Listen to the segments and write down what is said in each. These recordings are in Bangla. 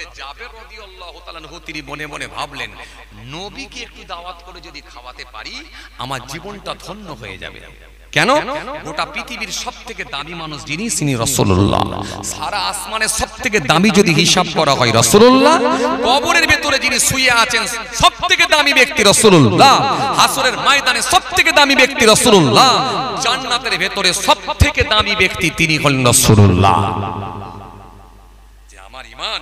হযরতে জাবের রাদিয়াল্লাহু তাআলা আনহু তিনি মনে মনে ভাবলেন, নবীকে একটু দাওয়াত করে যদি খাওয়াতে পারি আমার জীবনটা ধন্য হয়ে যাবে। কেন? গোটা পৃথিবীর সবথেকে দামি মানুষ যিনি, তিনি রাসূলুল্লাহ। সারা আসমানের সবথেকে দামি যদি হিসাব করা হয় রাসূলুল্লাহ, কবরের ভেতরে যিনি শুয়ে আছেন সবথেকে দামি ব্যক্তি রাসূলুল্লাহ, হাসরের ময়দানে সবথেকে দামি ব্যক্তি রাসূলুল্লাহ, জান্নাতের ভেতরে সবথেকে দামি ব্যক্তি তিনি হলেন রাসূলুল্লাহ। যে আমার ঈমান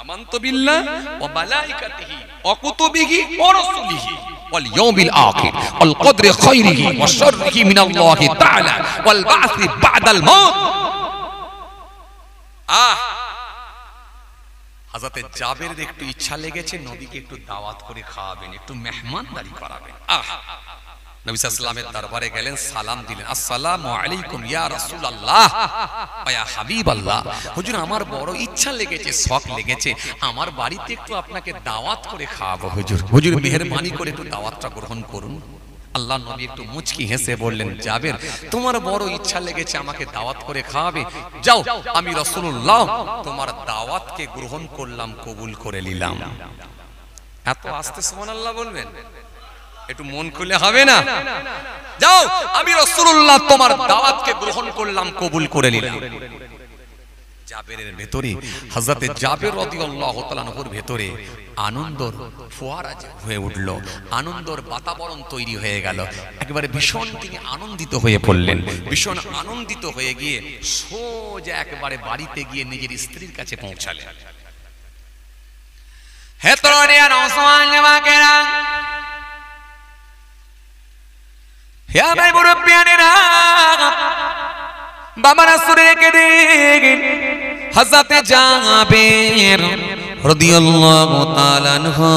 আমানতু বিল্লাহ ওয়া মালাইকাতিহি ওয়া কুতুবিহি ওয়া রাসূলিহি ওয়াল ইয়াউমিল আখির ওয়াল কদরি খাইরিহি ওয়া শাররিহি মিনাল্লাহি তাআলা ওয়াল বা'সি বা'দাল মাউত। হযরতে জাবেরের একটু ইচ্ছা লেগেছে নবীকে একটু দাওয়াত করে খাওয়াবেন, একটু মেহমানদারি করাবেন। নবী সাল্লাল্লাহু আলাইহি ওয়াসাল্লামের দরবারে গেলেন, সালাম দিলেন, আসসালামু আলাইকুম ইয়া রাসূলুল্লাহ ওয়া ইয়া হাবিবাল্লাহ। হুজুর আমার বড় ইচ্ছা লেগেছে, শখ লেগেছে, আমার বাড়িতে একটু আপনাকে দাওয়াত করে খাওয়াবো হুজুর। হুজুর মেহেরবানি করে একটু দাওয়াতটা গ্রহণ করুন। আল্লাহ নবী একটু মুচকি হেসে বললেন, জাবের তোমার বড় ইচ্ছা লেগেছে আমাকে দাওয়াত করে খাওয়াবে, যাও আমি রাসূলুল্লাহ তোমার দাওয়াতকে গ্রহণ করলাম, কবুল করে নিলাম। এত আস্তে সুবহানাল্লাহ বলবেন? একটু মন খুলে হবে না? যাও আমি রাসূলুল্লাহ তোমার দাওয়াতকে গ্রহণ করলাম, কবুল করে নিলাম। জাবেরের ভেতরে, হযরতে জাবের রাদিয়াল্লাহু তাআলা আনহুর ভেতরে আনন্দর ফোয়ারা হয়ে উঠল, আনন্দর বাতাবরণ তৈরি হয়ে গেল। একেবারে ভীষণ তিনি আনন্দিত হয়ে পড়লেন। ভীষণ আনন্দিত হয়ে গিয়ে সোজা একবারে বাড়িতে গিয়ে নিজের স্ত্রীর কাছে পৌঁছালেন। হে তরুণিয়া নওজওয়ান নেমাকেরা, হে আমার মুরব্বিয়ানেরা, বাবা রাসূলকে দেখেন হযরতে জাবের রাদিয়াল্লাহু তাআলা আনহু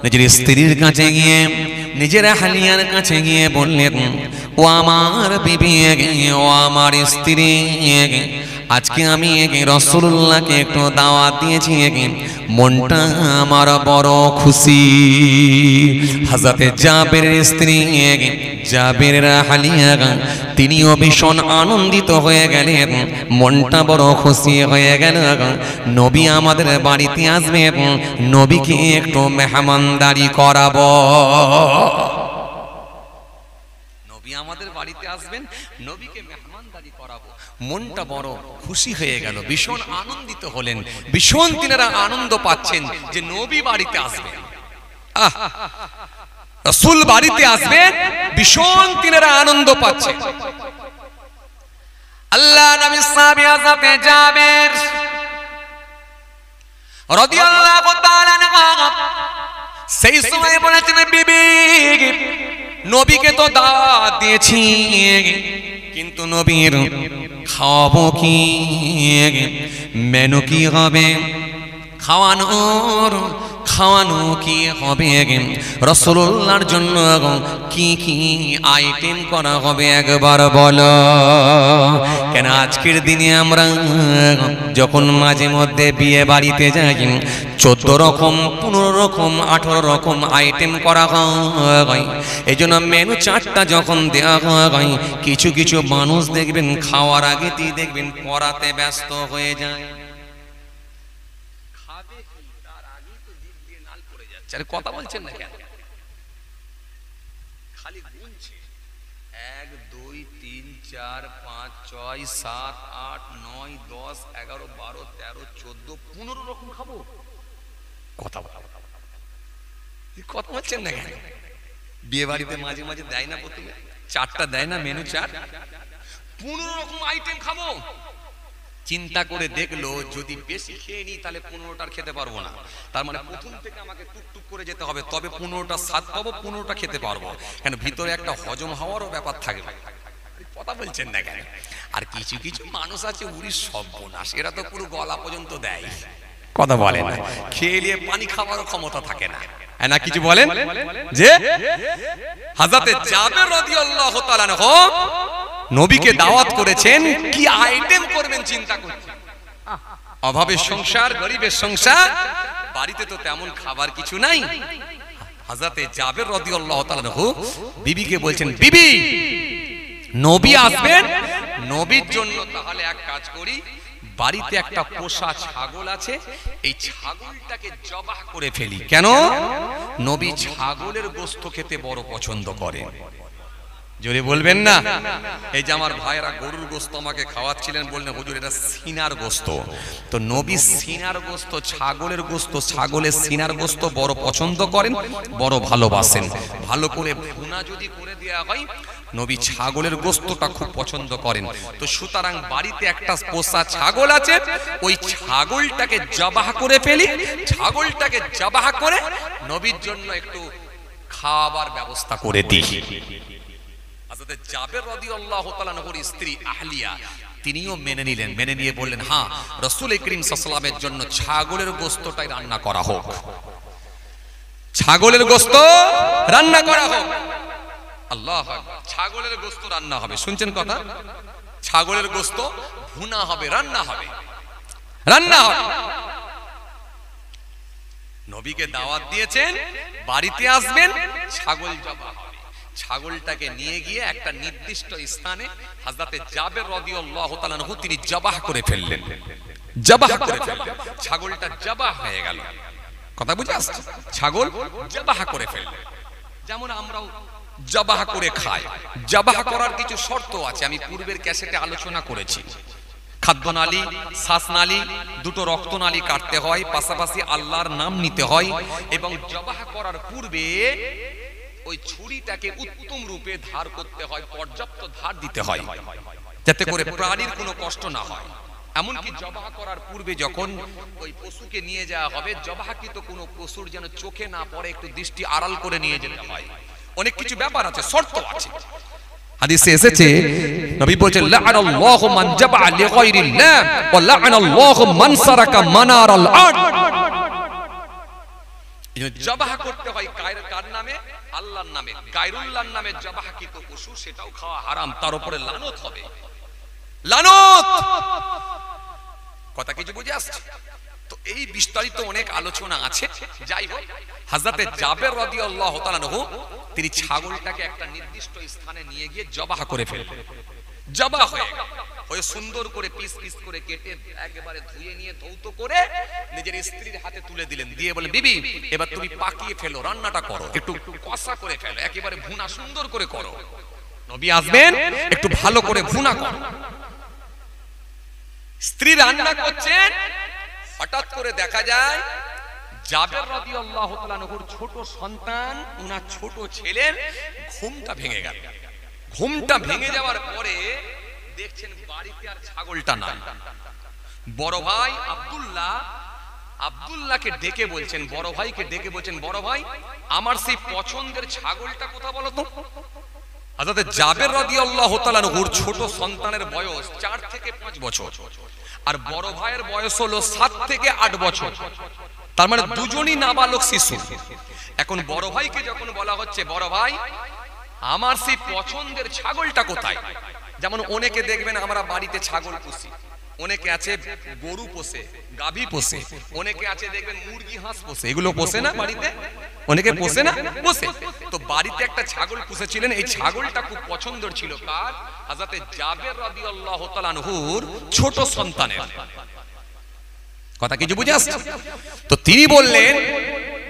নিজের স্ত্রীর কাছে গিয়ে, নিজের হালিয়ার কাছে গিয়ে বললেন, ও আমার বিবি, ও আমার স্ত্রী, আজকে আমি রাসূলুল্লাহকে একটু দাওয়াত দিয়েছি, মনটা আমার বড় খুশি। হযরতে জাবেরের স্ত্রী জাবেরের হালিয়া তিনিও ভীষণ আনন্দিত হয়ে গেলেন, মনটা বড় খুশি হয়ে গেল। নবী আমাদের বাড়িতে আসবেন, নবীকে একটু মেহমানদারি করাবো। নবী আমাদের বাড়িতে আসবেন, নবীকে মেহমানদারি করাবো। মনটা বড় খুশি হয়ে গেল, ভীষণ আনন্দিত হলেন, ভীষণ তিনারা আনন্দ পাচ্ছেন যে নবী বাড়িতে আসবেন, রাসূল বাড়িতে আসবেন, ভীষণ তিনারা আনন্দ পাচ্ছেন। আল্লাহ নবী সাহাবী হযরতে জাবের রাদিয়াল্লাহু তাআলা আনহু সেই সময় বলেছেন, বিবি নবীকে তো দাওয়াত দিয়েছি, কিন্তু নবীর খাওয়াবো কি, মেনু কি হবে, খাওয়ানো কি হবে, রাসূলুল্লাহর জন্য কি কি আইটেম করা হবে একবার বলো। কেন আজকের দিনে আমরা যখন মাঝে মধ্যে বিয়ে বাড়িতে যাই, 14 রকম 15 রকম 18 রকম আইটেম করা হয়। এই জন্য মেনু চার্টটা যখন দেওয়া হয়, কিছু কিছু মানুষ দেখবেন খাওয়ার আগেতেই দেখবেন পড়াতে ব্যস্ত হয়ে যায়। কথা বলছেন না কেন? খালি গুনছে 1 2 3 4 5 6 7 8 9 10 11 12 13 14 15 রকম খাবো। কথা বলছেন না কেন? বিয়ে বাড়িতে মাঝে মাঝে দেয় না, প্রথমে চারটা দেয় না, মেনু চার্ট, 15 রকম আইটেম খাবো। চিন্তা করে দেখলো যদি বেশি খেয়ে নিই তাহলে 15টার খেতে পারবো না, তার মানে প্রথম থেকে আমাকে টুকটুক করে যেতে হবে, তবে 15টা স্বাদ পাবো, 15টা খেতে পারবো। কেন ভিতরে একটা হজম হওয়ারও ব্যাপার থাকবে। কথা বলছেন না কেন? আর কিছু কিছু মানুষ আছে উড়ি সর্বনাশ, এরা তো পুরো গলা পর্যন্ত দেয়, কথা বলে না, খেয়ে নিয়ে পানি খাওয়ারও ক্ষমতা থাকে না। না কিছু বলেন যে হযরতে জাবের রাদিয়াল্লাহু তাআলা আনহু নবীকে দাওয়াত করেছেন, কি আইটেম করবেন চিন্তা করছেন। অভাবের সংসার, গরিবের সংসার, বাড়িতে তো তেমন খাবার কিছু নাই। হযরতে জাবের রাদিয়াল্লাহু তাআলা আনহু বিবিকে বলছেন, বিবি নবী আসবেন, নবীর জন্য তাহলে এক কাজ করি, বাড়িতে একটা পোষা ছাগল আছে, এই ছাগলটাকে জবাহ করে ফেলি। কেন? নবী ছাগলের গোশত খেতে বড় পছন্দ করেন। জোরে বলবেন না? এই যে আমার ভাইরা গরুর গোশত আমাকে খাওয়াচ্ছিলেন, বললেন হুজুর এটা সিনার গোশত। তো নবী সিনার গোশত, ছাগলের গোশত, ছাগলের সিনার গোশত বড় পছন্দ করেন, বড় ভালোবাসেন। ভালো করে ভুনা যদি করে দেয়া হয়, নবী ছাগলের গোশতটা খুব পছন্দ করেন। তো সুতরাং বাড়িতে একটা পোষা ছাগল আছে, ওই ছাগলটাকে জবাহ করে ফেলি। ছাগলটাকে জবাহ করে নবীর জন্য একটু খাবার ব্যবস্থা করে দিই। হযরত জাবের রাদিয়াল্লাহু তাআলা নবীর স্ত্রী আহলিয়া তিনিও মেনে নিলেন। মেনে নিয়ে বললেন, হ্যাঁ, রাসূল করিম সাল্লাল্লাহু আলাইহি ওয়াসাল্লামের জন্য ছাগলের গোশতটাই রান্না করা হোক, ছাগলের গোশত রান্না করা হোক। আল্লাহু আকবার। ছাগলের গোশত রান্না হবে, শুনছেন কথা? ছাগলের গোশত ভুনা হবে, রান্না হবে, রান্না হবে। নবীকে দাওয়াত দিয়েছেন, বাড়িতে আসবেন, ছাগল জবাহ হবে। ছাগলটাকে নিয়ে গিয়ে একটা নির্দিষ্ট স্থানে হযরতে জাবের রাদিয়াল্লাহু তাআলা আনহু তিনি জবাহ করে ফেললেন। জবাহ করে ফেললেন, ছাগলটা জবাহ হয়ে গেল। কথা বুঝে আসছে? ছাগল জবাহ করে ফেললেন। যেমন আমরাও জবাহ করে খাই, জবাহ করার কিছু শর্ত আছে, আমি পূর্বের ক্যাসেটে আলোচনা করেছি। খাদ্যনালী, শ্বাসনালী, দুটো রক্তনালী কাটতে হয়, পাশাপাশি আল্লাহর নাম নিতে হয়, এবং জবাহ করার পূর্বে ওই ছুরিটাকে উত্তম রূপে ধার করতে হয়, পর্যাপ্ত ধার দিতে হয়, যাতে করে প্রাণীর কোনো কষ্ট না হয়। এমনকি জবাহ করার পূর্বে যখন ওই পশুকে নিয়ে যাওয়া হবে, জবাহকৃত কোনো পশুর যেন চোখে না পড়ে, একটু দৃষ্টি আড়াল করে নিয়ে যেতে হয়। অনেক কিছু ব্যাপার আছে, শর্ত আছে। হাদিসে এসেছে, নবী বলেছেন, লা'নাল্লাহু মান জাবা'a লিগায়রিল্লাহ ওয়া লা'নাল্লাহু মান সারাকা মানারাল আরদ। জবাহ করতে হয় কার নামে? আল্লাহর নামে। গায়রুল্লাহর নামে জবাহকৃত পশু সেটাও খাওয়া হারাম, তার উপরে লানত হবে, লানত। কথা কিছু বুঝে আসছে? তো এই বিস্তারিত অনেক আলোচনা আছে। যাই হোক, হযরতে জাবের রাদিয়াল্লাহু তাআলা আনহু তিনি ছাগলটাকে একটা নির্দিষ্ট স্থানে নিয়ে গিয়ে জবাহ করে ফেললেন। জবাহ হয়ে গেল, ওই সুন্দর করে পিস পিস করে কেটে একেবারে ধুয়ে নিয়ে ধৌত করে নিজের স্ত্রীর হাতে তুলে দিলেন। দিয়ে বলে, বিবি এবার তুমি পাকিয়ে ফেলো, রান্নাটা করো, একটু কষা করে ফেলো, একেবারে ভুনা সুন্দর করে করো। নবী আসবেন, একটু ভালো করে ভুনা করো। স্ত্রী রান্না করছেন, হঠাৎ করে দেখা যায় জাবের রাদিয়াল্লাহু তাআলা আনহুর ছোট সন্তান, ওনার ছোট ছেলের ঘুমটা ভেঙে গেল। ঘুমটা ভেঙে যাওয়ার পরে দেখছেন বাড়িতে আর ছাগলটা নাই। বড় ভাই আব্দুল্লাহকে ডেকে বলছেন, বড় ভাইকে ডেকে বলছেন, বড় ভাই আমার সেই পছন্দের ছাগলটা কোথা বলো তো? হযরত জাবের রাদিয়াল্লাহু তাআলা আনহুর ছোট সন্তানের বয়স 4 থেকে 5 বছর, আর বড় ভাইয়ের বয়স হলো 7 থেকে 8 বছর। তার মানে দুজনই নাবালক শিশু। এখন বড় ভাইকে যখন বলা হচ্ছে, বড় ভাই আমার সেই পছন্দের ছাগলটা কোথায়? যেমন অনেকে দেখবেন আমরা বাড়িতে ছাগল পুষি, অনেকে আছে গরু পোষে, গাভী পোষে, অনেকে আছে দেখবেন মুরগি হাঁস পোষে। এগুলো পোষে না বাড়িতে? অনেকে পোষে না? পোষে। তো বাড়িতে একটা ছাগল পুষেছিলেন, এই ছাগলটা খুব পছন্দের ছিল কার? হযরতে জাবের রাদিয়াল্লাহু তাআলা আনহুর ছোট সন্তানের। কথা কিছু বুঝে আসছে? তো তিনি বললেন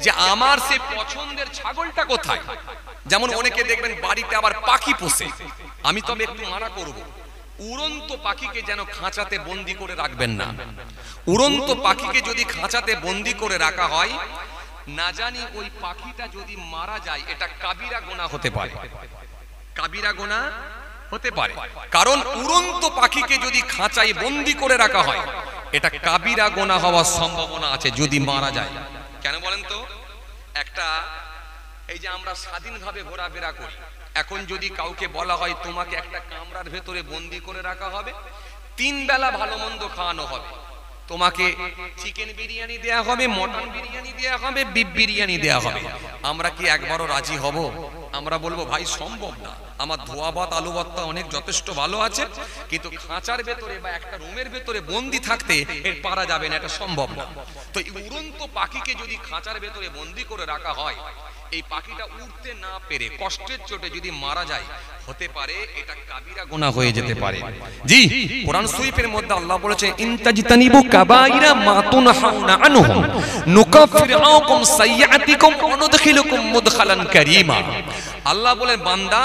যে আমার সেই পছন্দের ছাগলটা কোথায়? যেমন অনেকে দেখবেন বাড়িতে আবার পাখি পোষে, আমি তবে একটু মানা করব, উড়ন্ত পাখিকে যেন খাঁচাতে বন্দি করে রাখবেন না। উড়ন্ত পাখিকে যদি খাঁচাতে বন্দি করে রাখা হয়, না জানি ওই পাখিটা যদি মারা যায়, এটা কাবিরা গুনাহ হতে পারে, কাবিরা গুনাহ হতে পারে। কারণ উড়ন্ত পাখিকে যদি খাঁচায় বন্দি করে রাখা হয়, এটা কাবিরা গুনাহ হওয়ার সম্ভাবনা আছে যদি মারা যায়। কেন বলেন তো? একটা এই যে আমরা স্বাধীনভাবে ঘোরাফেরা করি, এখন যদি কাউকে বলা হয় তোমাকে একটা কামরার ভেতরে বন্দি করে রাখা হবে, 3 বেলা ভালো মন্দ খাওয়ানো হবে, তোমাকে চিকেন বিরিয়ানি দেয়া হবে, মটন বিরিয়ানি দেয়া হবে, বিফ বিরিয়ানি দেয়া হবে, আমরা কি একবারও রাজি হব? আমরা বলবো ভাই সম্ভব না, আমার ধোয়া ভাত আলু ভর্তা অনেক যথেষ্ট ভালো আছে, কিন্তু খাঁচার ভেতরে বা একটা রুমের ভেতরে বন্দি থাকতে এর পারা যাবে না, এটা সম্ভব না। তো উড়ন্ত পাখিকে যদি খাঁচার ভেতরে বন্দি করে রাখা হয়, এই পাখিটা উড়তে না পেরে কষ্টের চোটে যদি মারা যায় হতে পারে এটা কাবিরা গুনাহ হয়ে যেতে পারে। জি, কোরআন শরীফের মধ্যে আল্লাহ বলেছে ইনতাজতানিবু কাবাইরা মা তুনহাউনা আনহু নুকাফির আনকুম সাইয়্যাতিকুম ওয়া নুদখিলুকুম মুদখালান কারীমা। আল্লাহ বলেন বান্দা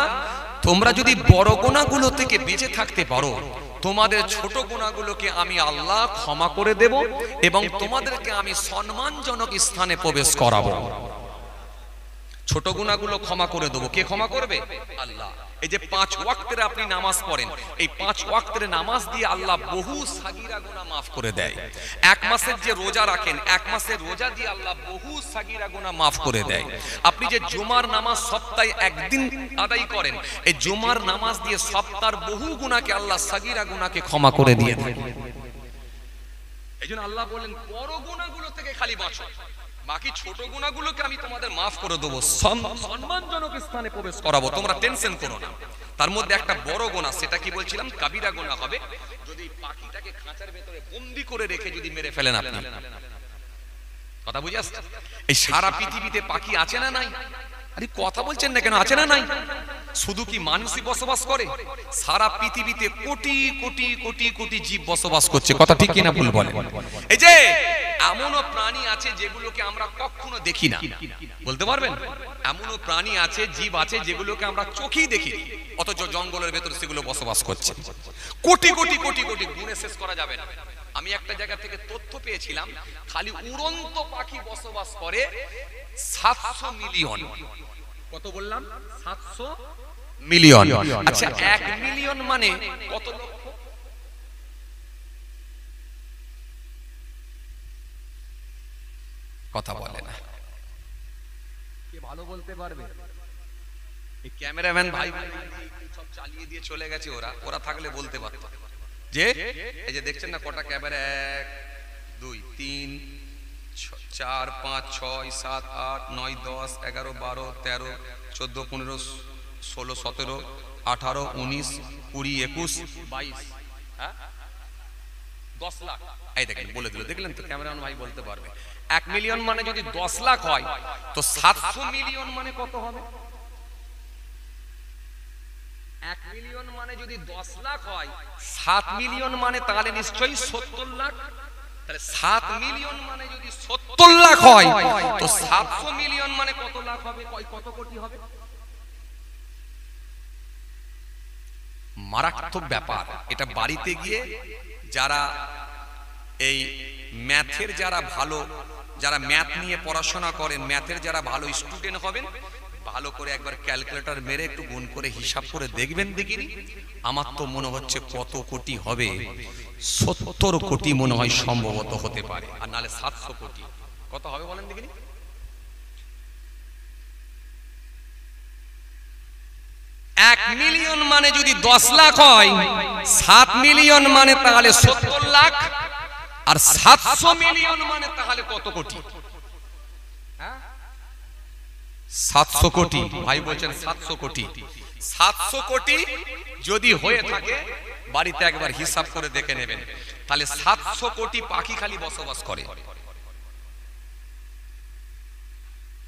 তোমরা যদি বড় গুনাহগুলো থেকে বেঁচে থাকতে পারো তোমাদের ছোট গুনাহগুলোকে আমি আল্লাহ ক্ষমা করে দেব এবং তোমাদেরকে আমি সম্মানজনক স্থানে প্রবেশ করাবো। ছোট গুনাহগুলো ক্ষমা করে দেব। কে ক্ষমা করবে? আল্লাহ। এই যে 5 ওয়াক্তের আপনি নামাজ পড়েন, এই 5 ওয়াক্তের নামাজ দিয়ে আল্লাহ বহু সাগীরা গুনাহ maaf করে দেয়। এক মাসের যে রোজা রাখেন, এক মাসের রোজা দিয়ে আল্লাহ বহু সাগীরা গুনাহ maaf করে দেয়। আপনি যে জুমার নামাজ সপ্তাহে একদিন আদায় করেন, এই জুমার নামাজ দিয়ে সপ্তাহের বহু গুনাহকে আল্লাহ সাগীরা গুনাহকে ক্ষমা করে দিয়ে দেয়। এইজন্য আল্লাহ বলেন বড় গুনাহগুলো থেকে খালি বাঁচো, বাকি ছোট গুনাহগুলোকে আমি তোমাদের maaf করে দেব, সম্মানজনক স্থানে প্রবেশ করাবো, তোমরা টেনশন করো না। তার মধ্যে একটা বড় গুনাহ, সেটা কি বলছিলাম? কাবিরা গুনাহ হবে যদি পাখিটাকে খাঁচার ভেতরে বন্দী করে রেখে যদি মেরে ফেলেন আপনি। কথা বুঝে আসছে? এই সারা পৃথিবীতে পাখি আছে না নাই? আরে কথা বলছেন না কেন? আছে না নাই? শুধু কি মানুষই বসবাস করে? সারা পৃথিবীতে কোটি কোটি কোটি কোটি জীব বসবাস করছে। কথা ঠিক কিনা ভুল বলেন? এই যে এমনও প্রাণী আছে যেগুলোকে আমরা কখনো দেখি না, বলতে পারবেন? এমনও প্রাণী আছে, জীব আছে যেগুলোকে আমরা চোখেই দেখি, অথচ জঙ্গলের ভেতরে সেগুলো বসবাস করছে। কোটি কোটি কোটি কোটি, গুণে শেষ করা যাবে না। আমি একটা জায়গা থেকে তথ্য পেয়েছিলাম, খালি উড়ন্ত পাখি বসবাস করে 700 মিলিয়ন। কত বললাম? 700 মিলিয়ন। আচ্ছা 1 মিলিয়ন মানে কত লক্ষ? কথা বলে না, কে ভালো বলতে পারবে? এই ক্যামেরাম্যান ভাই সব চালিয়ে দিয়ে চলে গেছে, ওরা থাকলে বলতে পারতো যে এই যে দেখছেন না কটা ক্যামেরা, 1 2 3 4 5 6 7 8 9 10 11 12 13 14 15 16 17 18 19 20 21 22, হ্যাঁ 10 লাখ। এই দেখেন বলে দিল, দেখলেন তো? ক্যামেরাম্যান ভাই বলতে পারবে। 1 মিলিয়ন মানে যদি 10 লাখ হয় তো 700 মিলিয়ন মানে কত হবে? 1 মিলিয়ন মানে যদি 10 লাখ হয়, 7 মিলিয়ন মানে তাহলে নিশ্চয়ই 70 লাখ। তাহলে 7 মিলিয়ন মানে যদি 70 লাখ হয় তো 700 মিলিয়ন মানে কত লাখ হবে? কত কোটি হবে? মারাত্মক ব্যাপার এটা। বাড়িতে গিয়ে যারা এই ম্যাথের যারা ভালো, যারা ম্যাথ নিয়ে পড়াশোনা করেন, ম্যাথের যারা ভালো স্টুডেন্ট হবেন, ভালো করে একবার ক্যালকুলেটর মেরে একটু গুণ করে হিসাব করে দেখবেন দেখিনি। আমার তো মনে হচ্ছে কত কোটি হবে, 70 কোটি মনে হয় সম্ভবত হতে পারে, আর নালে 700 কোটি। কত হবে বলেন দেখিনি? 1 মিলিয়ন মানে যদি 10 লাখ হয়, 7 মিলিয়ন মানে তাহলে 70 লাখ, আর 700 মিলিয়ন মানে তাহলে কত কোটি? 700 কোটি। ভাই বলছেন 700 কোটি। 700 কোটি যদি হয়ে থাকে, বাড়িতে একবার হিসাব করে দেখে নেবেন, তাহলে 700 কোটি পাখি খালি বসবাস করে।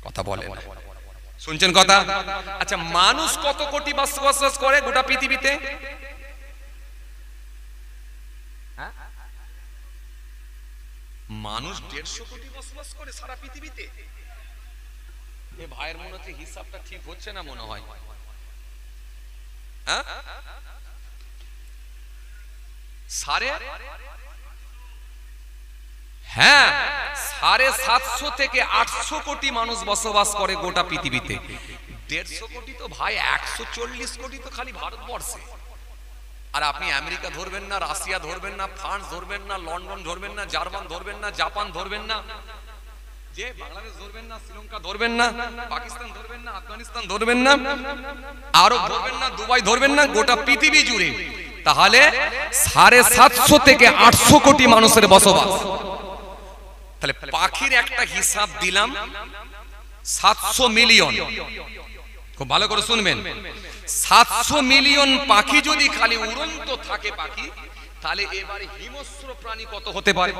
কথা বলে না, শুনছেন কথা? আচ্ছা মানুষ কত কোটি বসবাস করে গোটা পৃথিবীতে? মানুষ 150 কোটি বসবাস করে সারা পৃথিবীতে। এ ভাইয়ের মনে হচ্ছে হিসাবটা ঠিক হচ্ছে না মনে হয়। হ্যাঁ, 750 থেকে 800 কোটি মানুষ বসবাস করে গোটা পৃথিবীতে। 150 কোটি তো ভাই, 140 কোটি তো খালি ভারতবর্ষে। আর আপনি আমেরিকা ধরবেন না, রাশিয়া ধরবেন না, ফ্রান্স ধরবেন না, লন্ডন ধরবেন না, জার্মান ধরবেন না, জাপান ধরবেন না, যে বাংলাদেশ ধরবেন না, শ্রীলঙ্কা ধরবেন না, পাকিস্তান ধরবেন না, আফগানিস্তান ধরবেন না, আরব ধরবেন না, দুবাই ধরবেন না, গোটা পৃথিবী জুড়ে তাহলে 750 থেকে 800 কোটি মানুষের বসবাস। তাহলে পাখির একটা হিসাব দিলাম 700 মিলিয়ন। খুব ভালো করে শুনবেন, 700 মিলিয়ন পাখি যদি খালি উড়ন্ত থাকে পাখি, তাহলে এবারে হিংস্র প্রাণী কত হতে পারে?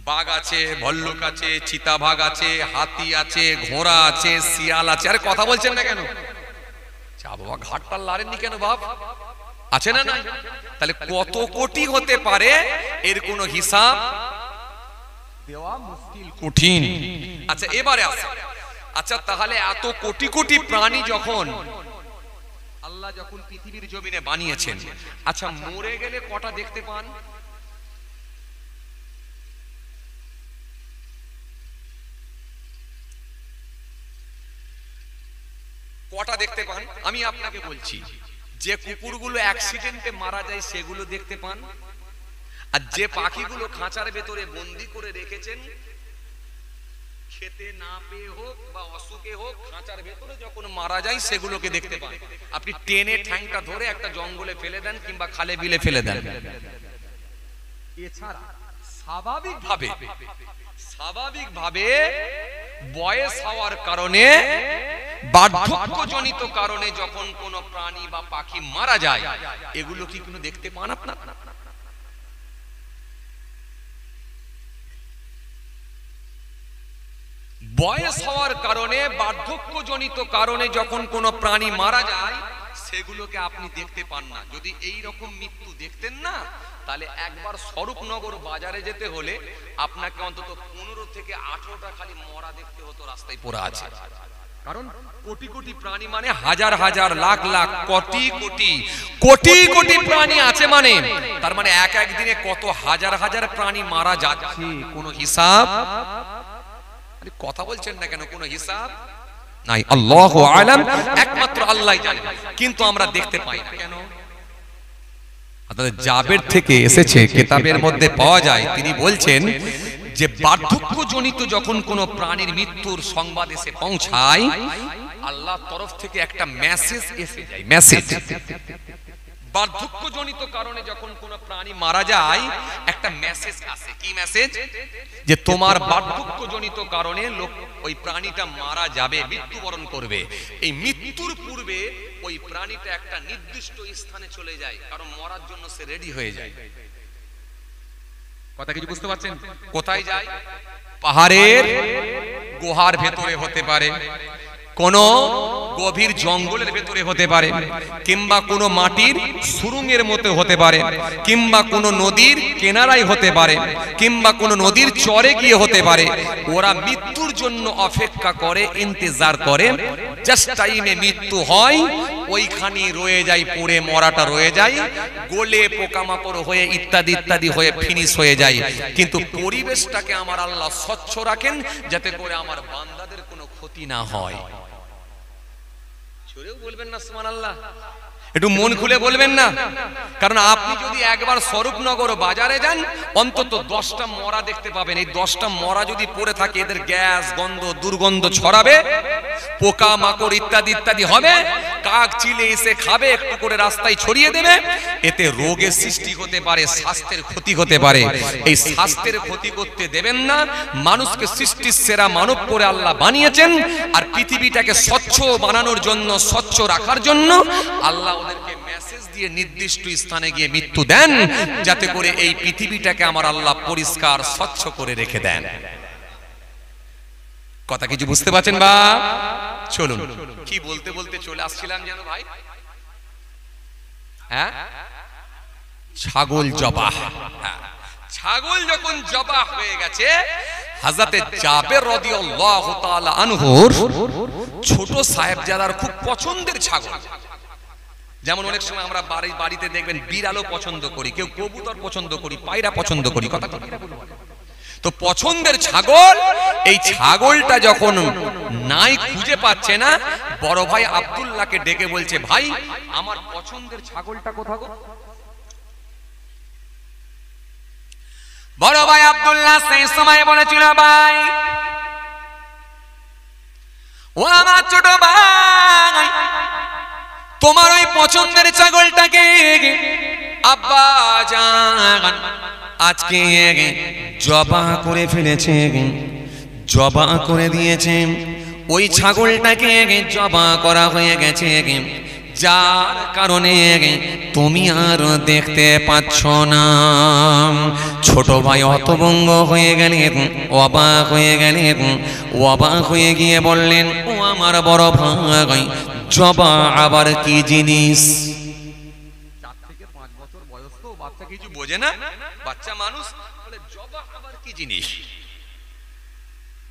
বাঘ আছে, ভল্লুক আছে, চিতাবাঘ আছে, হাতি আছে, ঘোড়া আছে, শিয়াল আছে। আরে কথা বলছেন না কেন? চা বাবা ঘাটটা লাড়েননি কেন বাপ? আছে না নাই? তাহলে কত কোটি হতে পারে এর কোনো হিসাব দেওয়া মুশকিল, কঠিন। আচ্ছা এবারে আসে, আচ্ছা তাহলে এত কোটি কোটি প্রাণী যখন আল্লাহ যখন পৃথিবীর জমিনে বানিয়েছেন, আচ্ছা মরে গেলে কটা দেখতে পান? কটা দেখতে পান? আমি আপনাকে বলছি, যে কুকুরগুলো অ্যাক্সিডেন্টে মারা যায় সেগুলো দেখতে পান, আর যে পাখিগুলো খাঁচার ভেতরে বন্দি করে রেখেছেন খেতে না পেয়ে হোক বা অসুখে হোক খাঁচার ভেতরে যখন মারা যায় সেগুলোকে দেখতে পান। আপনি টেনে ঠ্যাংটা ধরে একটা জঙ্গলে ফেলে দেন কিংবা খালে বিলে ফেলে দেন, এছাড়া স্বাভাবিকভাবে বয়স হওয়ার কারণে, বার্ধক্যজনিত কারণে যখন কোনো প্রাণী বা পাখি মারা যায়, এগুলো কি কোনো দেখতে পান আপনারা? বয়স হওয়ার কারণে, বার্ধক্যজনিত কারণে যখন কোনো প্রাণী মারা যায় সেগুলোকে আপনি দেখতে পান না। যদি এই রকম মৃত্যু দেখতেন না, তাহলে একবার স্বরূপনগর বাজারে যেতে হলে আপনাকে অন্তত 15 থেকে 18টা খালি মরা দেখতে হতো রাস্তায় পড়ে আছে। কারণ কোটি কোটি প্রাণী মানে হাজার হাজার, লাখ লাখ, কোটি কোটি কোটি কোটি প্রাণী আছে, মানে তার মানে এক এক দিনে কত হাজার হাজার প্রাণী মারা যাচ্ছে, কোনো হিসাব? কথা বলছেন না কেন? কোনো হিসাব নাই। আল্লাহু আলাম, একমাত্র আল্লাহই জানে, কিন্তু আমরা দেখতে পাই না কেন? অর্থাৎ জাবের থেকে এসেছে, কিতাবের মধ্যে পাওয়া যায়, তিনি বলছেন যে বার্ধক্যজনিত যখন কোনো প্রাণীর মৃত্যুর সংবাদ এসে পৌঁছায়, আল্লাহর তরফ থেকে একটা মেসেজ এসে যায়। মেসেজ, বার্ধক্যজনিত কারণে যখন কোনো প্রাণী মারা যায় একটা মেসেজ আসে। কি মেসেজ? যে তোমার বার্ধক্যজনিত কারণে ওই প্রাণীটা মারা যাবে, মৃত্যুবরণ করবে। এই মৃত্যুর পূর্বে ওই প্রাণীটা একটা নির্দিষ্ট স্থানে চলে যায়, কারণ মরার জন্য সে রেডি হয়ে যায়। কথা কিছু বুঝতে পারছেন? কোথায় যায়? পাহাড়ের গুহার ভেতরে হতে পারে, কোন গভীর জঙ্গলের ভেতরে হতে পারে, কিংবা কোনো মাটির সুরঙ্গের মতো হতে পারে, কিংবা কোনো নদীর কিনারায় হতে পারে, কিংবা কোনো নদীর চরে গিয়ে হতে পারে। ওরা মৃত্যুর জন্য অপেক্ষা করে, ইন্তজার করে। জাস্ট টাইমে মৃত্যু হয়, ওইখানে রয়ে যায়, পড়ে মরাটা রয়ে যায়, গলে পোকামাকড় হয়ে ইত্যাদি ইত্যাদি হয়ে ফিনিশ হয়ে যায়। কিন্তু পরিবেশটাকে আমার আল্লাহ স্বচ্ছ রাখেন, যাতে করে আমার বান্দাদের কোনো ক্ষতি না হয়। বলবেন না সুবহানাল্লাহ? একটু মন খুলে বলবেন না? কারণ আপনি যদি একবার স্বরূপনগর বাজারে যান, অন্তত 10টা মরা দেখতে পাবেন। এই 10টা মরা যদি পড়ে থাকে, এদের গ্যাস, গন্ধ, দুর্গন্ধ ছড়াবে, পোকা মাকড় ইত্যাদি ইত্যাদি হবে, কাক চিলে এসে খাবে, একটু করে রাস্তায় ছড়িয়ে দেবে। এতে রোগের সৃষ্টি হতে পারে, স্বাস্থ্যের ক্ষতি হতে পারে। এই স্বাস্থ্যের ক্ষতি করতে দেবেন না। মানুষকে সৃষ্টির সেরা মানব করে আল্লাহ বানিয়েছেন, আর পৃথিবীটাকে স্বচ্ছ বানানোর জন্য, স্বচ্ছ রাখার জন্য আল্লাহ ওদেরকে মেসেজ দিয়ে নির্দিষ্ট স্থানে গিয়ে মৃত্যু দেন, যাতে করে এই পৃথিবীটাকে আমার আল্লাহ পরিষ্কার স্বচ্ছ করে রেখে দেন। কথা কিছু বুঝতে পারছেন বা? চলুন, কি বলতে বলতে চলে আসছিলাম যেন ভাই? হ্যাঁ, ছাগল জবাহ। ছাগল যখন জবাহ হয়ে গেছে, হযরতে জাবের রাদিয়াল্লাহু তাআলা আনহুর ছোট সাহেবজাদার খুব পছন্দের ছাগল। যেমন অনেক সময় আমরা বাড়িতে দেখবেন বিড়ালও পছন্দ করি, কেউ কবুতর পছন্দ করি, পায়রা পছন্দ করি। কথা তো পছন্দের ছাগল, এই ছাগলটা যখন নাই খুঁজে পাচ্ছে না, বড় ভাই আব্দুল্লাহকে ডেকে বলছে, ভাই আমার পছন্দের ছাগলটা কোথায় গো? বড় ভাই আব্দুল্লাহ সেই সময় বলেছিল, ভাই ও আমার ছোট ভাই, তোমার ওই পছন্দের ছাগলটাকে আব্বা জান আজকে জবাহ করে ফেলেছে, জবাহ করে দিয়েছে। ওই ছাগলটাকে জবাহ করা হয়ে গেছে। যার কারণে তুমি আর দেখতে পাচ্ছ না। ছোট ভাই হতভম্ব হয়ে গেলেন, অবাক হয়ে গেলেন। অবাক হয়ে গিয়ে বললেন, ও আমার বড় ভাই, জবা আবার কি জিনিস? 4 থেকে 5 বছর বয়স, তো বাচ্চা কিছু বোঝে না, বাচ্চা মানুষ বলে জবা আবার কি জিনিস?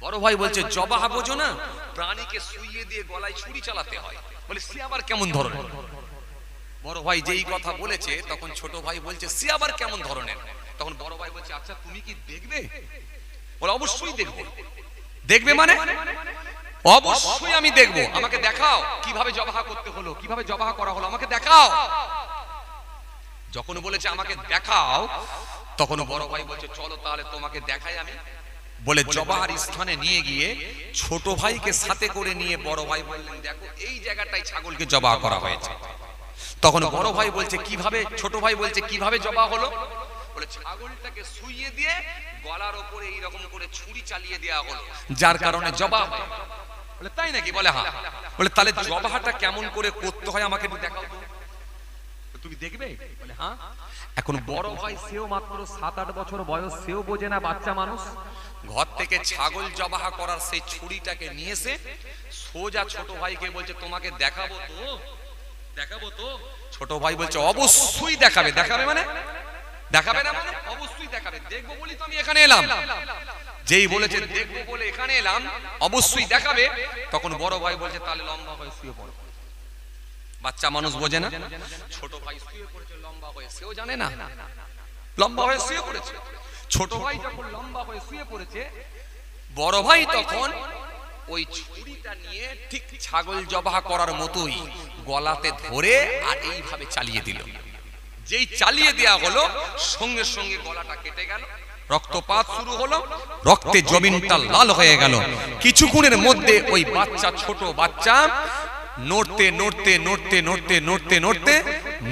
বড় ভাই বলছে, জবা বোঝো না, প্রাণীকে শুইয়ে দিয়ে গলায় ছুরি চালাতে হয়। বলে সে আবার কেমন ধরনের? বড় ভাই যেই কথা বলেছে তখন ছোট ভাই বলছে, সে আবার কেমন ধরনের? তখন বড় ভাই বলছে, আচ্ছা তুমি কি দেখবে? বলে অবশ্যই দেখবো। দেখবে মানে? অবশ্যই আমি দেখবো, আমাকে দেখাও কিভাবে জবাহ করতে হলো, কিভাবে জবাহ করা হলো, আমাকে দেখাও। যখন বলেছে আমাকে দেখাও, তখন বড় ভাই বলছে, চলো তাহলে তোমাকে দেখাই আমি। বলে জবাহার স্থানে নিয়ে গিয়ে ছোট ভাইকে সাথে করে নিয়ে বড় ভাই বললেন, দেখো এই জায়গাটায় ছাগলকে জবাহ করা হয়েছে। তখন বড় ভাই বলছে কিভাবে? ছোট ভাই বলছে কিভাবে জবাহ হলো? বলে ছাগলটাকে শুইয়ে দিয়ে গলার উপরে এইরকম করে ছুরি চালিয়ে দেওয়া হলো, যার কারণে জবাহ। বলে তাই নাকি? বলে হ্যাঁ। বলে তাহলে জবাহটা কেমন করে করতে হয় আমাকে একটু দেখাও তো, তুমি দেখবে? বলে হ্যাঁ। এখন বড় ভাই সেও মাত্র 7-8 বছর বয়স, সেও বোঝে না, বাচ্চা মানুষ। ঘর থেকে ছাগল জবাহ করার সেই ছুরিটাকে নিয়েছে সোজা ছোট ভাইকে বলছে, তোমাকে দেখাবো তো, দেখাবো তো। ছোট ভাই বলছে অবশ্যই দেখাবে। দেখাবে মানে? দেখাবে না মানে? অবশ্যই দেখাবে। দেখবো বলি তো আমি এখানে এলাম। যেই বলেছে দেখবো বলে এখানে এলাম, অবশ্যই দেখাবে। তখন বড় ভাই বলছে, তাহলে লম্বা হয়ে শুয়ে পড়ো। বাচ্চা মানুষ বোঝে না। ছোট ভাই শুয়ে পড়েছে লম্বা হয়ে, সেও জানে না, লম্বা হয়ে শুয়ে পড়েছে। ছোট ভাই যখন লম্বা হয়ে শুয়ে পড়েছে, বড় ভাই তখন ওই ছুরিটা নিয়ে ঠিক ছাগল জবাহ করার মতোই গলাতে ধরে আর এইভাবে চালিয়ে দিল। যেই চালিয়ে দেয়া হলো, সঙ্গে সঙ্গে গলাটা কেটে গেল, রক্তপাত শুরু হলো, রক্তে জমিনটা লাল হয়ে গেল। কিছুক্ষণের মধ্যে ওই বাচ্চা, ছোট বাচ্চা নড়তে নড়তে নড়তে নড়তে নড়তে নড়তে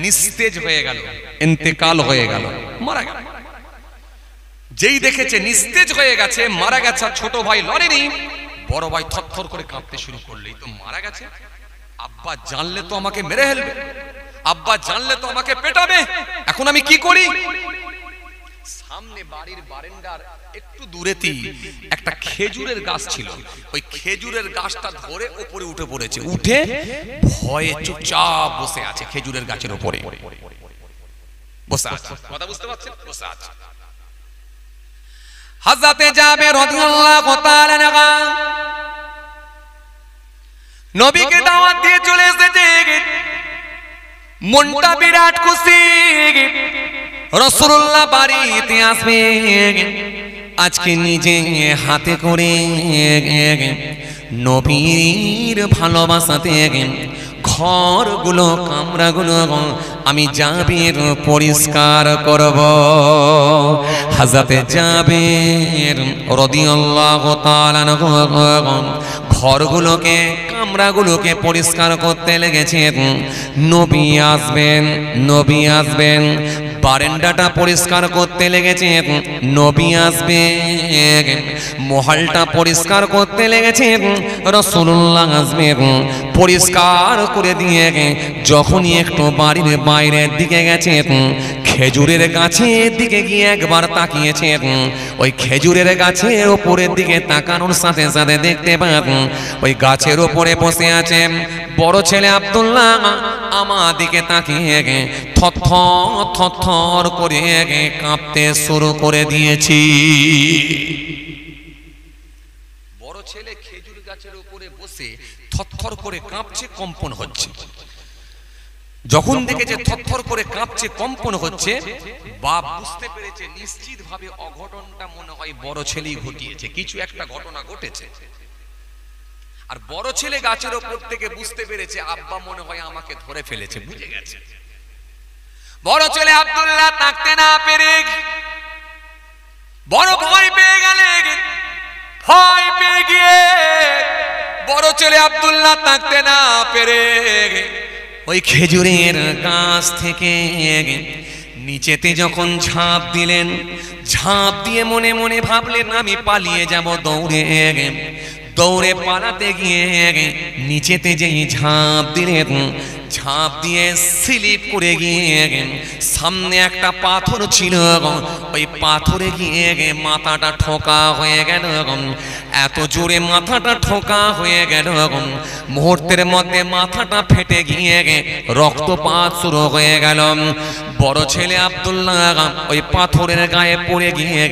নিস্তেজ হয়ে গেল, ইন্তেকাল হয়ে গেল, মারা গেল। যেই দেখেছে নিস্তেজ হয়ে গেছে, মারা গেছে, ছোট ভাই লড়েনি, বড় ভাই থরথর করে কাঁপতে শুরু করলো, এই তো মারা গেছে, আব্বা জানলে তো আমাকে মেরে ফেলবে, আব্বা জানলে তো আমাকে পেটাবে, এখন আমি কি করি? সামনে বাড়ির বারান্দার একটু দূরেতেই একটা খেজুরের গাছ ছিল, ওই খেজুরের গাছটা ধরে উপরে উঠে পড়েছে, উঠে ভয়ে চুপচাপ বসে আছে খেজুরের গাছের উপরে বসে আছে। কথা বুঝতে পারছেন? বসে আছে। হযরতে জাবের রাদিয়াল্লাহু তাআলা আনহু নবীকে দাওয়াত দিয়ে চলে এসেছে, মনটা বিরাট খুশি, রাসূলুল্লাহ বাড়িতে আসবে, আজকে নিজে হাতে করে নবীর ভালোবাসাতে ঘরগুলো, কামরাগুলো আমি জাবের পরিষ্কার করব। হযরতে জাবের রাদিয়াল্লাহু তাআলা আনহু ঘরগুলোকে, কামরাগুলোকে পরিষ্কার করতে লেগেছেন। নবী আসবেন, নবী আসবেন, বারান্দাটা পরিষ্কার করতে লেগেছেন, নবী আসবেন, মহলটা পরিষ্কার করতে লেগেছেন, রাসূলুল্লাহ আসবেন। পরিষ্কার করে দিয়ে যখনই একটু বাড়ির বাইরের দিকে গেছেন, খেজুরের গাছের দিকে গিয়ে একবার তাকিয়েছেন, ওই খেজুরের গাছের উপরের দিকে তাকানোর সাথে সাথে দেখতে পান ওই গাছের উপরে বসে আছেন বড় ছেলে আব্দুল্লাহ। আমার দিকে তাকিয়ে থরথর করে কাঁপতে শুরু করে দিয়েছি। বড় ছেলে খেজুর গাছের উপরে বসে থরথর করে কাঁপছে, কম্পন হচ্ছে। যখন দেখেছে থরথর করে কাঁপছে, কম্পন হচ্ছে, বাপ বুঝতে পেরেছে নিশ্চিত ভাবে অঘটনটা মনে হয় বড় ছেলেই ঘটিয়েছে, কিছু একটা ঘটনা ঘটেছে। আর বড় ছেলে গাছের উপর থেকে বুঝতে পেরেছে আব্বা মনে হয় আমাকে ধরে ফেলেছে, বুঝে গেছে। বড় ছেলে আব্দুল্লাহ তাকতে না পেরে বড় ভয় পেয়ে গেলেন। ভয় পেয়ে গিয়ে বড় ছেলে আব্দুল্লাহ তাকতে না পেরে ওই খেজুরের গাছ থেকে নিচেতে যখন ঝাঁপ দিলেন, ঝাঁপ দিয়ে মনে মনে ভাবলেন আমি পালিয়ে যাব। দৌড়ে দৌড়ে পালাতে গিয়ে নিচেতে যেই ঝাঁপ দিলেন, ঝাঁপ দিয়ে স্লিপ করে গিয়ে সামনে একটা পাথর ছিল, ওই পাথরে গিয়ে মাথাটা ঠোকা হয়ে গেল। এত জোরে মাথাটা ঠোকা হয়ে গেল, মুহূর্তের মধ্যে মাথাটা ফেটে গিয়ে রক্তপাত শুরু হয়ে গেল। বড় ছেলে আব্দুল্লাহ ওই পাথরের গায়ে পড়ে গিয়ে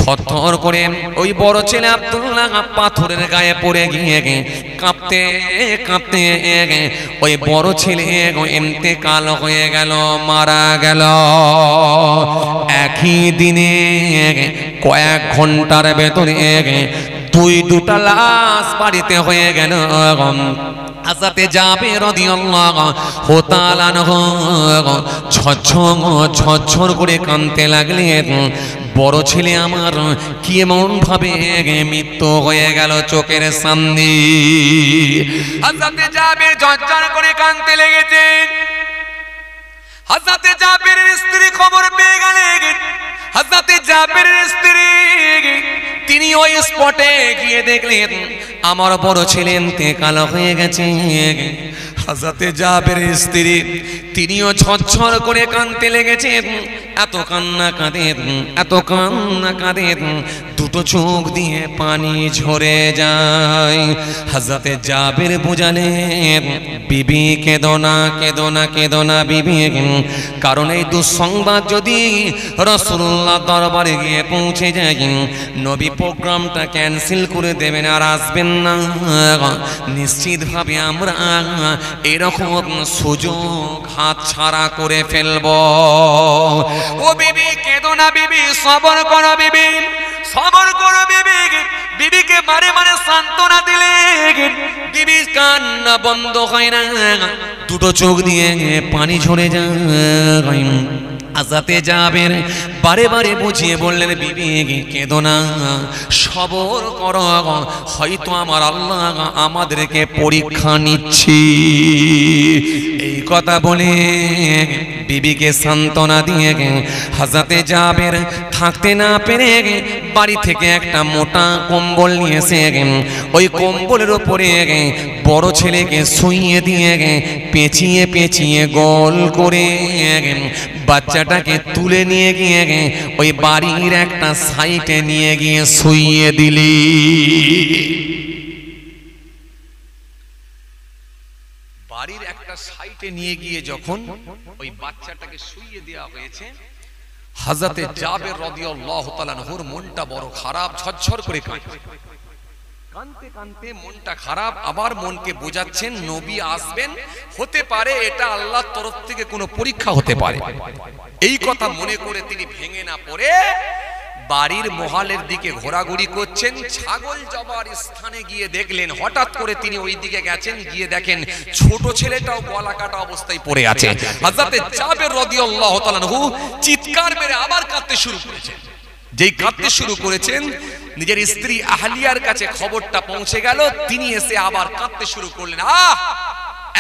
থরথর করে, ওই বড় ছেলে আব্দুল্লাহ পাথরের গায়ে পড়ে গিয়ে কাঁপতে কাঁপতে ওই বড় ছেলে ইন্তেকাল হয়ে গেল, মারা গেল। একই দিনে কয়েক ঘন্টার ভেতরে দুটা লাশ বাড়িতে হয়ে গেল। হযরতে জাবের রাদিয়াল্লাহু তাআলা আনহু ঝরঝর করে কাঁদতে লাগলেন, বড় ছেলে আমার কি এমন ভাবে মৃত্যু হয়ে গেল চোখের সামনে। হযরতে জাবের ঝরঝর করে কাঁদতে লেগেছেন। হযরতে জাবেরের স্ত্রী খবর পেয়ে গেলেন। হযরতে জাবেরের স্ত্রী তিনি ওই স্পটে গিয়ে দেখলেন আমার বড় ছেলে ইন্তেকাল হয়ে গেছে। হযরতে জাবেরের স্ত্রী তিনিও ঝরঝর করে কাঁদতে লেগেছেন। এত কান্না কাঁদেন, এত কান্না কাঁদেন, দুটো চোখ দিয়ে পানি ঝরে যায়। হযরতে জাবের বুঝালেন, বিবি কেঁদো না, কেঁদো না, কেঁদো না বিবি, কারণ এই দুঃসংবাদ যদি রাসূলুল্লাহ দরবারে গিয়ে পৌঁছে যায়, নবী প্রোগ্রামটা ক্যান্সেল করে দেবেন আর আসবেন না। নিশ্চিতভাবে আমরা এরকম সুযোগ হাতছাড়া করে ফেলব। ও বিবি কেঁদো না বিবি, সবর করো বিবি, সবর করো বিবি। বিবিকে বারে বারে সান্ত্বনা দিলে বিবি কান্না বন্ধ হয় না, দুটো চোখ দিয়ে পানি ঝরে যায়। হযরতে জাবের বারে বারে বুঝিয়ে বললেন, বিবি কেঁদো না, সবর করো, হয়তো আমার আল্লাহ আমাদেরকে পরীক্ষা নিচ্ছি। এই কথা বলে বিবিকে সান্ত্বনা দিয়ে হযরতে জাবের থাকতে না পেরে বাড়ি থেকে একটা মোটা কম্বল নিয়ে এসে ওই কম্বলের উপরে বড় ছেলেকে শুইয়ে দিয়ে পেঁচিয়ে পেঁচিয়ে গোল করে বাচ্চাটাকে তুলে নিয়ে গিয়ে ওই বাড়ির একটা সাইডে নিয়ে গিয়ে শুইয়ে দিলি। বাড়ির একটা সাইডে নিয়ে গিয়ে যখন ওই বাচ্চাটাকে শুইয়ে দেওয়া হয়েছে, হযরতে জাবের রাদিয়াল্লাহু তাআলা আনহুর মনটা বড় খারাপ, ঝরঝর করে কাঁদছে। কাঁদতে কাঁদতে মনটা খারাপ, আবার মনকে বোঝাচ্ছেন নবী আসবেন, হতে পারে এটা আল্লাহর তরফ থেকে কোনো পরীক্ষা হতে পারে। এই কথা মনে করে তিনি ভেঙে না পড়ে বাড়ির মহলের দিকে ঘোরাঘুরি করছেন। ছাগল জবার স্থানে গিয়ে দেখলেন, হঠাৎ করে তিনি ওই দিকে গেছেন, গিয়ে দেখেন ছোট ছেলেটাও গলা কাটা অবস্থায় পড়ে আছে। হযরতে জাবের রাদিয়াল্লাহু তাআলা আনহু চিৎকার মেরে আবার কাঁদতে শুরু করেছেন। যেই কাঁদতে শুরু করেছেন, নিজের স্ত্রী আহলিয়ার কাছে খবরটা পৌঁছে গেল। তিনি এসে আবার কাঁদতে শুরু করলেন।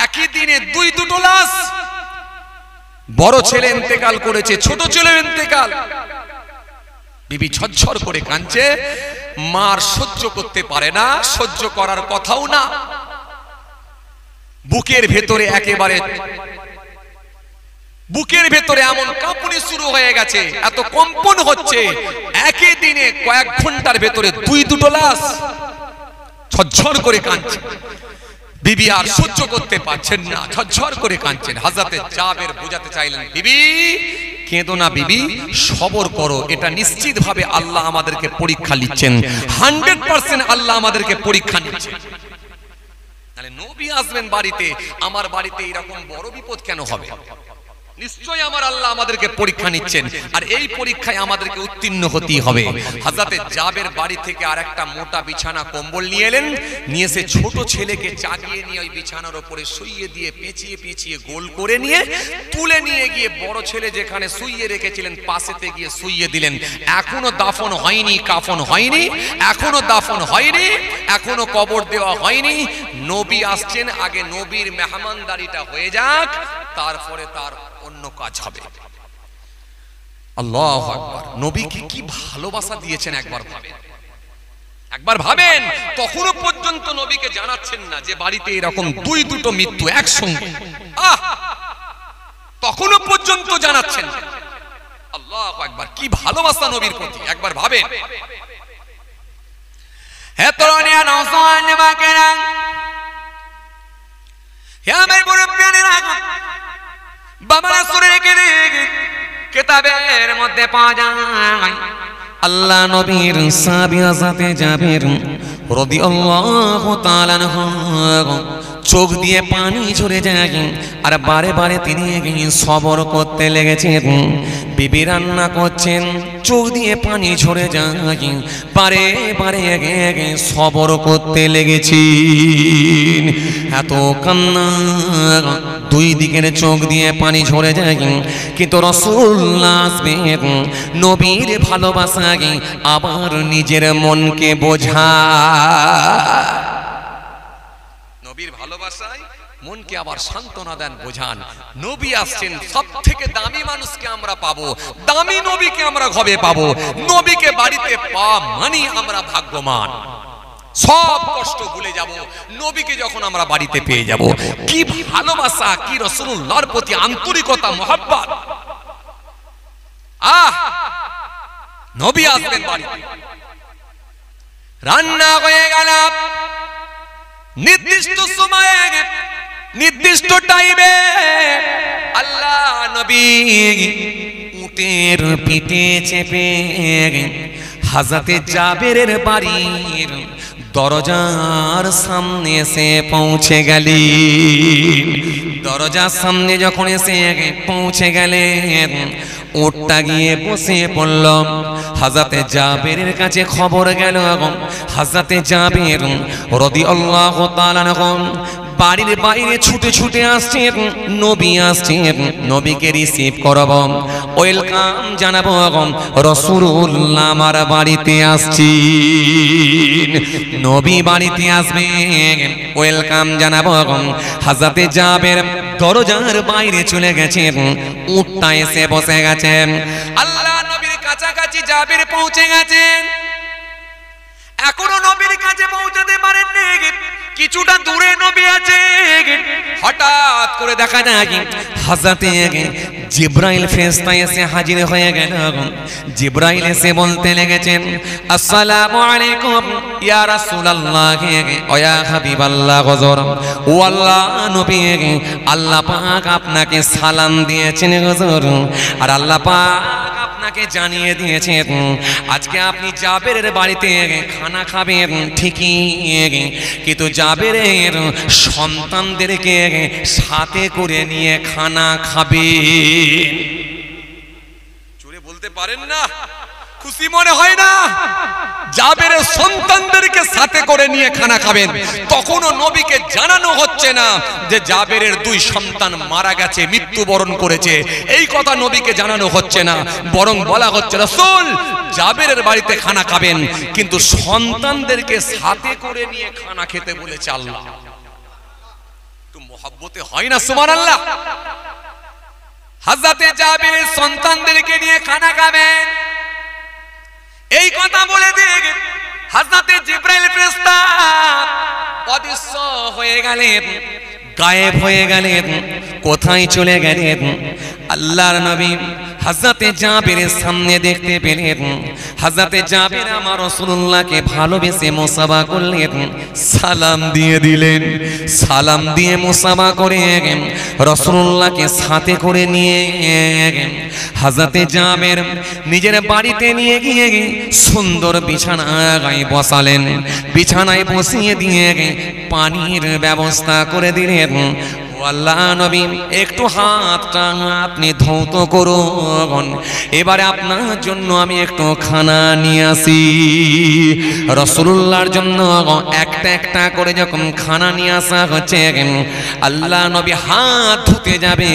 একই দিনে দুটো লাশ, বড় ছেলে ইন্তেকাল করেছে, ছোট ছেলে ইন্তেকাল। বিবি ঝরঝর করে কাঁদছে, মার সহ্য করতে পারে না, সহ্য করার কথাও না। বুকের ভেতরে একেবারে বুকের ভেতরে এমন কাঁপুনি শুরু হয়ে গেছে, এত কম্পন হচ্ছে। একই দিনে কয়েক ঘন্টার ভেতরে দুটো লাশ। ঝরঝর করে কাঁদছে বিবি, আর সহ্য করতে পারছেন না, ঝরঝর করে কাঁদছেন। হযরতে জাবের বোঝাতে চাইলেন, বিবি কেঁদো না বিবি, সবর করো, এটা নিশ্চিতভাবে আল্লাহ আমাদেরকে পরীক্ষা নিচ্ছেন, 100% আল্লাহ আমাদেরকে পরীক্ষা নিচ্ছেন। তাহলে নবী আসবেন বাড়িতে, আমার বাড়িতে এরকম বড় বিপদ কেন হবে? নিশ্চয়ই আমার আল্লাহ আমাদেরকে পরীক্ষা নিচ্ছেন, আর এই পরীক্ষায় আমাদেরকে উত্তীর্ণ হতেই হবে। হযরতে জাবের বাড়ি থেকে আরেকটা মোটা বিছানা কম্বল নিয়ে এলেন, নিয়ে এসে ছোট ছেলেকে জাগিয়ে নিয়ে ওই বিছানার উপরে শুইয়ে দিয়ে পেঁচিয়ে পেঁচিয়ে গোল করে নিয়ে তুলে নিয়ে গিয়ে বড় ছেলে যেখানে শুইয়ে রেখেছিলেন পাশেতে গিয়ে শুইয়ে দিলেন। এখনো দাফন হয়নি, কাফন হয়নি, এখনো দাফন হয়নি, এখনো কবর দেওয়া হয়নি। নবী আসছেন, আগে নবীর মেহমানদারিটা হয়ে যাক, তারপরে তার অন্য কাজ হবে। আল্লাহু আকবার। নবীকে কি ভালোবাসা দিয়েছেন একবার ভাবেন, একবার ভাবেন। তখনও পর্যন্ত নবীকে জানাচ্ছেন না যে বাড়িতে এরকম দুটো মৃত্যু একসঙ্গে। তখনো পর্যন্ত জানাচ্ছেন। আল্লাহু আকবার, কি ভালোবাসা নবীর প্রতি একবার ভাবেন। হে তরুণিয়া নওজোয়ান যুবকেরা, হে আমার মুরব্বিয়ানেরা, বাবা সূরা কিতাবের মধ্যে পাওয়া যায় আল্লাহ নবীর সাহাবী হযরত জাবির রাদিয়াল্লাহু তাআলা আনহু চোখ দিয়ে পানি ঝরে যায়, আর বারে বারে তিনি সবর করতে লেগেছেন। বিবি রান্না করছেন, চোখ দিয়ে পানি ঝরে যায়, বারে বারে সবর করতে লেগেছেন। এত কান্না, দুই দিকের চোখ দিয়ে পানি ঝরে যায়, কিন্তু রাসূলুল্লাহ আসবেন নবীর ভালোবাসায় আবার নিজের মনকে বোঝা, নবীর ভালোবাসায় মনকে আবার সান্ত্বনা দেন, বোঝান। নবী আসছেন, সব থেকে দামি মানুষকে আমরা পাবো, দামি নবীকে আমরা ঘরে পাবো। নবীকে বাড়িতে পাওয়া মানে আমরা ভাগ্যবান। সব কষ্ট ভুলে যাব নবীকে যখন আমরা বাড়িতে পেয়ে যাব। কি ভালোবাসা, কি রাসূলুল্লাহর প্রতি আন্তরিকতা, মহব্বত। নবী আসবেন বাড়িতে, রান্না হয়ে গেল নির্দিষ্ট সময়ে, নির্দিষ্ট টাইমে। আল্লাহ নবী উটের পিঠে চেপে হযরত জাবেরের বাড়ির দরজার সামনে এসে পৌঁছে গেলেন। দরজার সামনে যখন এসে পৌঁছে গেলেন, উটটা গিয়ে বসে পড়ল। হযরত জাবেরের কাছে খবর গেল, হযরত জাবের রাদিয়াল্লাহু তাআলা আনহু বাড়ির বাইরে ছুটে ছুটে আসছেন, নবী আসছেন, নবীকে রিসিভ করব, ওয়েলকাম জানাবো, রাসূলুল্লাহ আমার বাড়িতে আসছেন। নবী বাড়িতে আসবেন, ওয়েলকাম জানাবো। হযরত জাবের দরজার বাইরে চলে গেছেন, উটটা এসে বসে গেছেন। আল্লাহ নবীর কাছাকাছি জাবের পৌঁছে গেছেন, এখনো নবীর কাছে পৌঁছাতে পারেননি। কিছুটা দূরে নবী আছে, হঠাৎ করে দেখা যায় হযরত জিবরাইল ফেরেশতা এসে হাজির হয়ে গেল। জিবরাইল এসে বলতে লেগেছেন, আসসালামু আলাইকুম ইয়া রাসূলুল্লাহ ওয়া ইয়া হাবিবাল্লাহ হুজুর। ও আল্লাহ নবী, আল্লাহ পাক আপনাকে সালাম দিয়েছেন হুজুর, আর আল্লাহ পাক আপনাকে জানিয়ে দিয়েছেন আজকে আপনি জাবেরের বাড়িতে খানা খাবেন ঠিকই, কিন্তু জাবেরের সন্তানদেরকে সাথে করে নিয়ে খানা খাবেন। জোরে বলতে পারেন না? খুশি মনে হয় না? জাবেরের সন্তানদেরকে সাথে করে নিয়ে খানা খাবেন। তখনও নবীকে জানানো হচ্ছে না যে জাবেরের দুই সন্তান মারা গেছে, মৃত্যুবরণ করেছে, এই কথা নবীকে জানানো হচ্ছে না। বরং বলা হচ্ছে রাসূল জাবেরের বাড়িতে খানা খাবেন, কিন্তু সন্তানদেরকে সাথে করে নিয়ে খানা খেতে বলেছে আল্লাহ। একটু মহব্বতে হয় না? সুবহানাল্লাহ। হযরত জাবেরের সন্তানদেরকে নিয়ে খানা খাবেন, এই কথা বলে দিয়ে হযরত জিবরাইল ফেরেশতা অদৃশ্য হয়ে গেলেন, গায়েব হয়ে গেলেন। কোথায় চলে গেলেন? আল্লাহর নবী হযরত জাবেরের সামনে দেখতে পেলেন। হযরত জাবের আমার রাসূলুল্লাহকে ভালোবেসে মুসাফা করলেন, সালাম দিয়ে দিলেন। সালাম দিয়ে মুসাফা করে রাসূলুল্লাহকে সাথে করে নিয়ে হযরত জাবের নিজের বাড়িতে নিয়ে গিয়ে সুন্দর বিছানায় বসালেন। বিছানায় বসিয়ে দিয়ে পানির ব্যবস্থা করে দিলেন। আল্লাহ নবী একটু হাতটা আপনি ধৌত করুন, এবারে আপনার জন্য আমি একটু খানা নিয়ে আসি। রাসূলুল্লাহর জন্য একটা একটা করে যখন খানা নিয়ে আসা হচ্ছে, আল্লাহ নবী হাত ধুতে যাবে,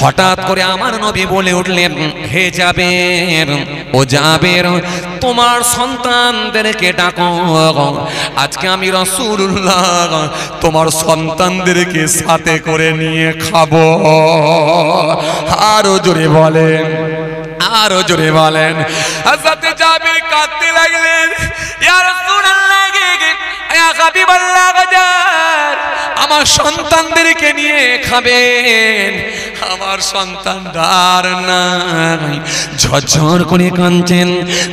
হঠাৎ করে আমার নবী বলে উঠলেন, হে জাবের, ও জাবের, তোমার সন্তানদেরকে ডাকো, আজকে আমি রাসূলুল্লাহ তোমার সন্তানদেরকে সাথে করে নিয়ে খাবো। আরো জোরে বলেন, আরো জোরে বলেন। হযরত জাবের কাঁদতে লাগলেন, ইয়া রাসূলুল্লাহ, ইয়া হাবিবাল্লাহ, আমার সন্তানদেরকে নিয়ে খাবেন, আমার সন্তানদার নাই। ঝরঝর করে কাঁদছেন,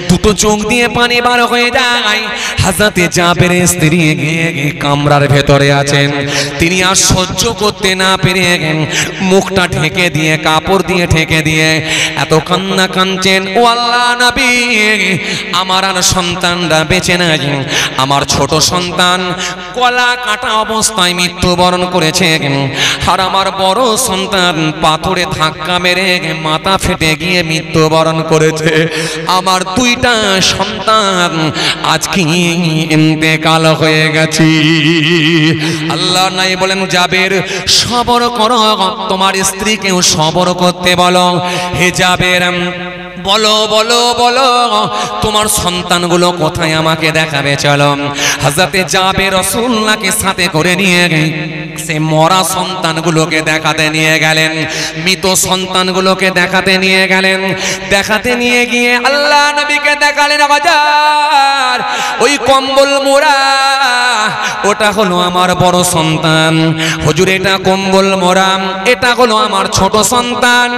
দুটো চোখ দিয়ে পানি বার হয়ে যায়। হযরতে জাবেরের স্ত্রী গিয়ে কামরার ভেতরে আছেন, তিনি আর সহ্য করতে না পেরে মুখটা ঢেকে দিয়ে, কাপড় দিয়ে ঢেকে দিয়ে এত কান্না কাঁদছেন, ও আল্লাহ নবী, আমার আর সন্তানরা বেঁচে নাই। আমার ছোট সন্তান গলা কাটা অবস্থায় মৃত্যুবরণ করেছে, আর আমার বড় সন্তান পাথরে ধাক্কা মেরে মাথা ফেটে গিয়ে মৃত্যুবরণ করেছে। আমার দুইটা সন্তান আজকে ইন্তেকাল হয়ে গেছে। আল্লাহ নাই বলেন, জাবের সবর করো, তোমার স্ত্রীকেও সবর করতে বলো। হে জাবের, বলো বলো বলো, তোমার সন্তানগুলো কোথায় আমাকে দেখাবে চলো। হযরতে জাবের রাসূলুল্লাহকে সাথে করে নিয়ে সে মরা সন্তানগুলোকে দেখাতে নিয়ে গেলেন, মৃত সন্তানগুলোকে দেখাতে নিয়ে গেলেন। দেখাতে নিয়ে গিয়ে আল্লাহ নবীকে দেখালেন, বাজার ওই কম্বল মোড়া, ওটা হলো আমার বড় সন্তান। হুজুর, এটা কম্বল মোড়া, এটা হলো আমার ছোট সন্তান।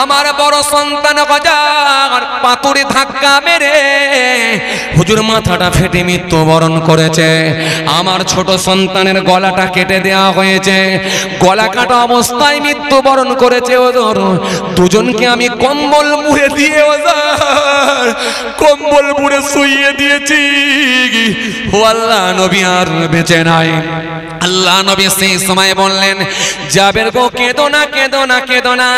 আমার বড় সন্তান বাজার পাথরে ধাক্কা মেরে হুজুর মাথাটা ফেটে মৃত্যুবরণ করেছে। আমার ছোট সন্তানের গলাটা কেটে দেওয়া হয়েছে, গলা কাটা অবস্থায় মৃত্যুবরণ করেছে। ওদের দুজনকে আমি কম্বল মুড়ে দিয়ে, কম্বল মুড়ে শুইয়ে দিয়েছি। ও আল্লাহ নবী আর বেঁচে নাই। আল্লাহ নবী সেই সময় বললেন, জাবের গো, কেঁদো না কেঁদো না কেঁদো না,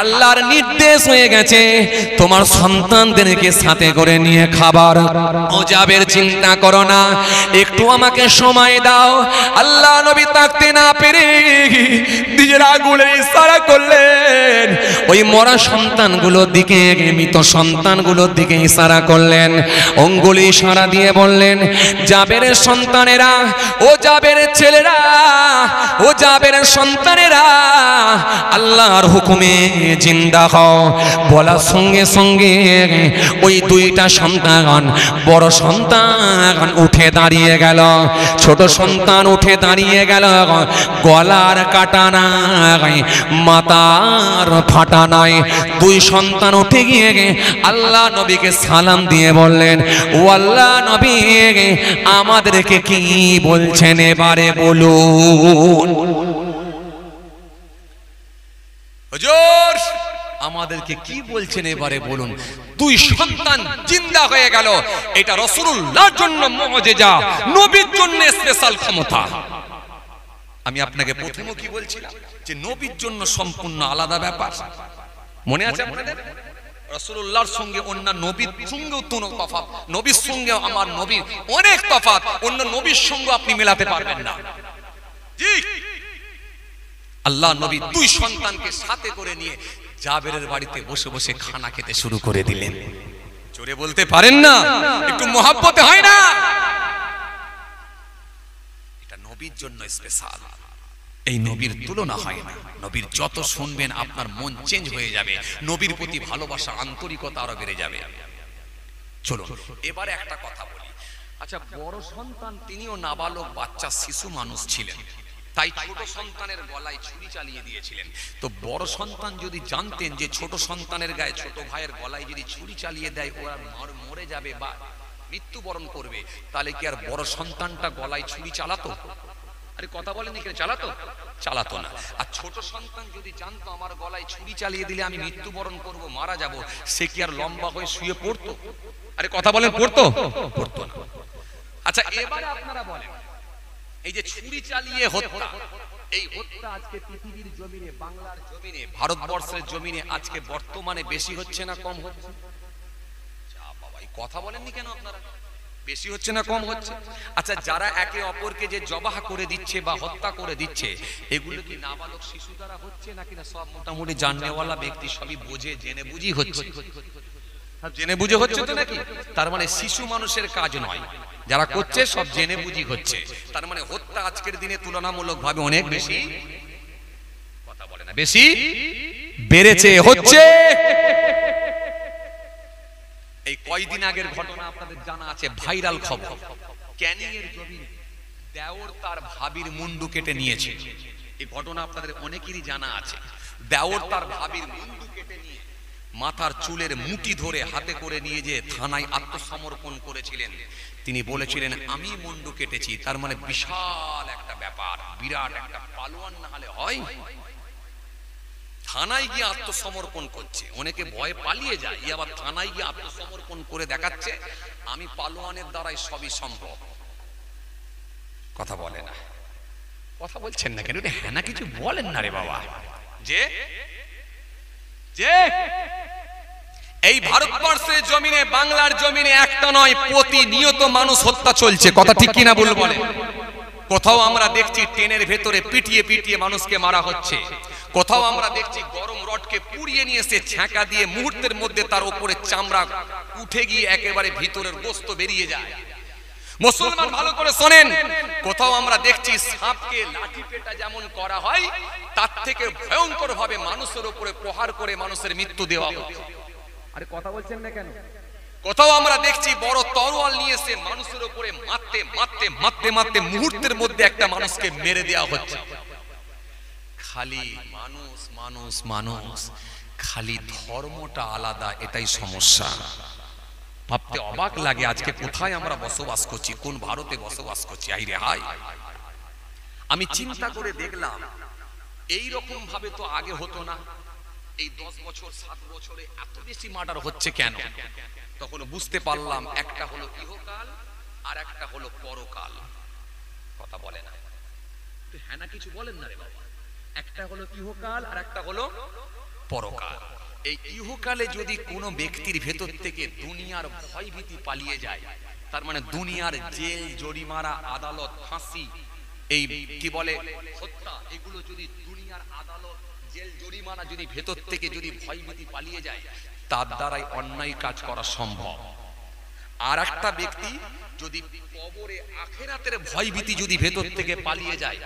আল্লাহর নির্দেশ হয়ে গেছে, তোমার সন্তানদেরকে সাথে করে নিয়ে খাবার। ও জাবের, চিন্তা করো না, একটু আমাকে সময় দাও। আল্লাহ নবী তাকতে না পেরে নিজের আঙুলে ইশারা করলেন, ওই মরা সন্তানগুলোর দিকে, মৃত সন্তানগুলোর দিকে ইশারা করলেন। অঙ্গুলি ইশারা দিয়ে বললেন, জাবেরের সন্তানেরা, ও জাবেরের ছেলেরা, ও জাবেরের সন্তানেরা, আল্লাহর হুকুমে জিন্দা হও। বলার সঙ্গে সঙ্গে ওই দুইটা সন্তান, বড় সন্তান উঠে দাঁড়িয়ে গেল, ছোট সন্তান উঠে দাঁড়িয়ে গেল। গলার কাটা নাই, মাথার ফাটা নাই। দুই সন্তান উঠে গিয়ে আল্লাহ নবীকে সালাম দিয়ে বললেন, ও আল্লাহ নবী, আমাদেরকে কি বলছেন এবারে বলুন। হুজুর, আমাদেরকে কি বলছেন এবারে বলুন। দুই সন্তান জিন্দা হয়ে গেল, এটা রাসূলুল্লাহর জন্য মুজিজা, নবীর জন্য স্পেশাল ক্ষমতা। আমি আপনাকে প্রথমে কি বলছিলাম, যে নবীর জন্য সম্পূর্ণ আলাদা ব্যাপার। মনে আছে আপনাদের? রাসূলুল্লাহর সঙ্গে অন্য নবীর সঙ্গেও কোনো তফাৎ, নবীর সঙ্গে আমার নবীর অনেক তফাৎ, অন্য নবীর সঙ্গে আপনি মেলাতে পারবেন না। জি, আল্লাহ নবী দুই সন্তানকে সাথে করে নিয়ে জাবেরের বাড়িতে বসে বসে খানা খেতে শুরু করে দিলেন। জোরে বলতে পারেন না? একটু মহব্বতে হয় না? এটা নবীর জন্য স্পেশাল, এই নবীর তুলনা হয় না। নবীর যত শুনবেন আপনার মন চেঞ্জ হয়ে যাবে, নবীর প্রতি ভালোবাসা, আন্তরিকতা আরো বেড়ে যাবে। চলো এবারে একটা কথা বলি। আচ্ছা, বড় সন্তান তিনিও নাবালক বাচ্চা শিশু মানুষ ছিলেন, তাই ছোট সন্তানের গলায় ছুরি চালিয়ে দিয়েছিলেন। তো বড় সন্তান যদি জানতেন যে ছোট সন্তানের গায়ে, ছোট ভাইয়ের গলায় যদি ছুরি চালিয়ে দেয় ওরা মরে যাবে বা মৃত্যুবরণ করবে, তাহলে কি আর বড় সন্তানটা গলায় ছুরি চালাতো? আরে কথা বলেন, এখানে চালাতো? চালাতো না। আর ছোট সন্তান যদি জানতো আমার গলায় ছুরি চালিয়ে দিলে আমি মৃত্যুবরণ করব, মারা যাব, সে কি আর লম্বা হয়ে শুয়ে পড়তো? আরে কথা বলেন, পড়তো? পড়তো না। আচ্ছা, এবারে আপনারা বলেন, এই যে ছুরি চালিয়ে হত্যা, এই হত্যা আজকে পৃথিবীর জমিনে, বাংলার জমিনে, ভারতবর্ষের জমিনে আজকে বর্তমানে বেশি হচ্ছে না কম হচ্ছে? যা বাবা, এই কথা বলেননি কেন আপনারা? বেশি হচ্ছে না কম হচ্ছে? আচ্ছা, যারা একে অপরকে যে জবাহ করে দিচ্ছে বা হত্যা করে দিচ্ছে, এগুলো কি নাবালক শিশু দ্বারা হচ্ছে নাকি না সব মোটামুটি জাননেওয়ালা ব্যক্তি সবই বোঝে জেনে বুঝি হচ্ছে? জেনে বুঝে হচ্ছে তো নাকি? তার মানে শিশু মানুষের কাজ নয়, যারা করছে সব জেনে বুঝি হচ্ছে। তার মানে হত্যা আজকের দিনে তুলনামূলকভাবে অনেক বেশি, কথা বলে না, বেশি বেড়েছে, হচ্ছে। এই কয়দিন আগের ঘটনা আপনাদের জানা আছে, ভাইরাল খবর, ক্যানিং এর জমিনে দেওর তার ভাবির মুন্ডু কেটে নিয়েছে। এই ঘটনা আপনাদের অনেকেরই জানা আছে। দেওর তার ভাবির মুন্ডু কেটে নিয়ে মাথার চুলের মুঠি ধরে হাতে করে নিয়ে যে থানায় আত্মসমর্পণ করেছিলেন। তিনি বলেছিলেন আমি মুন্ডু কেটেছি। তার মানে বিশাল একটা ব্যাপার, বিরাট একটা পালোয়ান না হলে হয়। থানায় গিয়ে আত্মসমর্পণ করছে, অনেকে ভয়ে পালিয়ে যায়, আবার থানায় গিয়ে আত্মসমর্পণ করে দেখাচ্ছে আমি পালোয়ানের দ্বারাই সবই সম্ভব। কথা বলে না, কথা বলছেন না কেন? হ্যাঁ না কিছু বলেন না রে বাবা। যে যে এই ভারতবর্ষের জমিনে, বাংলার জমিনে একটা নয়, প্রতিনিয়ত মানুষ হত্যা চলছে। কথা ঠিক কিনা বল বলেন? কোথাও আমরা দেখছি ট্রেনের ভেতরে পিটিয়ে পিটিয়ে মানুষকে মারা হচ্ছে, কোথাও আমরা দেখছি গরম রডকে পুড়িয়ে নিয়ে এসে ছ্যাঁকা দিয়ে মুহূর্তের মধ্যে তার উপরে চামড়া উঠে গিয়ে একেবারে ভিতরের গোস্ত বেরিয়ে যায়। মুসলমান ভালো করে শোনেন, কোথাও আমরা দেখছি সাপকে লাঠি পেটা যেমন করা হয় তার থেকে ভয়ঙ্কর ভাবে মানুষের উপরে প্রহার করে মানুষের মৃত্যু দেওয়া হচ্ছে। আরে কথা বলছেন না কেন? কোথাও আমরা দেখছি বড় তরোয়াল নিয়ে এসে মানুষের উপরে মারতে মারতে মারতে মারতে মুহূর্তের মধ্যে একটা মানুষকে মেরে দেওয়া হচ্ছে। খালি মানুষ মানুষ মানুষ, খালি ধর্মটা আলাদা, এটাই সমস্যা। ভাবতে অবাক লাগে আজকে কোথায় আমরা বসবাস করছি, কোন ভারতে বসবাস করছি। আই রে হাই, আমি চিন্তা করে দেখলাম এই রকম ভাবে তো আগে হতো না। এই 10 বছর 7 বছরে এত বেশি মার্ডার হচ্ছে কেন? তখন বুঝতে পারলাম একটা হলো ইহকাল আর একটা হলো পরকাল। কথা বলে না, হ্যাঁ না কিছু বলেন না রে বাবা। একটা হলো ইহকাল আর একটা হলো পরকাল। এই ইহকালে যদি কোনো ব্যক্তির ভেতর থেকে দুনিয়ার ভয় ভীতি পালিয়ে যায়, তার মানে দুনিয়ার জেল জরিমানা আদালত ফাঁসি এই কি বলে হত্যা, এগুলো যদি দুনিয়ার আদালত জেল জরিমানা যদি ভেতর থেকে যদি ভয় ভীতি পালিয়ে যায়, তার দ্বারাই অন্যায় কাজ করা সম্ভব। আর একটা ব্যক্তি যদি কবরে আখিরাতের ভয় ভীতি যদি ভেতর থেকে পালিয়ে যায়,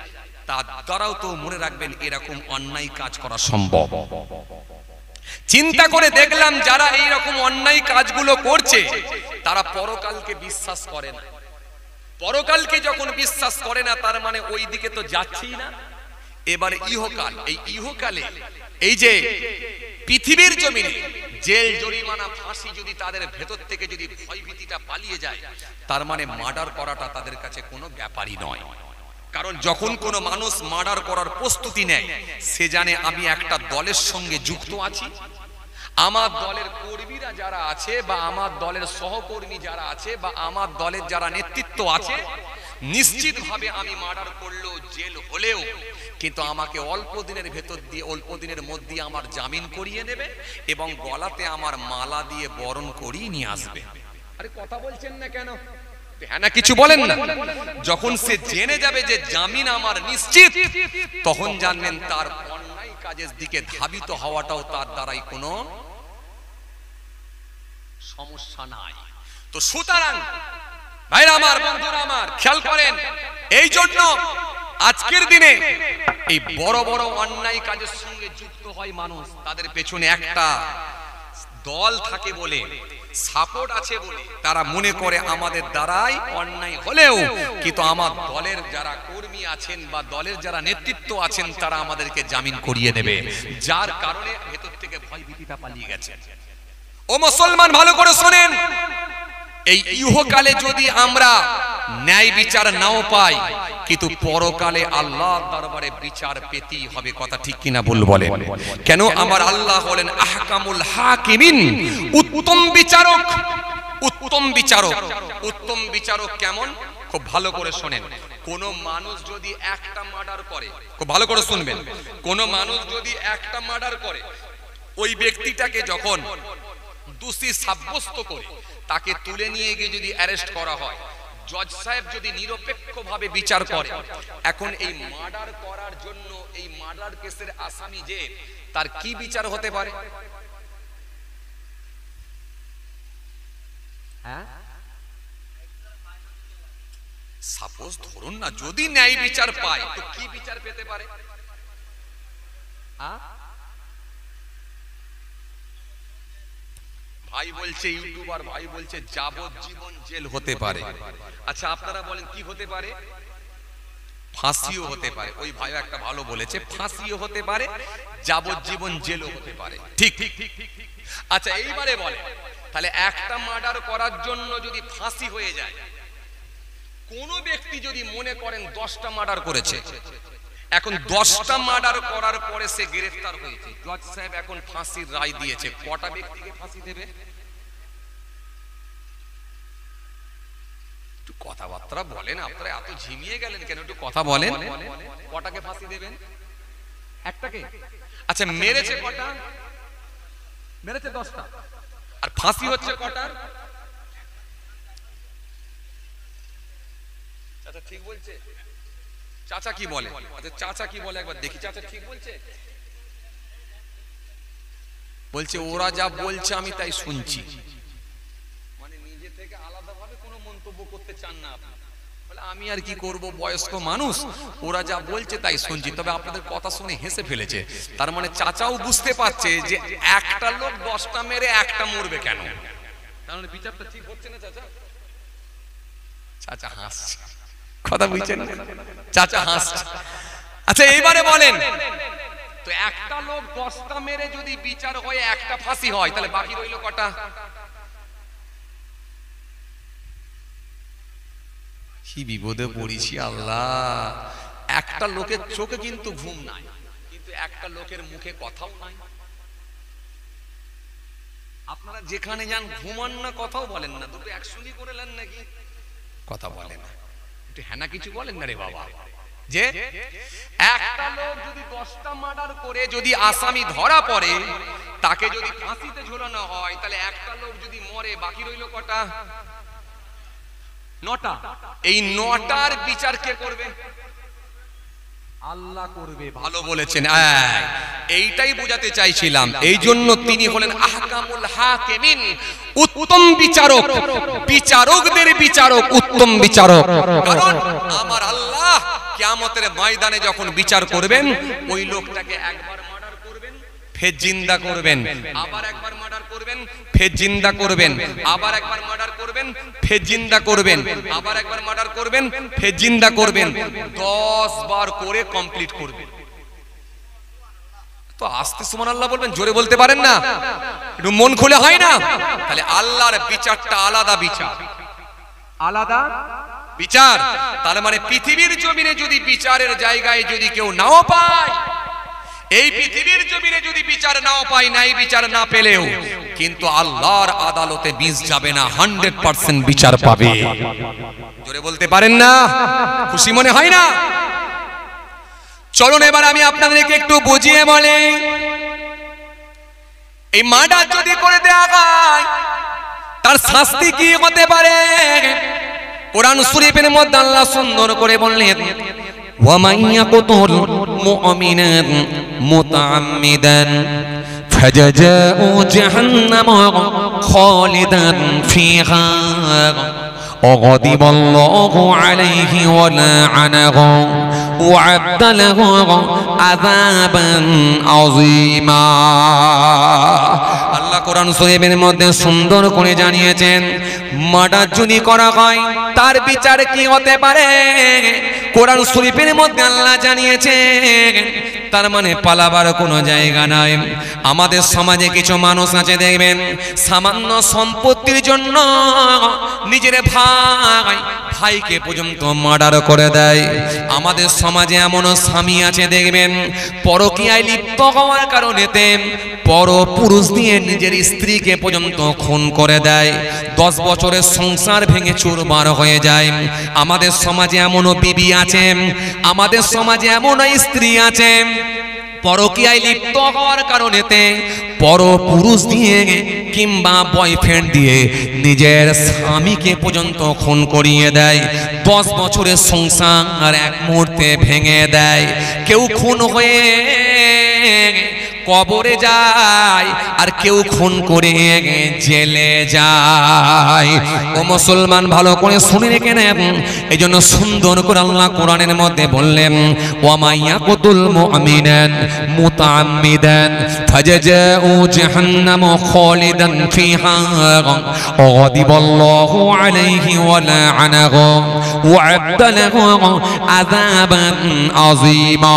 তার দ্বারাও তো মনে রাখবেন এরকম অন্যায় কাজ করা সম্ভব। চিন্তা করে দেখলাম যারা এই রকম অন্যায় কাজগুলো করছে তারা পরকালকে বিশ্বাস করে না। পরকালকে যখন বিশ্বাস করে না, তার মানে ওই দিকে তো যাচ্ছেই না। এবারে ইহকাল, এই ইহকালে এই যে পৃথিবীর জমিনে জেল জরিমানা ফাঁসি যদি তাদের ভেতর থেকে যদি ভয়ভীতিটা পালিয়ে যায়, তার মানে মার্ডার করাটা তাদের কাছে কোনো ব্যাপারই নয়। কারণ যখন কোনো মানুষ মার্ডার করার প্রস্তুতি নেয়, সে জানে আমি একটা দলের সঙ্গে যুক্ত আছি, আমার দলের কর্মীরা যারা আছে বা আমার দলের সহকর্মী যারা আছে বা আমার দলের যারা নেতৃত্ব আছে, নিশ্চিতভাবে আমি মার্ডার করলেও জেল হলেও কিন্তু আমাকে অল্প দিনের ভেতর দিয়ে অল্প দিনের মধ্যে আমার জামিন করিয়ে নেবে এবং গলাতে আমার মালা দিয়ে বরণ করিয়ে নিয়ে আসবে। আরে কথা বলছেন না কেন? হ্যাঁ না কিছু বলেন না? যখন সে জেনে যাবে যে জামিন আমার নিশ্চিত, তখন জানবেন তার অন্যায় কাজের দিকে ধাবিত হওয়াটাও তার দ্বারাই কোনো সমস্যা নাই। তো সুতরাং ভাইরা আমার, বন্ধুরা আমার, খেয়াল করেন, এই জন্য আজকের দিনে এই বড় বড় অন্যায় কাজের সঙ্গে যুক্ত হয় মানুষ, তাদের পেছনে একটা দল থাকে বলে, সাপোর্ট আছে বলে তারা মনে করে আমাদের দ্বারাই অন্যায় হলেও কিন্তু আমার দলের যারা কর্মী আছেন বা দলের যারা নেতৃত্ব আছেন তারা আমাদেরকে জামিন করিয়ে নেবে, যার কারণে ভেতর থেকে ভয় ভীতিটা পালিয়ে গেছে। ও মুসলমান ভালো করে শোনেন, এই ইহকালে যদি আমরা ন্যায় বিচার নাও পাই, কিন্তু পরকালে আল্লাহর দরবারে বিচার পেতেই হবে। কথা ঠিক কিনা ভুল বলেন? কেন? আমার আল্লাহ বলেন আহকামুল হাকিমিন, উত্তম বিচারক। উত্তম বিচারক, উত্তম বিচারক কেমন? খুব ভালো করে শোনেন। কোন মানুষ যদি একটা মার্ডার করে, খুব ভালো করে শুনবেন, কোন মানুষ যদি একটা মার্ডার করে, ওই ব্যক্তিটাকে যখন দোষী সাব্যস্ত করে তাকে তুলে নিয়ে গিয়ে যদি অ্যারেস্ট করা হয়, জজ সাহেব যদি নিরপেক্ষভাবে বিচার করে, এখন এই মার্ডার করার জন্য এই মার্ডার কেসের আসামি যে, তার কি বিচার হতে পারে? হ্যাঁ, সাপোজ ধরুন না, যদি ন্যায় বিচার পায় তো কি বিচার পেতে পারে? ভাই বলছে, ইউটিউবার ভাই বলছে যাবজ্জীবন জেল হতে পারে। আচ্ছা আপনারা বলেন কি হতে পারে? ফাঁসিও হতে পারে। ওই ভাই একটা ভালো বলেছে, ফাঁসিও হতে পারে, যাবজ্জীবন জেলও হতে পারে। ঠিক। আচ্ছা এইবারে বলে, তাহলে একটা মার্ডার করার জন্য যদি ফাঁসি হয়ে যায়, কোন ব্যক্তি যদি মনে করেন 10টা মার্ডার করেছে, এখন 10টা মার্ডার করার পরে সে গ্রেফতার হয়েছে, জজ সাহেব এখন ফাঁসির রায় দিয়েছে, কটা ব্যক্তিকে ফাঁসি দেবে? একটু কথাবার্তা বলেন, আপনারা এত ঝিমিয়ে গেলেন কেন? একটু কথা বলেন। কটাকে ফাঁসি দেবেন? একটাকে। আচ্ছা মেরেছে কটা? মেরেছে 10টা। আর ফাঁসি হচ্ছে কটার? চাচা ঠিক বলছে? চাচা কি বলে? আচ্ছা চাচা কি বলে একবার দেখি। চাচা ঠিক বলছে? বলছে ওরা যা বলছে আমি তাই শুনছি, মানে নিজে থেকে আলাদাভাবে কোনো মন্তব্য করতে চান না আপনি। বলে আমি আর কি করব, বয়স্ক মানুষ, ওরা যা বলছে তাই শুনছি। তবে আপনাদের কথা শুনে হেসে ফেলেছে, তার মানে চাচাও বুঝতে পারছে যে একটা লোক 10টা মেরে একটা মরবে কেন, তার মানে বিচারটা ঠিক হচ্ছে না। চাচা চাচা হাসছে, কথা বুঝছেন? চাচা হাসছে। আচ্ছা এইবারে বলেন তো, একটা লোক 10টা মেরে যদি বিচার হয়, একটা ফাঁসি হয়, তাহলে বাকি রইল কটা? কি বিপদে পড়েছি আল্লাহ। একটা লোকের চোখে কিন্তু ঘুম নাই, কিন্তু একটা লোকের মুখে কথাও নাই। আপনারা যেখানে যান ঘুমান না, কথাও বলেন না, দুটো একসঙ্গে করে নেন নাকি? কথা বলেন না, একটু হ্যাঁ না কিছু বলেন না রে বাবা। যে একটা লোক যদি 10টা মার্ডার করে যদি আসামি ধরা পড়ে, তাকে যদি ফাঁসিতে ঝোলানো হয়, তাহলে একটা লোক যদি মরে, বাকি রইল কটা? 9টা। এই 9টার বিচার কে করবে? আল্লাহ করবে। ভালো বলেছেন, এইটাই বোঝাতে চাইছিলাম। এই জন্য তিনি হলেন আহকামুল হাকিমিন, উত্তম বিচারক, বিচারকদের বিচারক, উত্তম বিচারক। কারণ আমার আল্লাহ কিয়ামতের ময়দানে যখন বিচার করবেন, ওই লোকটাকে একবার মার্ডার করবেন, ফের জিন্দা করবেন, আবার একবার মার্ডার করবেন, ফের জিন্দা করবেন, আবার একবার মার্ডার করবেন, ফের জিন্দা করবেন, আবার একবার মার্ডার করবেন, ফের জিন্দা করবেন, 10 বার করে কমপ্লিট করবেন। তো আস্তে সুবহানাল্লাহ বলবেন, জোরে বলতে পারেন না? একটু মন খুলে হয় না? তাহলে আল্লাহর বিচারটা আলাদা বিচার, আলাদা বিচার। তার মানে পৃথিবীর জমিনে যদি বিচারের জায়গায় যদি কেউ নাও পায়, এই পৃথিবীর জমিনে যদি বিচার নাও পায়, নাই বিচার না পেলেও কিন্তু আল্লাহর আদালতে বিষ যাবে না, 100% বিচার পাবে। জোরে বলতে পারেন না? খুশি মনে হয় না? চলুন এবার আমি আপনাদেরকে একটু বুঝিয়ে বলি, এই মার্ডার যদি করে দেওয়া হয় তার শাস্তি কি হতে পারে। কোরআন শরীফের মধ্যে আল্লাহ সুন্দর করে বললেন, وَمَن يَقْتُلْ مُؤْمِنًا مُتَعَمِّدًا فَجَزَاؤُهُ جَهَنَّمُ خَالِدًا فِيهَا وغضب الله عليه ولعنه وأعد له عذابا عظيما। আল্লাহ কোরআন শরীফের মধ্যে সুন্দর করে জানিয়েছেন, মার্ডার যদি করা হয় তার বিচার কি হতে পারে। কোরআন শরীফের মধ্যে আল্লাহ জানিয়েছেন, তার মানে পালাবার কোনো জায়গা নাই। আমাদের সমাজে কিছু মানুষ আছে দেখবেন, সামান্য সম্পত্তির জন্য নিজের ভাইকে পর্যন্ত মার্ডার করে দেয়। আমাদের সমাজে এমন স্বামী আছে দেখবেন, পরকীয়ায় লিপ্ত হওয়ার কারণেতে পর পুরুষ দিয়ে নিজের স্ত্রীকে পর্যন্ত খুন করে দেয়। 10 বছরের সংসার ভেঙে চুরমার হয়ে যায়। আমাদের সমাজে এমনও বিবি আছে, আমাদের সমাজে এমন স্ত্রী আছে, পরকীয়ায় লিপ্ত হওয়ার কারণেতে পর পুরুষ দিয়ে কিংবা বয়ফ্রেন্ড দিয়ে নিজের স্বামীকে পর্যন্ত খুন করিয়ে দেয়। 10 বছরের সংসার এক মুহূর্তে ভেঙে দেয়। কেউ খুন হয়ে কবরে যায়, আর কেউ খুন করে জেলে যায়। ও মুসলমান ভালো করে শুনে রেখে নেন। এই জন্য সুন্দর করে আল্লাহ কোরআনের মধ্যে বললেন, ওয়া ইয়াকুতুল মুমিনান মুতাআম্মিদান ফাজাজাউ জাহান্নাম খালিদান ফিহা ওয়া গাদিবাল্লাহু আলাইহি ওয়া লা'আনাহু وأعد لهم عذابا عظيما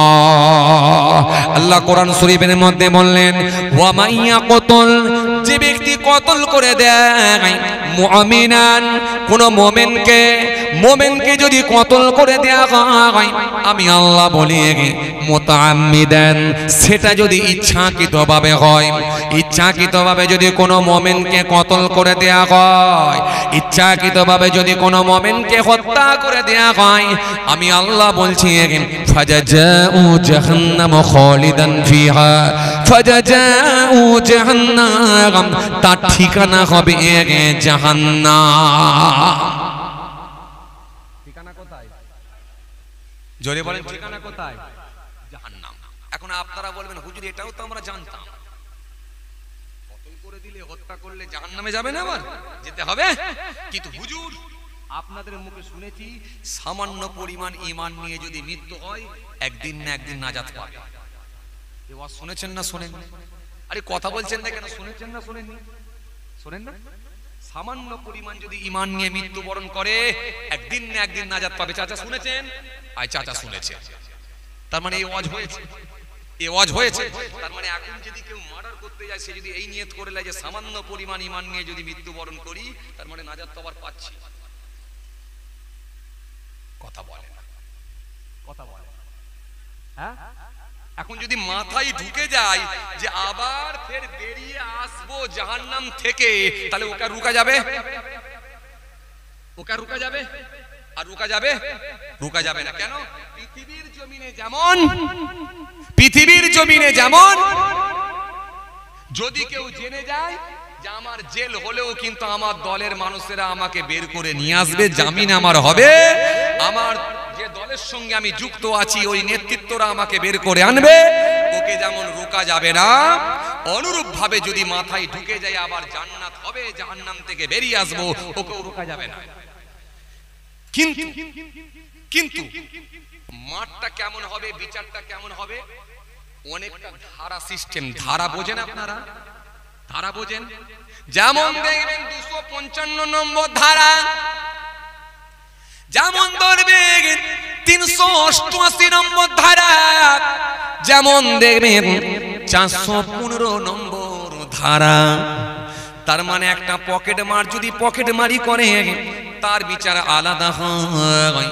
আল্লাহ কোরআন শরীফের মধ্যে বললেন ওয়া মান ইয়াকতুল যে ব্যক্তি কতল করে দেয় মুমিনান কোন মুমিনকে যদি কতল করে দেয়া হয় আমি আল্লাহ বলি মুতাআম্মিদান সেটা যদি ইচ্ছাকৃতভাবে হয় ইচ্ছাকৃতভাবে যদি কোনো মুমিনকে কতল করে দেয়া হয় ইচ্ছাকৃতভাবে যদি কোনো মুমিনকে হত্যা করে দেয়া হয় আমি আল্লাহ বলছি ফাজাজাউ জাহান্নাম খালিদান ফিহা ফাজাজাউ জাহান্নাম তার ঠিকানা হবে জাহান্নাম ঠিকানা কোথায় জোরে বলেন ঠিকানা কোথায় জাহান্নাম এখন আপনারা বলবেন হুজুর এটাও তো আমরা জানতাম কতল করে দিলে হত্যা করলে জাহান্নামে যাবে না আবার যেতে হবে কিন্তু হুজুর আপনাদের মুখে শুনেছি সামান্য পরিমাণ ঈমান নিয়ে যদি মৃত্যু হয় একদিন না একদিন নাজাত পাবে এই ওয়াজ শুনেছেন না শুনেন আরে কথা বলছেন না কেন শুনেছেন না শুনেননি শুনেন না সামান্য পরিমাণ যদি ঈমান নিয়ে মৃত্যুবরণ করে একদিন না একদিন নাজাত পাবে চাচা শুনেছেন আই চাচা শুনেছে তার মানে এই ওয়াজ হয়েছে তার মানে এখন যদি কেউ মার্ডার করতে যায় সে যদি এই নিয়ত করে লাগে যে সামান্য পরিমাণ ঈমান নিয়ে যদি মৃত্যুবরণ করি তার মানে নাজাত তো আবার পাচ্ছি কথা বলে হ্যাঁ এখন যদি মাথায় ঢুকে যায় যে আবার ফের বেরিয়ে আসবো জাহান্নাম থেকে তাহলে ওকে রুকা যাবে আর রুকা যাবে না কেন পৃথিবীর জমিনে যেমন যদি কেউ জেনে যায় যে আমার জেল হলেও কিন্তু আমার দলের মানুষেরা আমাকে বের করে নিয়ে আসবে জামিন আমার হবে আমার যে দলের সঙ্গে আমি যুক্ত আছি ওই নেতৃত্বরা আমাকে বের করে আনবে ওকে যেমন রোকা যাবে না অনুরূপ ভাবে যদি মাথায় ঢুকে যায় আবার জান্নাত হবে জাহান্নাম থেকে বেরিয়ে আসবো ওকে রোকা যাবে না কিন্তু মাঠটা কেমন হবে বিচারটা কেমন হবে অনেকটা ধারা সিস্টেম ধারা বোঝেন আপনারা ধারা বোঝেন যেমন দেখবেন 255 নম্বর ধারা যেমন ধরবেন 388 নম্বর ধারা যেমন দেখবেন 415 নম্বর ধারা তার মানে একটা পকেট মার যদি পকেট মারি করে তার বিচার আলাদা হয়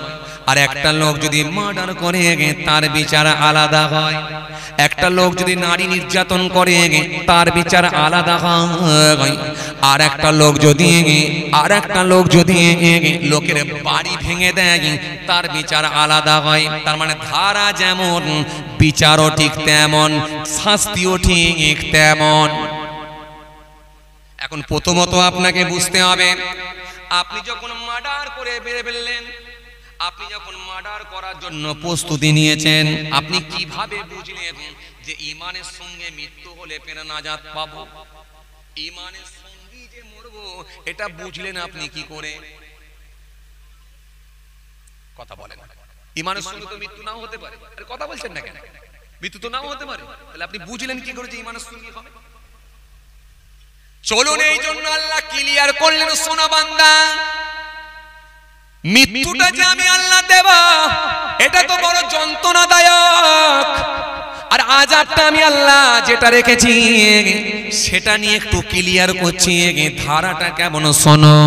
আর একটা লোক যদি মার্ডার করে তার বিচার আলাদা হয় একটা লোক যদি নারী নির্যাতন করে তার বিচার আলাদা হয় আর একটা লোক যদি লোকের বাড়ি ভেঙে দেয় তার বিচার আলাদা হয় তার মানে ধারা যেমন বিচারও ঠিক তেমন শাস্তিও ঠিক তেমন এখন প্রথমত আপনাকে বুঝতে হবে আপনি যখন মার্ডার করে বের ফেললেন আপনি যখন মার্ডার করার জন্য প্রস্তুতি নিয়েছেন আপনি কিভাবে বুঝলেন যে ঈমানের সঙ্গে মৃত্যু হলে পেরা নাজাত পাবো ঈমানের সঙ্গে যে মরবো এটা বুঝলেন আপনি কি করে কথা বলেন ঈমানের সঙ্গে তো মৃত্যু নাও হতে পারে আরে কথা বলছেন না কেন মৃত্যু তো নাও হতে পারে তাহলে আপনি বুঝলেন কি করে যে ঈমানের সঙ্গে হবে চলুন এই জন্য আল্লাহ ক্লিয়ার করলেন সোনা বান্দা মৃত্যুটা যে আমি আল্লাহ দেব এটা তো বড় যন্ত্রণাদায়ক আর আযাবটা আমি আল্লাহ যেটা রেখেছি সেটা নিয়ে একটু ক্লিয়ার করছি ধারাটা কেমন শোনো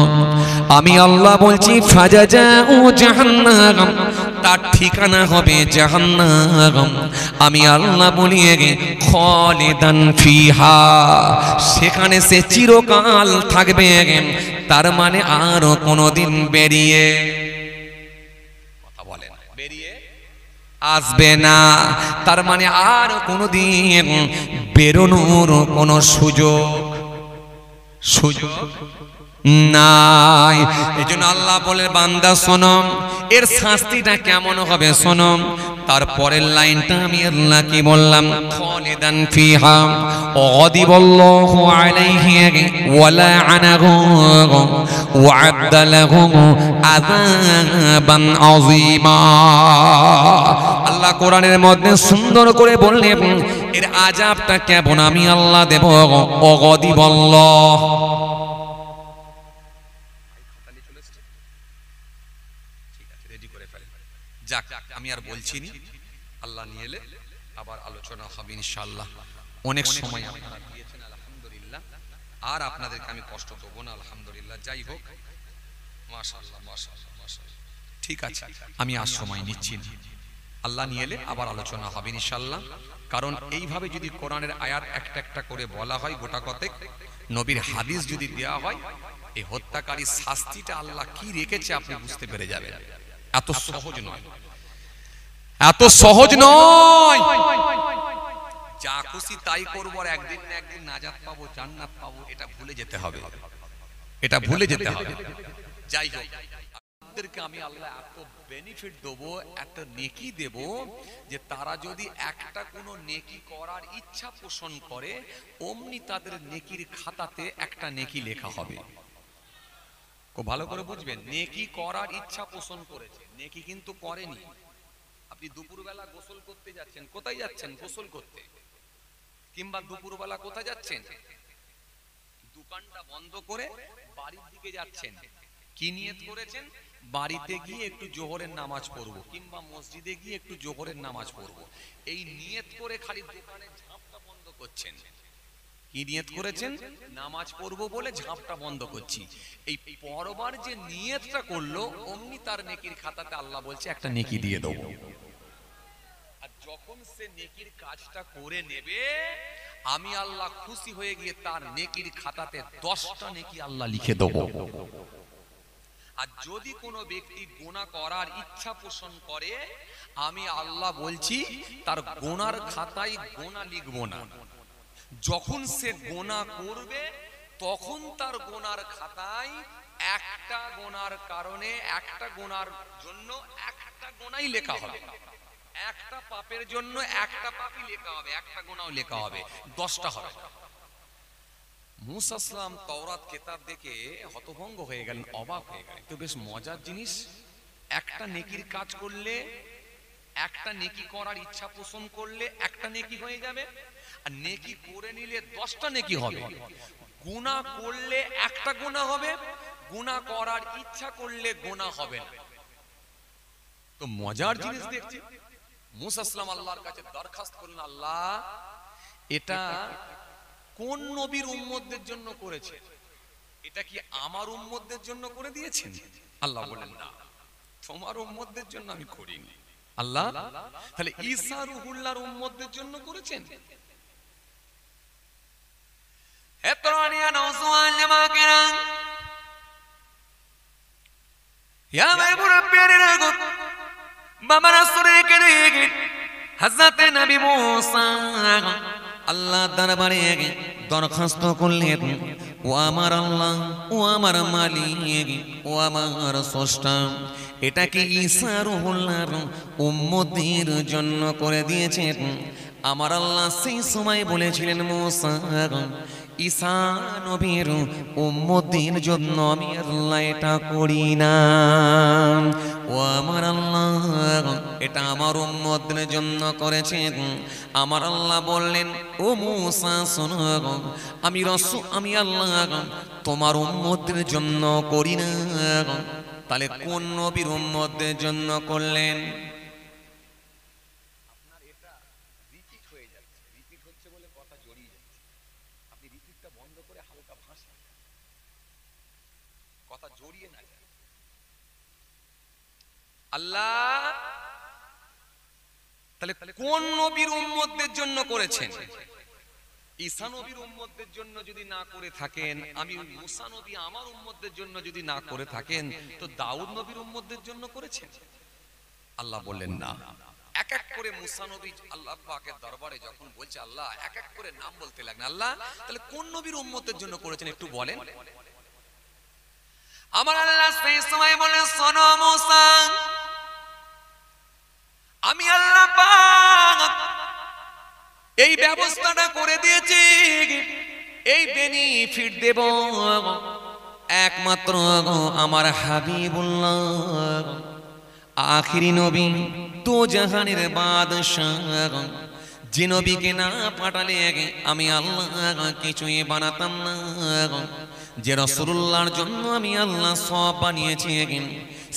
আমি আল্লাহ বলছি ফাজাজাউ জাহান্নাম তার ঠিকানা হবে জাহান্নাম আমি আল্লাহ বলি খালিদান ফিহা সেখানে সে চিরকাল থাকবে তার মানে আর কোনোদিন বেরিয়ে কথা বলেন বেরিয়ে আসবে না তার মানে আর কোনোদিন বেরোনোর কোনো সুযোগ নাই এজন্য আল্লাহ বলে বান্দা শোনো এর শাস্তিটা কেমন হবে শোনো তারপরের লাইনটা আমি আল্লাহ কি বললাম খালিদান ফিহা গাদিবাল্লাহু আলাইহি ওয়া লা'নাহু ওয়া আ'adda লাহু আযাবান আযীমা আল্লাহ কোরআনের মধ্যে সুন্দর করে বললেন এর আযাবটা কেমন আমি আল্লাহ দেব গাদিবাল্লাহ রেডি করে ফেলেন। যাক, আমি আর বলছি না, আল্লাহ নিয়ে এলে আবার আলোচনা হবে ইনশাআল্লাহ। অনেক সময় আপনারা দিয়েছেন আলহামদুলিল্লাহ, আর আপনাদেরকে আমি কষ্ট দেবো না আলহামদুলিল্লাহ। যাই হোক, মাশাআল্লাহ মাশাআল্লাহ মাশাআল্লাহ, ঠিক আছে, আমি আর সময় নিচ্ছি না, আল্লাহ নিয়ে এলে আবার আলোচনা হবে ইনশাআল্লাহ। কারণ এইভাবে যদি কোরআনের আয়াত একটা একটা করে বলা হয়, গোটা কতেক নবীর হাদিস যদি দেওয়া হয়, এই হত্যাকারী শাস্তিটা আল্লাহ কি রেখেছে আপনি বুঝতে পেরে যাবেন। এত সহজ নয়, এত সহজ নয়। যা খুশি তাই করবো আর একদিন না একদিন নাজাত পাবো, জান্নাত পাবো, এটা ভুলে যেতে হবে, এটা ভুলে যেতে হবে। যাই হোক, আপনাদেরকে আমি আল্লাহ এত বেনিফিট দেবো, এত নেকি দেব, যে তারা যদি একটা কোনো নেকি করার ইচ্ছা পোষণ করে, অমনি তাদের নেকির খাতাতে একটা নেকি লেখা হবে। খুব ভালো করে বুঝবেন, নেকি করার ইচ্ছা পোষণ করেছে, নেকি কিন্তু করেনি। আপনি দুপুরবেলা গোসল করতে যাচ্ছেন, কোথায় যাচ্ছেন? গোসল করতে। কিংবা দুপুরবেলা কোথায় যাচ্ছেন? দোকানটা বন্ধ করে বাড়ির দিকে যাচ্ছেন। কি নিয়ত করেছেন? বাড়িতে গিয়ে একটু জোহরের নামাজ পড়বো, কিংবা মসজিদে গিয়ে একটু জোহরের নামাজ পড়বো। এই নিয়ত করে খালি দোকানের ঝাঁপটা বন্ধ করছেন। কি নিয়ত করেছেন? নামাজ পড়বো বলে ঝাঁপটা বন্ধ করছি। এই পরবার যে নিয়তটা করলো, অমনি তার নেকির খাতাতে আল্লাহ বলছে একটা নেকি দিয়ে দেবো। আর যখন সে নেকির কাজটা করে নেবে, আমি আল্লাহ খুশি হয়ে গিয়ে তার নেকির খাতাতে 10টা নেকি আল্লাহ লিখে দেবো। আর যদি কোনো ব্যক্তি গুনাহ করার ইচ্ছা পোষণ করে, আমি আল্লাহ বলছি তার গুনার খাতায় গুনাহ লিখবো না। যখন সে গুনাহ করবে, তখন তার গুনার খাতায় একটা গুনার কারণে, একটা গুনার জন্য একটা গুনাহই লেখা হবে। একটা পাপের জন্য একটা পাপই লেখা হবে, একটা গুনাহও লেখা হবে, 10টা হবে। মুসা সালাম তাওরাত কিতাব দেখে হতভম্ব হয়ে গেলেন, অবাক হয়ে গেলেন। তো বেশ মজার জিনিস, একটা নেকির কাজ করলে, একটা নেকি করার ইচ্ছা পোষণ করলে একটা নেকি হয়ে যাবে, আর নেকি করে নিলে 10টা নেকি হবে। গুনাহ করলে একটা গুনাহ হবে, গুনাহ করার ইচ্ছা করলে গুনাহ হবে না। তো মজার জিনিস দেখছি, মুসা সালাম আল্লাহর কাছে দরখাস্ত করলেন, আল্লাহ এটা কোন নবীর উম্মতদের জন্য করেছে? এটা কি আমার উম্মতদের জন্য করে দিয়েছেন? আল্লাহ বলেন, না, তোমার উম্মতদের জন্য আমি করিনি। আল্লাহ তাহলে ঈসা রুহুল্লাহর উম্মতদের জন্য করেছেন? হেতরানিয়া নওজওয়ান জামাকেরা, ইয়া মাই মুরাব্বিয়ানিরা গো, বাবা রাসূলের কে হযরত নবী মুসা আল্লাহ দরবারে দরখাস্ত করলেন, ও আমার আল্লাহ, ও আমার মালিক, ও আমার স্রষ্টা, এটা কি ঈসা রুহুল্লাহর উম্মতের জন্য করে দিয়েছেন? আমার আল্লাহ সেই সময় বলেছিলেন, মুসা ঈসা নবীর উম্মতের জন্য আমি আল্লাহ এটা করি না। ও আমার আল্লাহ, এটা আমার উম্মতের জন্য করেছেন। আমার আল্লাহ বললেন, ও মুসা শোনো, আমি আল্লাহ তোমার উম্মতের জন্য করি না। তাহলে কোন নবীর উম্মতের জন্য করলেন? আপনার এটা রিপিট হয়ে যাচ্ছে, রিপিট হচ্ছে বলে কথা জড়িয়ে যাচ্ছে। আপনি রিপিটটা বন্ধ করে হালকা ভাষা, কথা জড়িয়ে না যায়। আল্লাহ তাহলে কোন নবীর উম্মতদের জন্য করেছেন? ঈসা নবীর উম্মতদের জন্য যদি না করে থাকেন, আমি মুসা নবী আমার উম্মতদের জন্য যদি না করে থাকেন, তো দাউদ নবীর উম্মতদের জন্য করেছেন? আল্লাহ বললেন, না। এক এক করে মুসা নবী আল্লাহ পাকের দরবারে যখন বলছে, আল্লাহ এক এক করে নাম বলতে লাগলেন, আল্লাহ তাহলে কোন নবীর উম্মতের জন্য করেছেন একটু বলেন। আমার আল্লাহ সেই সময় বলেন, শোনো মুসা, আমি আল্লাহ পাক এই ব্যবস্থাটা করে দিয়েছি, এই বেনিফিট দেব একমাত্র আমার হাবিবুল্লাহ, আখিরি নবী, তো জাহানের বাদশাহ, যে নবীকে না পাঠালে আমি আল্লাহ কিছুই বানাতাম না, যে রাসূলুল্লাহর জন্য আমি আল্লাহ সওয়াব বানিয়েছি,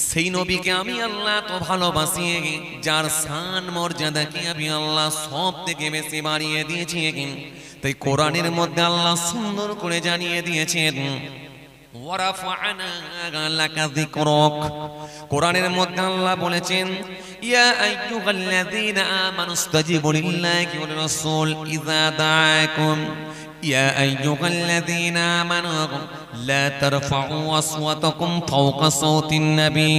সেই নবীকে আমি আল্লাহ তো ভালোবাসি, যার শান মর্যাদাকে আমি আল্লাহ সব থেকে বেশি বাড়িয়ে দিয়েছি। তাই কোরআনের মধ্যে আল্লাহ সুন্দর করে জানিয়ে দিয়েছেন, ওয়ারাফা'না লাকা যিকরাক। কোরআনের মধ্যে আল্লাহ বলেছেন, ইয়া আইয়ুহাল্লাযীনা আমানুস্তাজিবু লিল্লাহি ওয়ার রাসূল ইযা দাআকুম ইয়া আইয়ুহাল্লাযীনা আমানু লা তারফা'উ আসওয়াতাকুম ফাওকা সাওতিন নবী।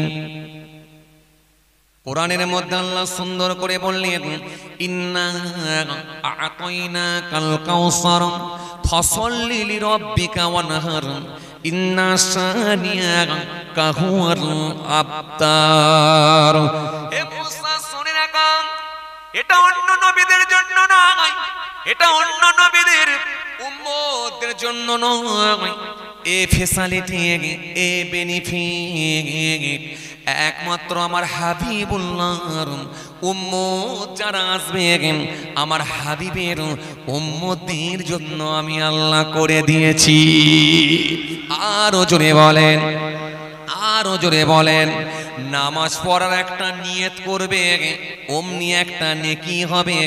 কোরআনের মধ্যে আল্লাহ সুন্দর করে বললেন, ইন্না আ'তাইনাকাল কাউসার ফাসাল্লি লিরাব্বিকা ওয়ানহার ইন্না শানিয়াকা হুয়াল আবতার। হে মুসা শুনে রাখো, এটা অন্য নবীদের জন্য নয়, এটা অন্য নবীদের উম্মতদের জন্য নয়। এ ফেসিলিটি, এ বেনিফিট একমাত্র আমার হাবিবুল্লাহর উম্মত যারা আসবে, আমার হাবিবের উম্মতের জন্য আমি আল্লাহ করে দিয়েছি। আরো জোরে বলেন, আরো জোরে বলেন। নামাজ পড়ার একটা নিয়ত করবে, অমনি একটা নেকি হবে।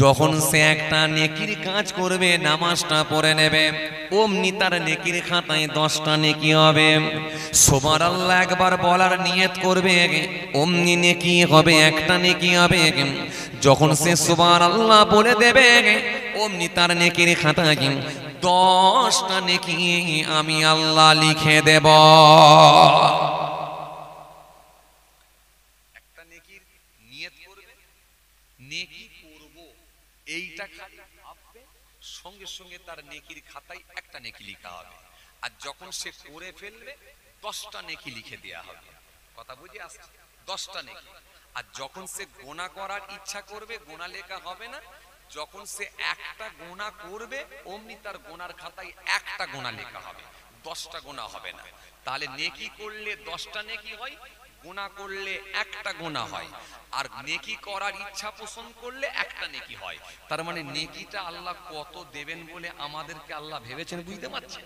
যখন সে একটা নেকির কাজ করবে, নামাজটা পড়ে নেবে, অমনি তার নেকির খাতায় 10টা নেকি হবে। সুবহানাল্লাহ একবার বলার নিয়ত করবে, অমনি নেকি হবে, একটা নেকি হবে। যখন সে সুবহানাল্লাহ বলে দেবে, অমনি তার নেকির খাতায় 10টা নেকি আমি আল্লাহ লিখে দেব। একটা নেকির নিয়ত করবে, নেকি করব এইটা খালি ভাববে, সঙ্গে সঙ্গে তার নেকির খাতায় একটা নেকি লেখা হবে। আর যখন সে করে ফেলবে, 10টা নেকি লিখে দেয়া হবে। কথা বুঝে আসছে? 10টা নেকি। আর যখন সে গোনা করার ইচ্ছা করবে, গোনা লেখা হবে না। যখন সে একটা গোনা করবে, অমনি তার গোনার খাতায় একটা গোনা লেখা হবে, 10টা গোনা হবে না। তাহলে নেকি করলে 10টা নেকি হয়, গোনা করলে একটা গোনা হয়। আর নেকি করার ইচ্ছা পোষণ করলে একটা নেকি হয়। তার মানে নেকিটা আল্লাহ কত দেবেন বলে আমাদেরকে আল্লাহ ভেবেছেন, বুঝতে পারছেন?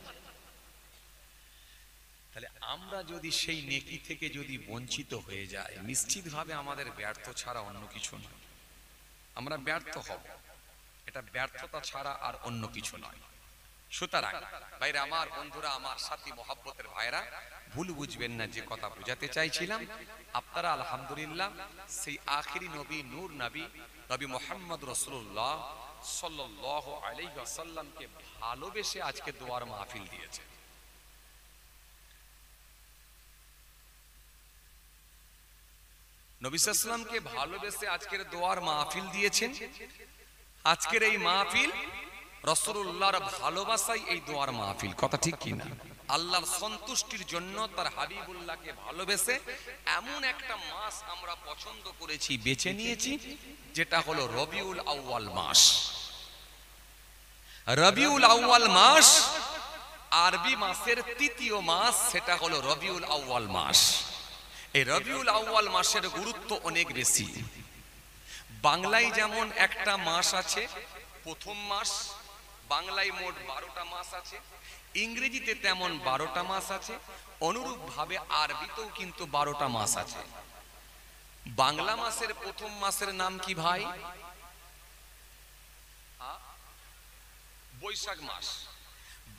তাহলে আমরা যদি সেই নেকি থেকে যদি বঞ্চিত হয়ে যাই, নিশ্চিতভাবে আমাদের ব্যর্থ ছাড়া অন্য কিছু নয়। আমরা ব্যর্থ হব, এটা ব্যর্থতা ছাড়া আর অন্য কিছু নয়। সুতরাং ভাইরা আমার, বন্ধুরা আমার, সাথী মহব্বতের ভাইরা, ভুল বুঝবেন না যে কথা বুঝাতে চাইছিলাম। আপনারা আলহামদুলিল্লাহ সেই আখিরি নবী, নূর নবী, নবী মুহাম্মদ রাসূলুল্লাহ সাল্লাল্লাহু আলাইহি ওয়াসাল্লামকে ভালোবেসে আজকে দোয়ার মাহফিল দিয়েছে। নবী সাল্লাল্লাহু আলাইহি ওয়াসাল্লামকে ভালোবেসে আজকের দোয়ার মাহফিল দিয়েছেন। আজকের এই মাহফিল রাসূলুল্লাহর ভালোবাসায় এই দোয়ার মাহফিল। কথা ঠিক কি না? আল্লাহর সন্তুষ্টির জন্য তার হাবিবুল্লাহকে ভালোবেসে এমন একটা মাস আমরা পছন্দ করেছি, বেছে নিয়েছি, যেটা হলো রবিউল আউয়াল মাস। রবিউল আউয়াল মাস আরবি মাসের তৃতীয় মাস, সেটা হলো রবিউল আউয়াল মাস। এই রবিউল আউয়াল মাসের গুরুত্ব অনেক বেশি। বাংলায় যেমন একটা মাস আছে প্রথম মাস, বাংলায় মোট 12টা মাস আছে, ইংরেজিতে তেমন 12টা মাস আছে, অনুরূপ ভাবে আরবিতেও কিন্তু 12টা মাস আছে। বাংলা মাসের প্রথম মাসের নাম কি ভাই? বৈশাখ মাস।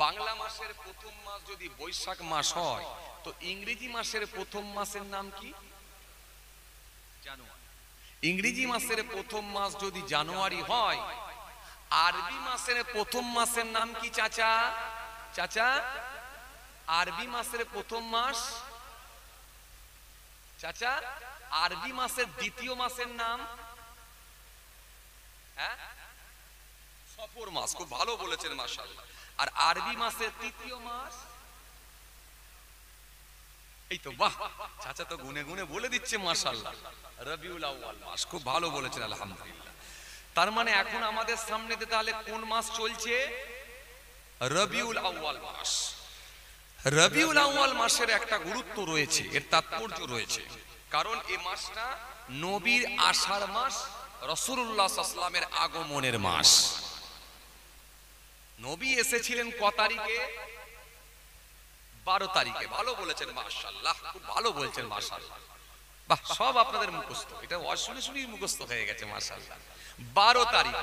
বাংলা মাসের প্রথম মাস যদি বৈশাখ মাস হয়, তো ইংরেজি মাসের প্রথম মাসের নাম কি? জানুয়ারি। ইংরেজি মাসের প্রথম মাস যদি জানুয়ারি হয়, আরবি মাসের প্রথম মাসের নাম কি চাচা? চাচা, আরবি মাসের প্রথম মাস, চাচা, আরবি মাসের দ্বিতীয় মাসের নাম? হ্যাঁ, সফর মাস। খুব ভালো বলেছেন, মাশাআল্লাহ। আর আরবি মাসের তৃতীয় মাস? এই তো, বাহ, চাচা তো গুনে গুনে বলে দিচ্ছে, মাশাআল্লাহ। রবিউল আউয়াল মাস, খুব ভালো বলেছেন, আলহামদুলিল্লাহ। তার মানে এখন আমাদের সামনে তাহলে কোন মাস চলছে? রবিউল আউয়াল মাস। রবিউল আউয়াল মাসের একটা গুরুত্ব রয়েছে, এর তাৎপর্য রয়েছে। কারণ এই মাসটা নবীর আসার মাস, রাসূলুল্লাহ সাল্লাল্লাহু আলাইহি ওয়াসাল্লামের আগমনের মাস। নবী এসেছিলেন ক তারিখে? 12 তারিখে। ভালো বলেছেন মাশাআল্লাহ, খুব ভালো বলছেন মাশাআল্লাহ। বাহ, সব আপনাদের মুখস্থ, এটা শুনে শুনেই মুখস্থ হয়ে গেছে মাশাআল্লাহ। 12 তারিখ,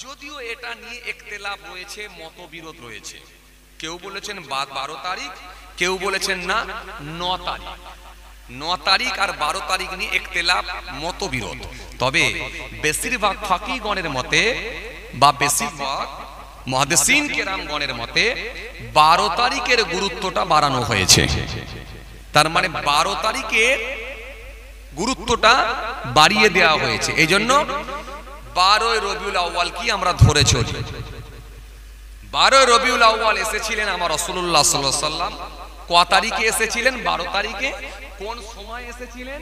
যদিও এটা নিয়ে ইখতিলাফ রয়েছে, মতবিরোধ রয়েছে। কেউ বলেছেন 12 তারিখ, কেউ বলেছেন না 9 তারিখ। 9 তারিখ আর 12 তারিখ নিয়ে ইখতিলাফ, মতবিরোধ। তবে বেশিরভাগ ফাকিগণের মতে বা বেশিরভাগ মুহাদ্দিসিন কেরামগণের মতে 12 তারিখের গুরুত্বটা বাড়ানো হয়েছে। তার মানে 12 তারিখের গুরুত্বটা বাড়িয়ে দেওয়া হয়েছে। এই জন্য 12 রবিউল আউয়াল কি আমরা ধরে চলি। 12 রবিউল আউয়াল এসেছিলেন আমার রাসূলুল্লাহ সাল্লাল্লাহু আলাইহি ওয়াসাল্লাম। ক তারিখে এসেছিলেন? 12 তারিখে। কোন সময় এসেছিলেন?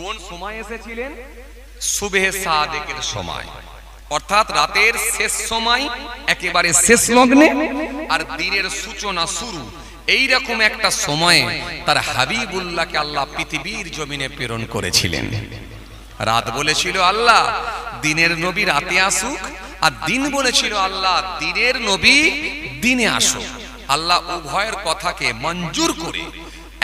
কোন সময় এসেছিলেন? সুবহে সাদেকের সময়, অর্থাৎ রাতের শেষ সময়, একেবারে শেষ লগ্নে, আর দিনের সূচনা শুরু। এই রকম একটা সময়ে তার হাবিবুল্লাহকে আল্লাহ পৃথিবীর জমিনে প্রেরণ করেছিলেন। রাত বলেছিল আল্লাহ দিনের নবী রাতে আসুক, আর দিন বলেছিল আল্লাহ দিনের নবী দিনে আসুক। আল্লাহ উভয়ের কথাকে মঞ্জুর করে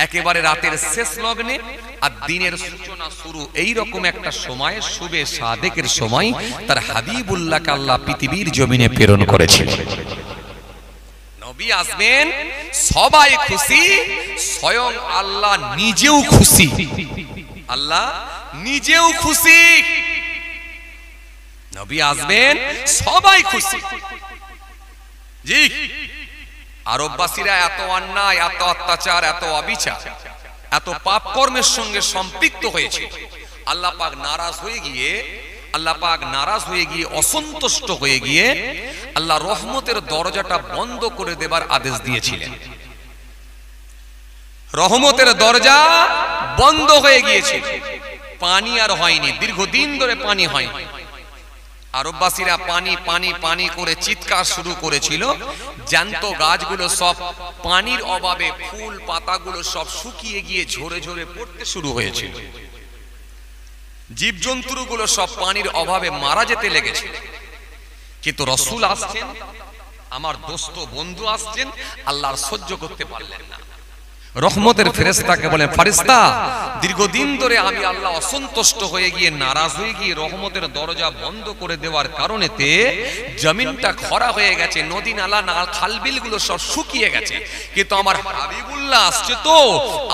একেবারে রাতের শেষ লগ্নে আর দিনের সূচনা শুরু, এই রকম একটা সময়, সুবে সাদেকের সময় তার হাবিবুল্লাহকে আল্লাহ পৃথিবীর জমিনে প্রেরণ করেছিলেন। নবী আসবেন, সবাই খুশি, স্বয়ং আল্লাহ নিজেও খুশি। আল্লাহ নিজেও খুশি। নবী আসবেন, সবাই খুশি। জি, আরববাসীরা এত অন্যায়, এত অত্যাচার, এত অবিচার, এত পাপ কর্মের সঙ্গে সম্পৃক্ত হয়েছে। আল্লাহ পাক নারাজ হয়ে গিয়ে অসন্তুষ্ট হয়ে গিয়ে আল্লাহ রহমতের দরজাটা বন্ধ করে দেবার আদেশ দিয়েছিলেন। রহমতের দরজা বন্ধ হয়ে গিয়েছে, পানি আর হয়নি, দীর্ঘদিন ধরে পানি হয়নি। আরববাসীরা পানি পানি পানি করে চিৎকার শুরু করেছিল। জ্যান্ত গাছগুলো সব পানির অভাবে, ফুল পাতাগুলো সব শুকিয়ে গিয়ে ঝরে ঝরে পড়তে শুরু হয়েছিল। জীবজন্তুগুলো সব পানির অভাবে মারা যেতে লেগেছে। কিন্তু রাসূল আসছেন, আমার দোস্ত বন্ধু আসছেন, আল্লাহর সহ্য করতে পারলেন না। রহমতের ফেরেশতাকে বলেন, ফেরেশতা দীর্ঘদিন ধরে আমি আল্লাহ অসন্তুষ্ট হয়ে গিয়ে, নারাজ হয়ে গিয়ে রহমতের দরজা বন্ধ করে দেওয়ার কারণেতে জমিনটা খরা হয়ে গেছে, নদী নালা খালবিল গুলো সব শুকিয়ে গেছে। কিন্তু আমার হাবিবুল্লাহ আসছে, তো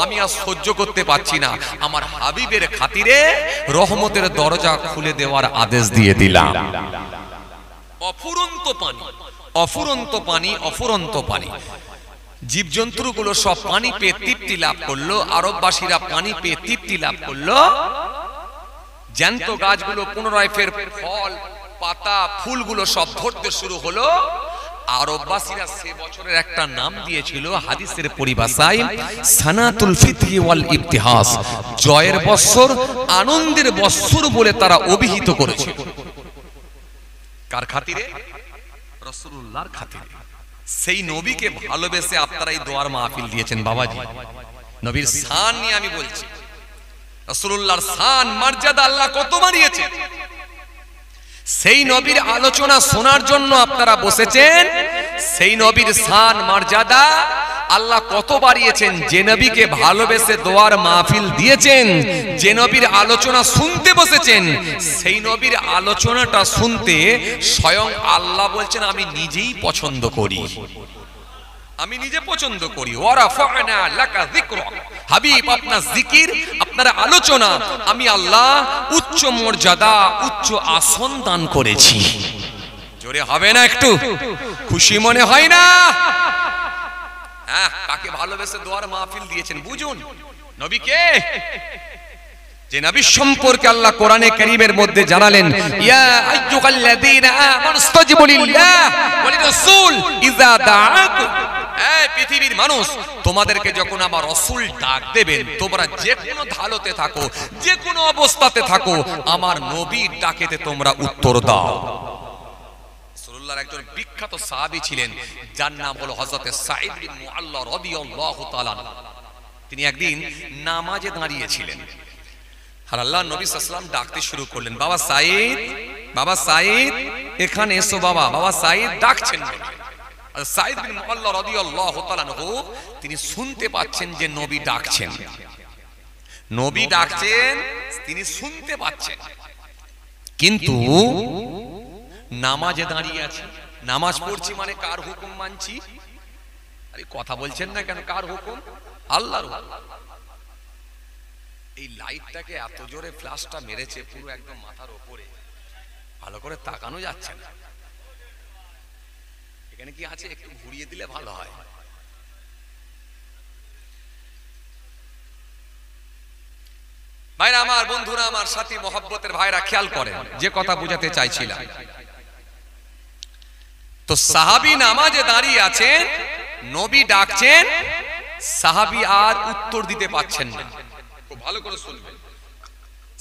আমি আর সহ্য করতে পারছি না। আমার হাবিবের খাতিরে রহমতের দরজা খুলে দেওয়ার আদেশ দিয়ে দিলাম। অফুরন্ত পানি, অফুরন্ত পানি, অফুরন্ত পানি। জীবজন্তুগুলো সব পানি পেয়ে তৃপ্তি লাভ করলো, আরববাসীরা পানি পেয়ে তৃপ্তি লাভ করলো। জ্যান্ত গাছগুলো পুনরায় ফের ফল পাতা ফুলগুলো সব ধরতে শুরু হলো। আরববাসীরা সে বছরের একটা নাম দিয়েছিল হাদিসের পরিভাষায় সানাতুল ফিতরি ওয়াল ইবতিহাস, জয়ের বৎসর, আনন্দের বৎসর বলে তারা অভিহিত করেছে। কার খাতিরে? রাসূলুল্লাহর খাতিরে। সেই নবীকে ভালোবেসে আপনারা এই দোয়ার মাহফিল দিয়েছেন বাবাজি। নবীর শান নিয়ে আমি বলছি, রাসূলুল্লাহর শান মর্যাদা আল্লাহ কত বাড়িয়েছে। সেই নবীর আলোচনা শোনার জন্য আপনারা বসেছেন। সেই নবীর শান মর্যাদা আল্লাহ কত বাড়িয়েছেন। যে নবীকে ভালোবেসে দোয়ার মাহফিল দিয়েছেন, যে নবীর আলোচনা শুনতে বসেছেন, সেই নবীর আলোচনাটা শুনতে স্বয়ং আল্লাহ বলছেন আমি নিজেই পছন্দ করি, আমি নিজে পছন্দ করি। ওয়ারাফা'না লাকা যিকরাক, হাবিব আপনার জিকির, আপনার আলোচনা আমি আল্লাহ উচ্চ মর্যাদা, উচ্চ আসন দান করেছি। জোরে হবে না একটু? খুশি মনে হয় না? হ্যাঁ, কাকে ভালোবেসে দোয়ার মাহফিল দিয়েছেন বুঝুন। নবীকে, যে নবী সম্পর্কে আল্লাহ কোরআনে কারীমের মধ্যে জানালেন, ইয়া আইয়ুহাল্লাযীনা আমানু ইসতাজিবু লিল্লাহ ওয়া লিরাসূল ইযা দাআকুম। এই পৃথিবীর মানুষ, তোমাদেরকে যখন আমার রাসূল ডাক দেবেন, তোমরা যে কোনো হালতে থাকো, যে কোনো অবস্থাতে থাকো, আমার নবীর ডাকেতে তোমরা উত্তর দাও। রাসূলুল্লাহর একজন বিখ্যাত সাহাবী ছিলেন, যার নাম হলো হযরত সাঈদ বিন মুআল্লা রাদিয়াল্লাহু তাআলা। তিনি একদিন নামাজে দাঁড়িয়েছিলেন, আর আল্লাহর নবী সাল্লাল্লাহু আলাইহি ওয়াসাল্লাম ডাকতে শুরু করলেন, বাবা সাঈদ, বাবা সাঈদ, এখানে এসো বাবা। বাবা সাঈদ ডাকছেন। সাঈদ বিন মুআল্লা রাদিয়াল্লাহু তাআলা আনহু তিনি শুনতে পাচ্ছেন যে নবী ডাকছেন, নবী ডাকছেন, তিনি শুনতে পাচ্ছেন, কিন্তু নামাজে দাঁড়িয়ে আছে। নামাজ পড়ছি মানে কার হুকুম মানছি? আরে কথা বলছেন না কেন? কার হুকুম? আল্লাহর হুকুম। এই লাইটটাকে এত জোরে ফ্ল্যাশটা মেরেছে পুরো একদম মাথার উপরে, ভালো করে তাকানো যাচ্ছে না। এখানে কি আছে? একটু ঘুরিয়ে দিলে ভালো হয়। ভাইরা আমার, বন্ধুরা আমার, সাথী মহব্বতের ভাইরা, খেয়াল করেন যে কথা বুঝাতে চাইছিলাম। তো সাহাবী নামাজে দাঁড়িয়ে আছেন, নবী ডাকছেন, সাহাবী আর উত্তর দিতে পারছেন না। খুব ভালো করে শুনবেন।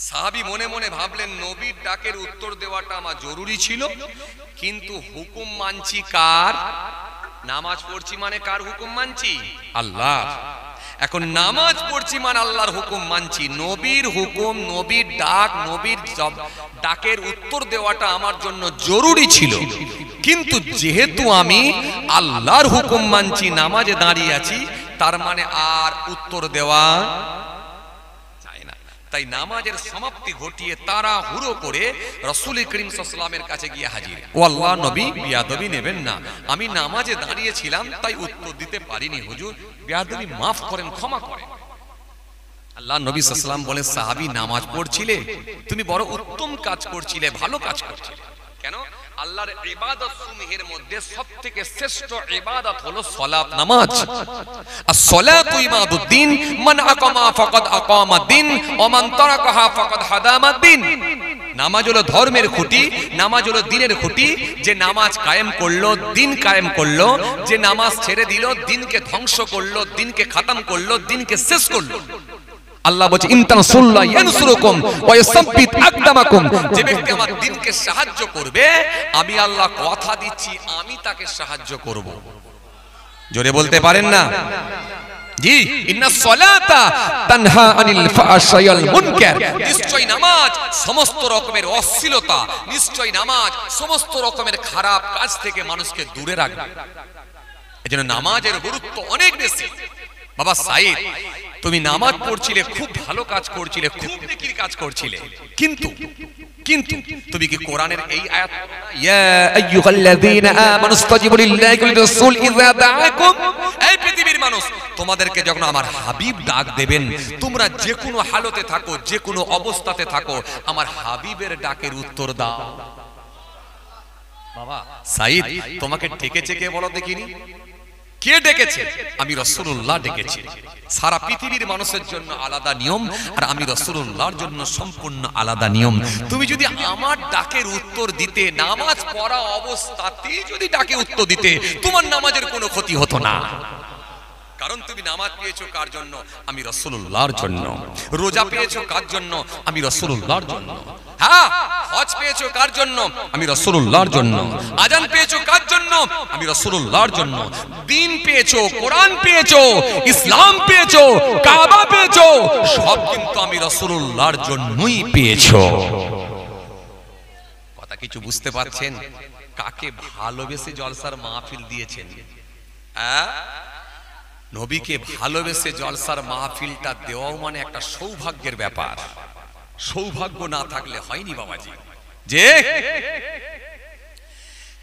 সাহাবী মনে মনে ভাবলেন নবীর ডাকের উত্তর দেওয়াটা আমার জরুরি ছিল, কিন্তু হুকুম মানছি কার? নামাজ পড়ছি মানে কার হুকুম মানছি? আল্লাহ। এখন নামাজ পড়ছি মানে আল্লাহর হুকুম মানছি, নবীর হুকুম, নবীর ডাক, নবীর ডাকের উত্তর দেওয়াটা আমার জন্য জরুরি ছিল, কিন্তু যেহেতু আমি আল্লাহর হুকুম মানছি, নামাজে দাঁড়িয়ে আছি, তার মানে আর উত্তর দেওয়া যায় না। তাই নামাজের সমাপ্তি ঘটিয়ে তাড়াহুড়ো করে রাসূল করিম সাল্লাল্লাহু আলাইহি ওয়াসাল্লামের কাছে গিয়ে হাজির। ও আল্লাহ নবী, বিয়াদবি নেবেন না, আমি নামাজে দাঁড়িয়ে ছিলাম তাই উত্তর দিতে পারিনি, হুজুর বিয়াদবি মাফ করেন, ক্ষমা করেন। আল্লাহ নবী সাল্লাল্লাহু আলাইহি ওয়াসাল্লাম বলে, সাহাবী নামাজ পড়ছিলে, তুমি বড় উত্তম কাজ করছিলে, ভালো কাজ করছিলে। কেন? আল্লাহর ইবাদত সমূহের মধ্যে সবথেকে শ্রেষ্ঠ ইবাদত হলো সালাত, নামাজ। as-salatu imaduddin, মান আকামা ফাকাদ আকামাদ্দিন ওয়া মান তারাকাহা ফাকাদ হাদামাদ্দিন। নামাজ হলো ধর্মের খুঁটি, নামাজ হলো দ্বীনের খুঁটি। যে নামাজ কায়েম করলো, দ্বীন কায়েম করলো। যে নামাজ ছেড়ে দিল, দ্বীনকে ধ্বংস করলো, দ্বীনকে খতম করলো, দ্বীনকে শেষ করলো। আল্লাহ বলছে, ইনতানসুল্লাহ ইয়ানসুরুকুম ওয়া ইউসাব্বিত আকদামাকুম। যে ব্যক্তি আমার দ্বীনকে সাহায্য করবে, আমি আল্লাহ কথা দিচ্ছি আমি তাকে সাহায্য করব। জোরে বলতে পারেন না? জি, ইন্নাস সালাতা তানহা আনিল ফাহশাই ওয়াল মুনকার। নিশ্চয়ই নামাজ সমস্ত রকমের অশ্লীলতা, নিশ্চয়ই নামাজ সমস্ত রকমের খারাপ কাজ থেকে মানুষকে দূরে রাখবে। এজন্য নামাজের গুরুত্ব অনেক বেশি। বাবা সাঈদ, তুমি নামাজ পড়ছিলে, খুব ভালো কাজ করছিলে, খুব নেকির কাজ করছিলে, কিন্তু তুমি কি কোরআনের এই আয়াত, ইয়া আইয়ুহাল্লাযীনা আমানুস্তাজিবু লিল্লাহি ওয়াল রাসূল ইযা দাআকুম, এই পৃথিবীর মানুষ, তোমাদেরকে যখন আমার হাবিব ডাক দেবেন, তোমরা যে কোনো হালতে থাকো, যে কোনো অবস্থাতে থাকো, আমার হাবিবের ডাকের উত্তর দাও। বাবা সাঈদ, তোমাকে ডেকেছে কে বলো দেখিনি? কে ডেকেছে? আমি রাসূলুল্লাহ ডেকেছি। সারা পৃথিবীর মানুষের জন্য আলাদা নিয়ম, আর আমি রাসূলুল্লাহর জন্য সম্পূর্ণ আলাদা নিয়ম। তুমি যদি আমার ডাকের উত্তর দিতে, নামাজ পড়া অবস্থাতেই যদি ডাকে উত্তর দিতে, তোমার নামাজের কোনো ক্ষতি হতো না। কারণ তুমি নামাজ পেয়েছো কার জন্য? আমি রাসূলুল্লাহর জন্য। রোজা পেয়েছো কার জন্য? আমি রাসূলুল্লাহর জন্য। হ্যাঁ, হজ পেয়েছো কার জন্য? আমি রাসূলুল্লাহর জন্য। আযান পেয়েছো কার জন্য? আমি রাসূলুল্লাহর জন্য। দ্বীন পেয়েছো, কোরআন পেয়েছো, ইসলাম পেয়েছো, কাবা পেয়েছো, সব কিন্তু আমি রাসূলুল্লাহর জন্যই পেয়েছো। কথা কিছু বুঝতে পারছেন? কাকে ভালোবেসে জলসার মাহফিল দিয়েছেন? হ্যাঁ, নবীকে ভালোবেসে জলসার মাহফিলটা দেওয়াও মানে একটা সৌভাগ্যের ব্যাপার। সৌভাগ্য না থাকলে হয়নি বাবাজি। যে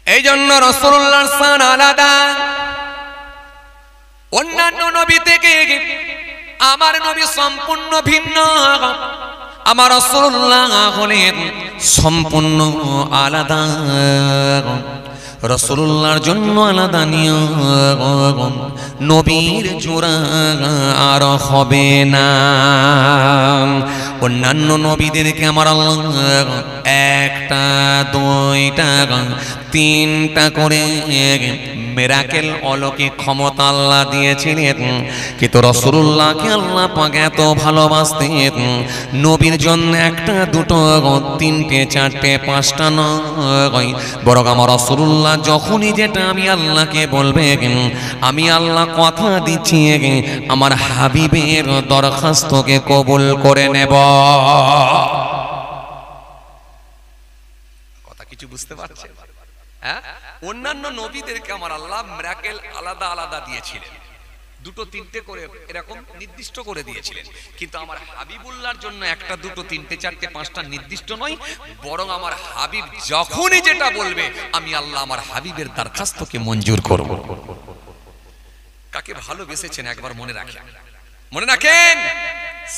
এই জন্য রাসূলুল্লাহর শান আলাদা, অন্যান্য নবী থেকে আমার নবী সম্পূর্ণ ভিন্ন। আমার রাসূলুল্লাহ হলেন সম্পূর্ণ আলাদা। রাসূলুল্লাহর জন্য আলাদা নিয়ম, নবীর জোড়া আর হবে না। অন্যান্য নবীদেরকে আমার আল্লাহ একটা, দুইটা, তিনটা করে মিরাকেল, অলৌকিক ক্ষমতা আল্লাহ দিয়েছিলেন, কিন্তু রাসূলুল্লাহকে আল্লাহ পাক এত ভালোবাসতেন, নবীর জন্য একটা, দুটো, তিনটে, চারটে, পাঁচটা নয়, বরং আমার রাসূলুল্লাহ যখনই যেটা আমি আল্লাহকে বলবে, আমি আল্লাহ কথা দিচ্ছি আমার হাবিবের দরখাস্তকে কবুল করে নেব। কথা কিছু বুঝতে পারছেন? হ্যাঁ, অন্যান্য নবীদেরকে আমার আল্লাহ মিরাকেল আলাদা আলাদা দিয়েছিলেন, দুটো তিনটে করে এরকম নির্দিষ্ট করে দিয়েছিলেন, কিন্তু আমার হাবিবুল্লাহর জন্য একটা দুটো তিনটে চারটে পাঁচটা নির্দিষ্ট নয়, বরং আমার হাবিব যখনই যেটা বলবে আমি আল্লাহ আমার হাবিবের দরখাস্তকে মঞ্জুর করব। কাকে ভালোবেসেছেন একবার মনে রাখেন, মনে রাখেন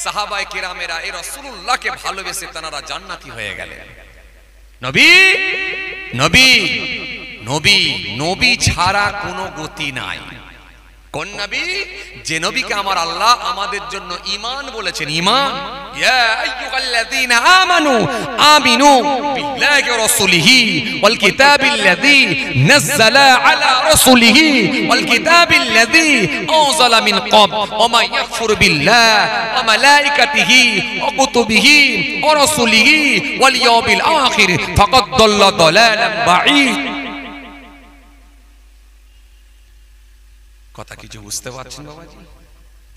সাহাবায়ে কেরামেরা এই রাসূলুল্লাহকে ভালোবেসে তারা জান্নাতি হয়ে গেলেন। নবী নবী নবী নবী ছাড়া কোনো গতি নাই। কোন নবী? যে নবীকে আমার আল্লাহ আমাদের জন্য ঈমান বলেছেন। ঈমান, ইয়া আইয়ুহাল্লাযীনা আমানু আমিনু বিল্লাহি ওয়া রাসূলিহি ওয়াল কিতাবিল্লাযী নাযালা আলা রাসূলিহি ওয়াল কিতাবিল্লাযী আনজালা মিন ক্বাবল ওয়া মান ইয়াকফুর বিল্লাহি ওয়া মালাইকাতিহি ওয়া কুতুবিহি ওয়া রাসূলিহি ওয়াল ইয়াউমিল আখির ফাকাদ দাল্লা দালালান বাঈদ। কথা কিছু বুঝতে পারছেন বাবাজি?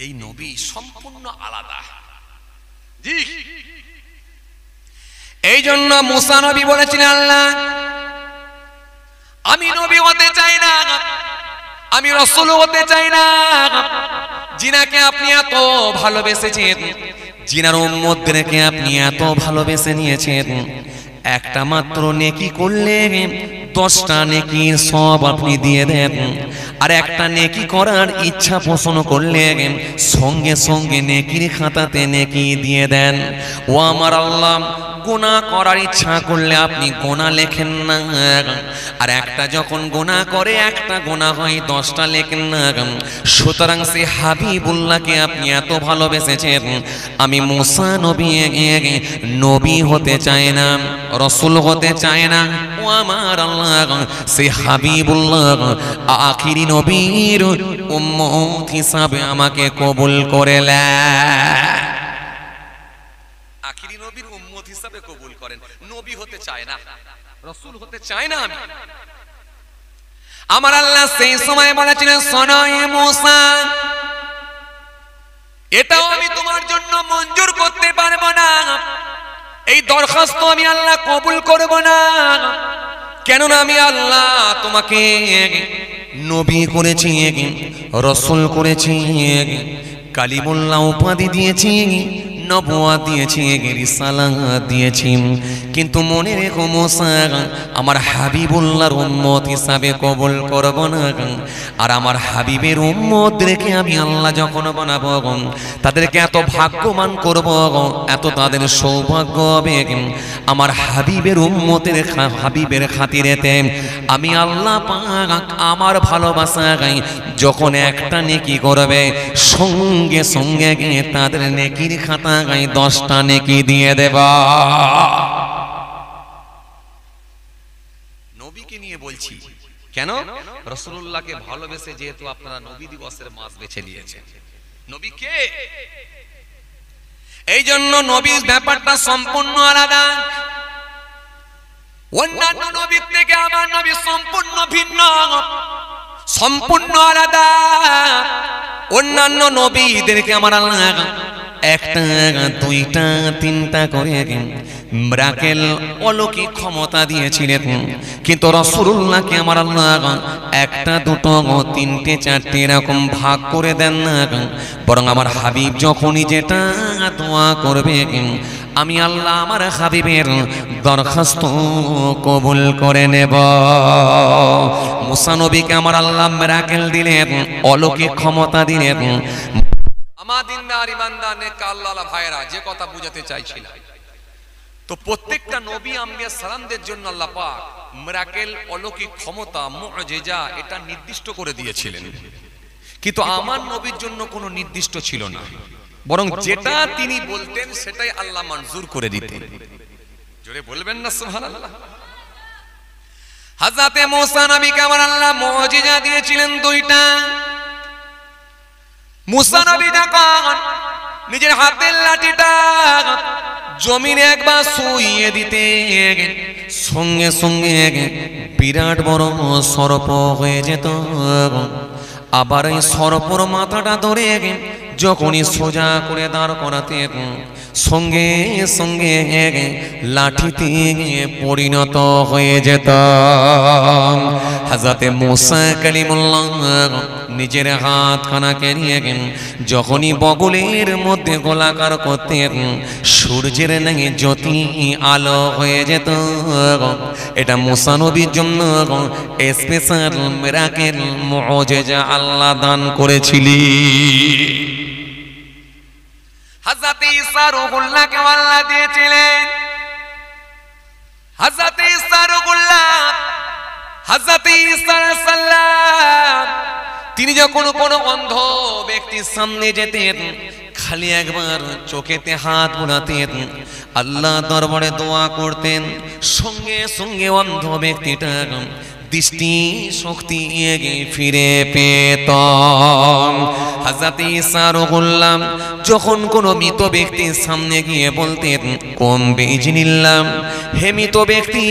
এই নবী সম্পূর্ণ আলাদা। জি, এই জন্য মুসা নবী বলেছিলেন, আল্লাহ আমি নবী হতে চাই না, আমি রাসূল হতে চাই না, যিনাকে আপনি এত ভালোবেসেছেন, যিনার উম্মতদেরকে আপনি এত ভালোবেসে নিয়েছেন, একটা মাত্র নেকি করলে 10টা নেকির সওয়াব আপনি দিয়ে দেন, আর একটা নেকি করার ইচ্ছা পোষণ করলে সঙ্গে সঙ্গে নেকির খাতাতে নেকি দিয়ে দেন। ও আমার আল্লাহ, গুনাহ করার ইচ্ছা করলে আপনি গুনাহ লেখেন না, আর একটা যখন গুনাহ করে একটা গুনাহ হয় 10টা লেখেন না। সুতরাং সে হাবিবুল্লাহকে আপনি এত ভালোবেসেছেন, আমি মুসা নবী হতে চাই না, রাসূল হতে চাই না। ও আমার আল্লাহ, সে হাবিবুল্লাহ আখিরি নবীর উম্মত হিসাবে আমাকে কবুল করে নেন। আখিরি নবীর উম্মত হিসাবে কবুল করেন। নবী হতে চায় না, রাসূল হতে চায় না আমি। আমার আল্লাহ সেই সময় বলেছিলেন, শোনো হে মুসা, এটাও আমি তোমার জন্য মঞ্জুর করতে পারবো না, এই দরখাস্ত আমি আল্লাহ কবুল করব না। কেননা আমি আল্লাহ তোমাকে নবী করেছি, রাসূল করেছি, কালিমুল্লাহ উপাধি দিয়েছি, নবুয়ত দিয়েছি, রিসালাত দিয়েছি, কিন্তু মনে রেখো মুসা, আমার হাবিবুল্লাহর উম্মত হিসাবে কবুল করব না। আর আমার হাবিবের উম্মতদেরকে আমি আল্লাহ যখন বানাবো, তাদেরকে এত ভাগ্যবান করব, এত তাদের সৌভাগ্য হবে, আমার হাবিবের উম্মতের হাবিবের খাতিরেতে আমি আল্লাহ পাক আমার ভালোবাসা যখন একটা নেকি করবে, সঙ্গে সঙ্গে তাদের নেকির খাতা 10টা নেকি দিয়ে দেবা। নবীকে নিয়ে বলছি কেন? রাসূলুল্লাহকে ভালোবেসে যেহেতু আপনারা নবী দিবসের মাস বেছে নিয়েছেন। নবী কে? এই জন্য নবীর ব্যাপারটা সম্পূর্ণ আলাদা। অন্যান্য নবীর থেকে আমার নবী সম্পূর্ণ ভিন্ন, সম্পূর্ণ আলাদা। অন্যান্য নবীদেরকে আমার আল্লাহ একটা দুইটা তিনটা করে মিরাকেল অলৌকিক ক্ষমতা দিয়েছিলেন, কিন্তু রাসূলুল্লাহকে আমার আল্লাহ একটা দুটো তিনটে চারটে এরকম ভাগ করে দেন না, বরং আমার হাবিব যখনই যেটা দোয়া করবে আমি আল্লাহ আমার হাবিবের দরখাস্ত কবুল করে নেব। মুসা নবীকে আমার আল্লাহ মিরাকেল দিলেন, অলৌকিক ক্ষমতা দিলেন। আমাদের ইমানদার নেক আল্লাহ ভাইরা যে কথা বুঝাতে চাইছিলাম, তো প্রত্যেকটা নবী আম্বিয়া সালামদের জন্য আল্লাহ পাক মিরাকেল অলৌকিক ক্ষমতা মুআজিজা এটা নির্দিষ্ট করে দিয়েছিলেন, কিন্তু আমার নবীর জন্য কোনো নির্দিষ্ট ছিল না, বরং যেটা তিনি বলতেন সেটাই আল্লাহ মঞ্জুর করে দিতেন। জোরে বলবেন না সুবহানাল্লাহ। হযরতে মুসা নবীকে আমার আল্লাহ মুআজিজা দিয়েছিলেন 2টা। মুসা নবী যখন নিজের হাতের লাঠিটা জমিনে একবার শুইয়ে দিতে, সঙ্গে সঙ্গে বিরাট বড় সর্প হয়ে যেত। আবার এই সর্পর মাথাটা ধরে যখনই সোজা করে দাঁড় করাতেন সঙ্গে সঙ্গে লাঠিতে পরিণত হয়ে যেত। হযরতে মুসা কালিমুল্লাহ নিজের হাতখানাকে নিয়ে যখনই বগলের মধ্যে গোলাকার করতেন সূর্যের ন্যায় জ্যোতি আলো হয়ে যেত। এটা মুসা নবীর জন্য স্পেশাল মিরাকেল মুআজিজা আল্লাহ দান করেছিলেন। হযরত ঈসা রূহুল্লাহকে আল্লাহ দিয়েছিলেন। হযরত ঈসা রূহুল্লাহ হযরত ঈসা সাল্লাম তিনি যখন কোনো অন্ধ ব্যক্তির সামনে যেতেন খালি একবার চোখেতে হাত বুলাতেন আল্লাহ দরবারে দোয়া করতেন সঙ্গে সঙ্গে অন্ধ ব্যক্তিটা দৃষ্টি শক্তি ফিরে পেত। হযরত ঈসা রূহুল্লাহ যখন কোনো মৃত ব্যক্তির সামনে গিয়ে বলতেন কুম বিইজনিল্লাহ, হে মৃত ব্যক্তি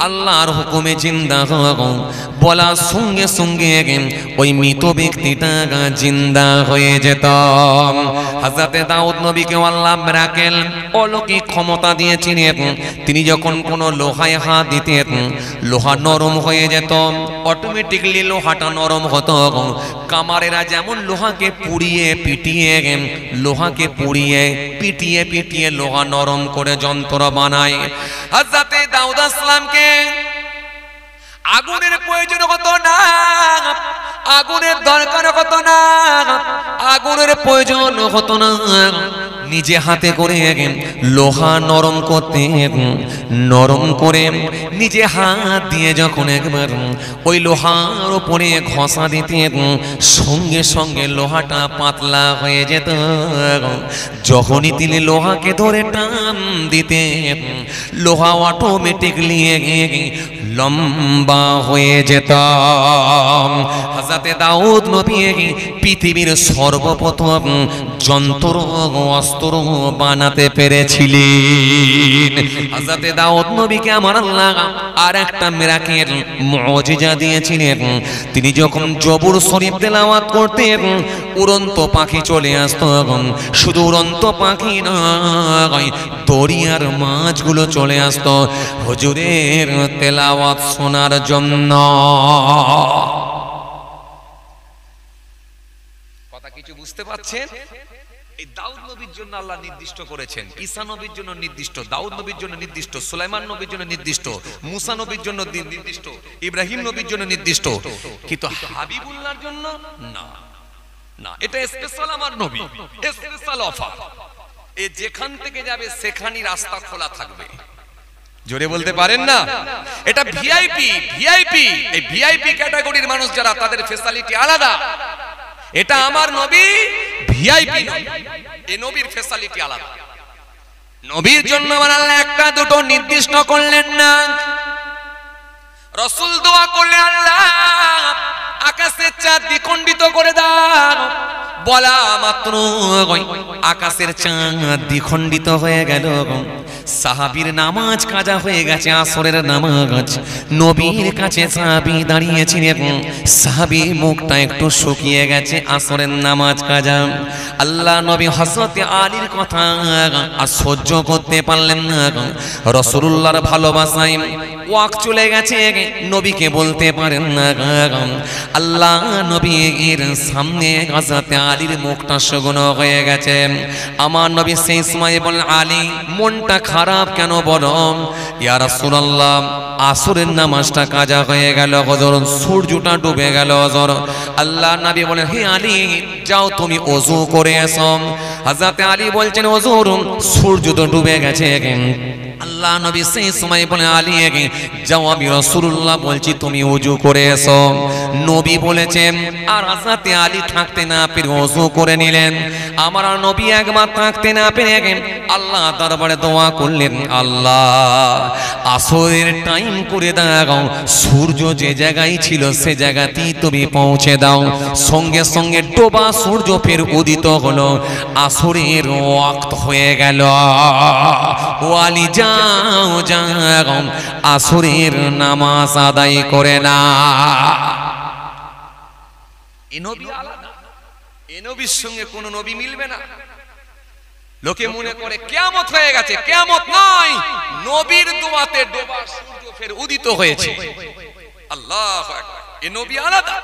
আল্লাহর হুকুমে জিন্দা হও, বলার সঙ্গে সঙ্গে ওই মৃত ব্যক্তিটা জিন্দা হয়ে যেত। হযরত দাউদ নবীকে আল্লাহ মিরাকেল অলৌকিক ক্ষমতা দিয়েছিলেন। তিনি যখন কোনো লোহায় হাত দিতেন লোহা নরম হয়ে যেত, অটোমেটিকলি লোহাটা নরম হতো। কামারেরা যেমন লোহাকে পুড়িয়ে পিটিয়ে লোহা নরম করে যন্ত্র বানায়, হযরত দাউদ আসলামকে আগুনের প্রয়োজন হতো না, আগুনের দরকার হতো না, আগুনের প্রয়োজন হতো না। নিজে হাতে করে লোহা নরম করতে নরম করে নিজে হাত দিয়ে যখন একবার ওই লোহার উপরে ঘষা দিতেন সঙ্গে সঙ্গে লোহাটা পাতলা হয়ে যেত। যখনই তিনি লোহাকে ধরে টান দিতেন লোহা অটোমেটিকলি লম্বা হয়ে যেত। হযরত দাউদ নবী পৃথিবীর সর্বপ্রথম যন্ত্র অস্ত্র বানাতে পেরেছিলেন। হযরত দাউদ নবীকে আমার আল্লাহ আর একটা মিরাকেল মুআজিজা দিয়েছিলেন। তিনি যখন জবুর শরীফ তেলাওয়াত করতেন উড়ন্ত পাখি চলে আসতো। শুধু উড়ন্ত পাখি নয়, দরিয়ার মাছগুলো চলে আসতো হুজুরের তেলাওয়াত শোনার জন্য। কথা কিছু বুঝতে পারছেন? এই দাউদ নবীর জন্য আল্লাহ নির্দিষ্ট করেছেন, ঈসা নবীর জন্য নির্দিষ্ট, দাউদ নবীর জন্য নির্দিষ্ট, সুলাইমান নবীর জন্য নির্দিষ্ট, মুসা নবীর জন্য নির্দিষ্ট, ইব্রাহিম নবীর জন্য নির্দিষ্ট, কিন্তু হাবিবুল্লাহর জন্য না না। এটা স্পেশাল আমার নবী, স্পেশাল অফার। এ যেখান থেকে যাবে সেখানেই রাস্তা খোলা থাকবে। জোরে বলতে পারেন না? এটা ভিআইপি। এই ভিআইপি ক্যাটাগরির মানুষ যারা তাদের ফ্যাসিলিটি আলাদা। এটা আমার নবী ভিআইপি নয়, এই নবীর ফ্যাসিলিটি আলাদা। নবীর জন্য আমার আল্লাহ একটা দুটো নির্দিষ্ট করলেন না। রাসূল দোয়া করলেন আল্লাহ আকাশের চাঁদ দ্বিখণ্ডিত করে দাও, বলা মাত্র আকাশের চাঁদ দ্বিখণ্ডিত হয়ে গেল। সাহাবীর নামাজ কাজা হয়ে গেছে, আসরের নামাজ। নবীর কাছে সাহাবী দাঁড়িয়েছিলেন, সাহাবীর মুখটা একটু শুকিয়ে গেছে, আসরের নামাজ কাজা। আল্লাহ নবী হযরত আলীর কথা আর সহ্য করতে পারলেন না। রাসূলুল্লাহর ভালোবাসায় ওয়াক চলে গেছে, নবীকে বলতে পারেন না। আল্লাহ নবীর সামনে হযরত আলীর মুখটা শুকনো হয়ে গেছে। আমার নবী সেই সময় বলেন, আলী মনটা খারাপ কেন বলো? ইয়া রাসূলুল্লাহ আসরের নামাজটা কাজা হয়ে গেল হুজুর, সূর্যটা ডুবে গেল হুজুর। আল্লাহ নবী বলেন, হে আলী যাও তুমি ওযু করে এসো। হযরত আলী বলছেন, হুজুর সূর্য তো ডুবে গেছে। আল্লাহ নবী সেই সময় বলে, আলী যাও আমি রাসূলুল্লাহ বলছি তুমি ওযু করে এসো। নবী বলেছেন, আর হযরত আলী থাকতে না পেরে ওযু করে নিলেন। আমার নবী একবার থাকতে না পেরে আল্লাহ দরবারে দোয়া করলেন, আল্লাহ আসরের টাইম করে দাও, সূর্য যে জায়গায় ছিল সে জায়গাতেই তুমি পৌঁছে দাও। সঙ্গে সঙ্গে ডোবা সূর্য ফের উদিত হলো, আসরের ওয়াক্ত হয়ে গেল। ও আলী যাও আসরের নামাজ আদায় করে না। এ নবী আলাদা, এ নবীর সঙ্গে কোন নবী মিলবে না। লোকে মনে করে কিয়ামত হয়ে গেছে, কিয়ামত নয়, নবীর দোয়াতে ডোবা সূর্য ফের উদিত হয়েছে। আল্লাহু আকবার, এ নবী আলাদা।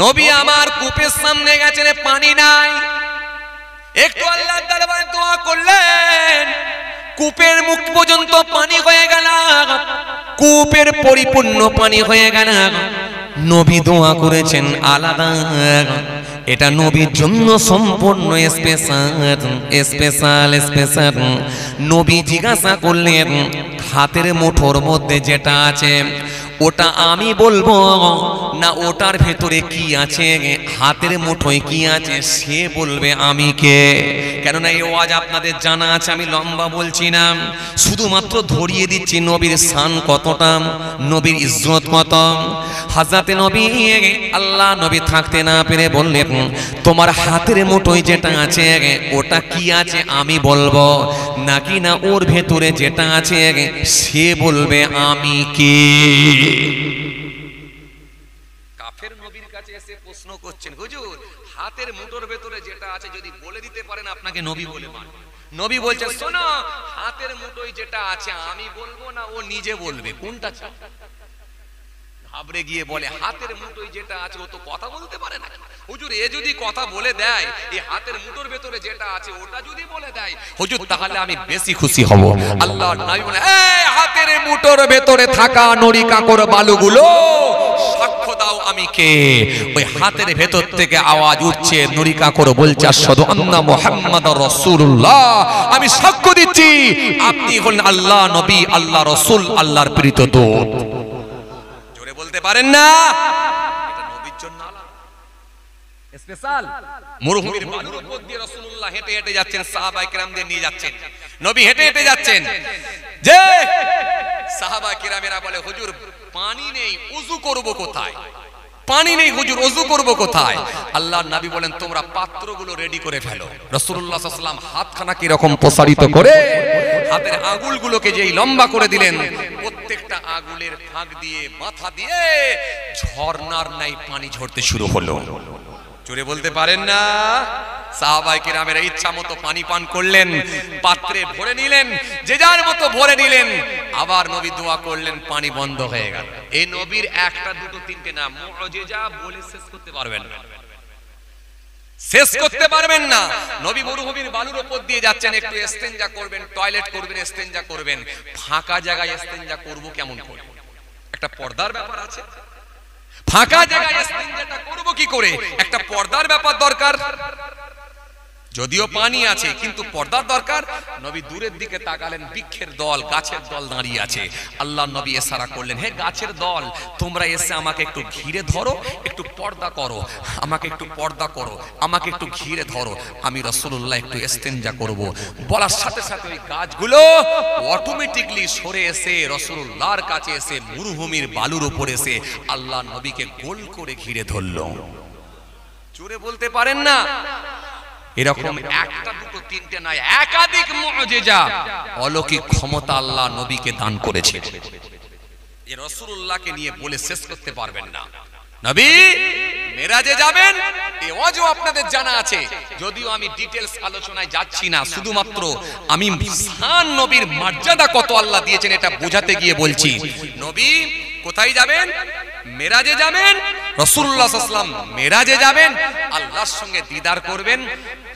নবী আমার কূপের সামনে গেছেন, পানি নাই, একটু আল্লাহর দরবারে দোয়া করলেন, কূপের মুখ পর্যন্ত পানি হয়ে গেল, কূপের পরিপূর্ণ পানি হয়ে গেল। নবী দোয়া করেছেন আলাদা, এটা নবীর জন্য সম্পূর্ণ স্পেশাল। নবী জিজ্ঞাসা করলেন, হাতের মুঠোর মধ্যে যেটা আছে ওটা আমি বলবো না ওটার ভেতরে কি আছে? হাতের মুঠোয় কি আছে সে বলবে, আমি কে? কেননা এই ওয়াজ আপনাদের জানা আছে, আমি লম্বা বলছি না, শুধুমাত্র ধরিয়ে দিচ্ছি নবীর শান কতটা, নবীর ইজ্জত কত। হযরতে নবী, আল্লাহ নবী থাকতে না পেরে বললেন, তোমার হাতের মুঠোয় যেটা আছে ওটা কি আছে আমি বলবো, নাকি না ওর ভেতরে যেটা আছে সে বলবে আমি কে? কাফের নবীর কাছে এসে প্রশ্ন করছেন, হুজুর হাতের মুঠোর ভেতরে যেটা আছে যদি বলে দিতে পারেন আপনাকে নবী বলে মানব। নবী বলছেন, শোনো, হাতের মুঠোয় যেটা আছে আমি বলবো না ও নিজে বলবে, কোনটা চাও? ঘাবড়ে গিয়ে বলে, হাতের মুঠোয় যেটা আছে ও তো কথা বলতে পারে না। হুজুর এ যদি কথা বলে দেয়, এই হাতের মুঠোর ভেতরে যেটা আছে ওটা যদি বলে দেয়, হুজুর তাহলে আমি বেশি খুশি হব। আল্লাহর নবী বলে, এই হাতের মুঠোর ভেতরে থাকা নুরি কাকর বালুগুলো সাক্ষ্য দাও আমি কে? ওই হাতের ভেতর থেকে আওয়াজ উঠছে, নুরি কাকর বলছে, আশহাদু আন্না মুহাম্মাদার রাসূলুল্লাহ, আমি সাক্ষ্য দিচ্ছি আপনি হলেন আল্লাহ নবী, আল্লাহ রাসূল, আল্লাহর প্রেরিত দূত। বলতে পারেন না, এটা নবীর জন্য স্পেশাল। মরুভূমির বালুর উপর দিয়ে রাসূলুল্লাহ হেঁটে হেঁটে যাচ্ছেন, সাহাবায়ে কেরামদের নিয়ে যাচ্ছেন, নবী হেঁটে হেঁটে যাচ্ছেন, যে সাহাবা কেরামেরা বলে, হুজুর পানি নেই, ওযু করব কোথায়? পানি নেই হুজুর, ওযু করব কোথায়? আল্লাহর নবী বলেন, তোমরা পাত্রগুলো রেডি করে ফেলো। রাসূলুল্লাহ সাল্লাল্লাহু আলাইহি ওয়াসাল্লাম হাতখানা কি রকম প্রসারিত করে হাতের আঙ্গুলগুলোকে যেই লম্বা করে দিলেন, প্রত্যেকটা আঙ্গুলের ফাঁক দিয়ে মাথা দিয়ে ঝর্ণার ন্যায় পানি ঝরতে শুরু হলো। জোরে বলতে পারেন না? সাহাবায়ে কেরামেরা ইচ্ছা মতো পানি পান করলেন, পাত্রে ভরে নিলেন, যে যার মতো ভরে নিলেন। আবার নবী দোয়া করলেন, পানি বন্ধ হয়ে গেল। এই নবীর একটা দুটো তিনটে না, মুজিজা বলে শেষ করতে পারবেন না, শেষ করতে পারবেন না। নবী মরুভূমির বালুর উপর দিয়ে যাচ্ছেন, একটু ইস্তেনজা করবেন, টয়লেট করবেন, ইস্তেনজা করবেন। ফাঁকা জায়গায় ইস্তেনজা করব কেমন করে? একটা পর্দার ব্যাপার আছে। ফাঁকা জায়গায় ইস্তেনজাটা করব কি করে? একটা পর্দার ব্যাপার দরকার। যদিও পানি আছে কিন্তু পর্দার দরকার। নবী দূরের দিকে তাকালেন, বৃক্ষের দল, গাছের দল দাঁড়িয়ে আছে। আল্লাহ নবী ইশারা করলেন, হে গাছের দল, তোমরা এসে আমাকে একটু ঘিরে ধরো, একটু পর্দা করো, আমাকে একটু পর্দা করো, আমাকে একটু ঘিরে ধরো, আমি রাসূলুল্লাহ একটু ইস্তেনজা করব। বলার সাথে সাথে ওই গাছগুলো অটোমেটিকলি সরে এসে রাসূলুল্লাহর কাছে এসে মরুভূমির বালুর উপর এসে আল্লাহ নবীকে গোল করে ঘিরে ধরলো। জোরে বলতে পারেন না? এরকম একটা দুটো তিনটে নয়, একাধিক মুজিজা, অলৌকিক ক্ষমতা আল্লাহ নবীকে দান করেছে। এই রাসূলুল্লাহকে নিয়ে বলে শেষ করতে পারবেন না। নবী মেরাজে যাবেন, এই ওয়াজও আপনাদের জানা আছে, যদিও আমি ডিটেইলস আলোচনায় যাচ্ছি না, শুধুমাত্র আমি শান নবীর মর্যাদা কত আল্লাহ দিয়েছেন এটা বোঝাতে গিয়ে বলছি। নবী কোথায় যাবেন? মেরাজে যাবেন। রাসূলুল্লাহ সাল্লাল্লাহু আলাইহি ওয়াসাল্লাম মেরাজে যাবেন, আল্লাহর সঙ্গে দিদার করবেন।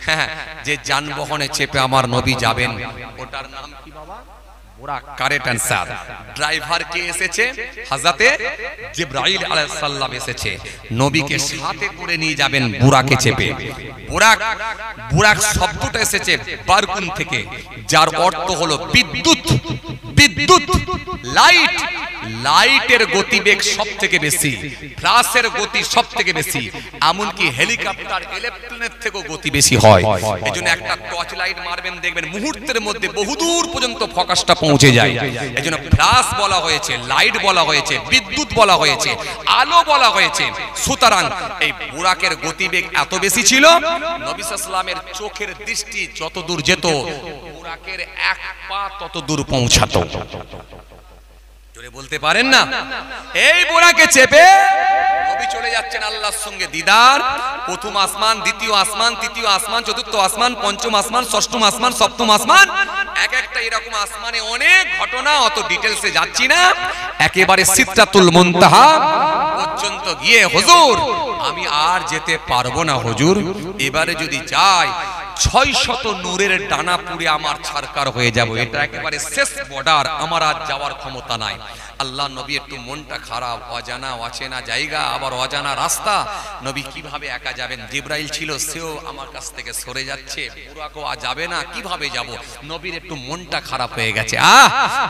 হ্যাঁ, যে যানবাহনে চেপে আমার নবী যাবেন, ওটার নাম কি বাবা? বুরাক। Correct answer. ড্রাইভার কে এসেছে? হযরতে জিবরাইল আলাইহিস সালাম এসেছে। নবীকে সাথে করে নিয়ে যাবেন বুরাকে চেপে। বুরাক, বুরাক শব্দটা এসেছে বারকুন থেকে, যার অর্থ হলো বিদ্যুৎ। বিদ্যুৎ, লাইট। লাইটের গতিবেগ সবথেকে বেশি, ফ্ল্যাশের গতি সবথেকে বেশি, এমনকি হেলিকপ্টার, এরোপ্লেনের থেকেও গতি বেশি হয়। এজন্য একটা টর্চ লাইট মারবেন, দেখবেন মুহূর্তের মধ্যে বহুদূর পর্যন্ত ফোকাসটা পৌঁছে যায়। এজন্য ফ্ল্যাশ বলা হয়েছে, লাইট বলা হয়েছে, বিদ্যুৎ বলা হয়েছে, আলো বলা হয়েছে। সুতরাং এই বুরাকের গতিবেগ এত বেশি ছিল, নবী সাল্লাল্লাহু আলাইহি ওয়াসাল্লামের চোখের দৃষ্টি যত দূর যেত, বুরাকের এক পা তত দূর পৌঁছাতো। জোরে বলতে পারেন না? এই বোরাকে চেপে নবী চলে যাচ্ছেন আল্লাহর সঙ্গে দিদার। প্রথম আসমান, দ্বিতীয় আসমান, তৃতীয় আসমান, চতুর্থ আসমান, পঞ্চম আসমান, ষষ্ঠম আসমান, সপ্তম আসমান, এক একটা এরকম আসমানে অনেক ঘটনা, অত ডিটেলসে যাচ্ছি না। একেবারে সিদরাতুল মুনতাহা পর্যন্ত গিয়ে হুজুর আমি আর যেতে পারবো না হুজুর, এবারে যদি যাই 600 নূরের ডানা পুড়ে আমার ছারকার হয়ে যাব, এটা একেবারে শেষ বর্ডার, আমার আর যাওয়ার ক্ষমতা নাই। আল্লাহ নবী একটু মনটা খারাপ, অজানা অচেনা জায়গা, আবার অজানা রাস্তা, নবী কিভাবে একা যাবেন? জিবরাইল ছিল, সেও আমার কাছ থেকে সরে যাচ্ছে, বুরাকও যাবে না, কিভাবে যাব? নবীর একটু মনটা খারাপ হয়ে গেছে।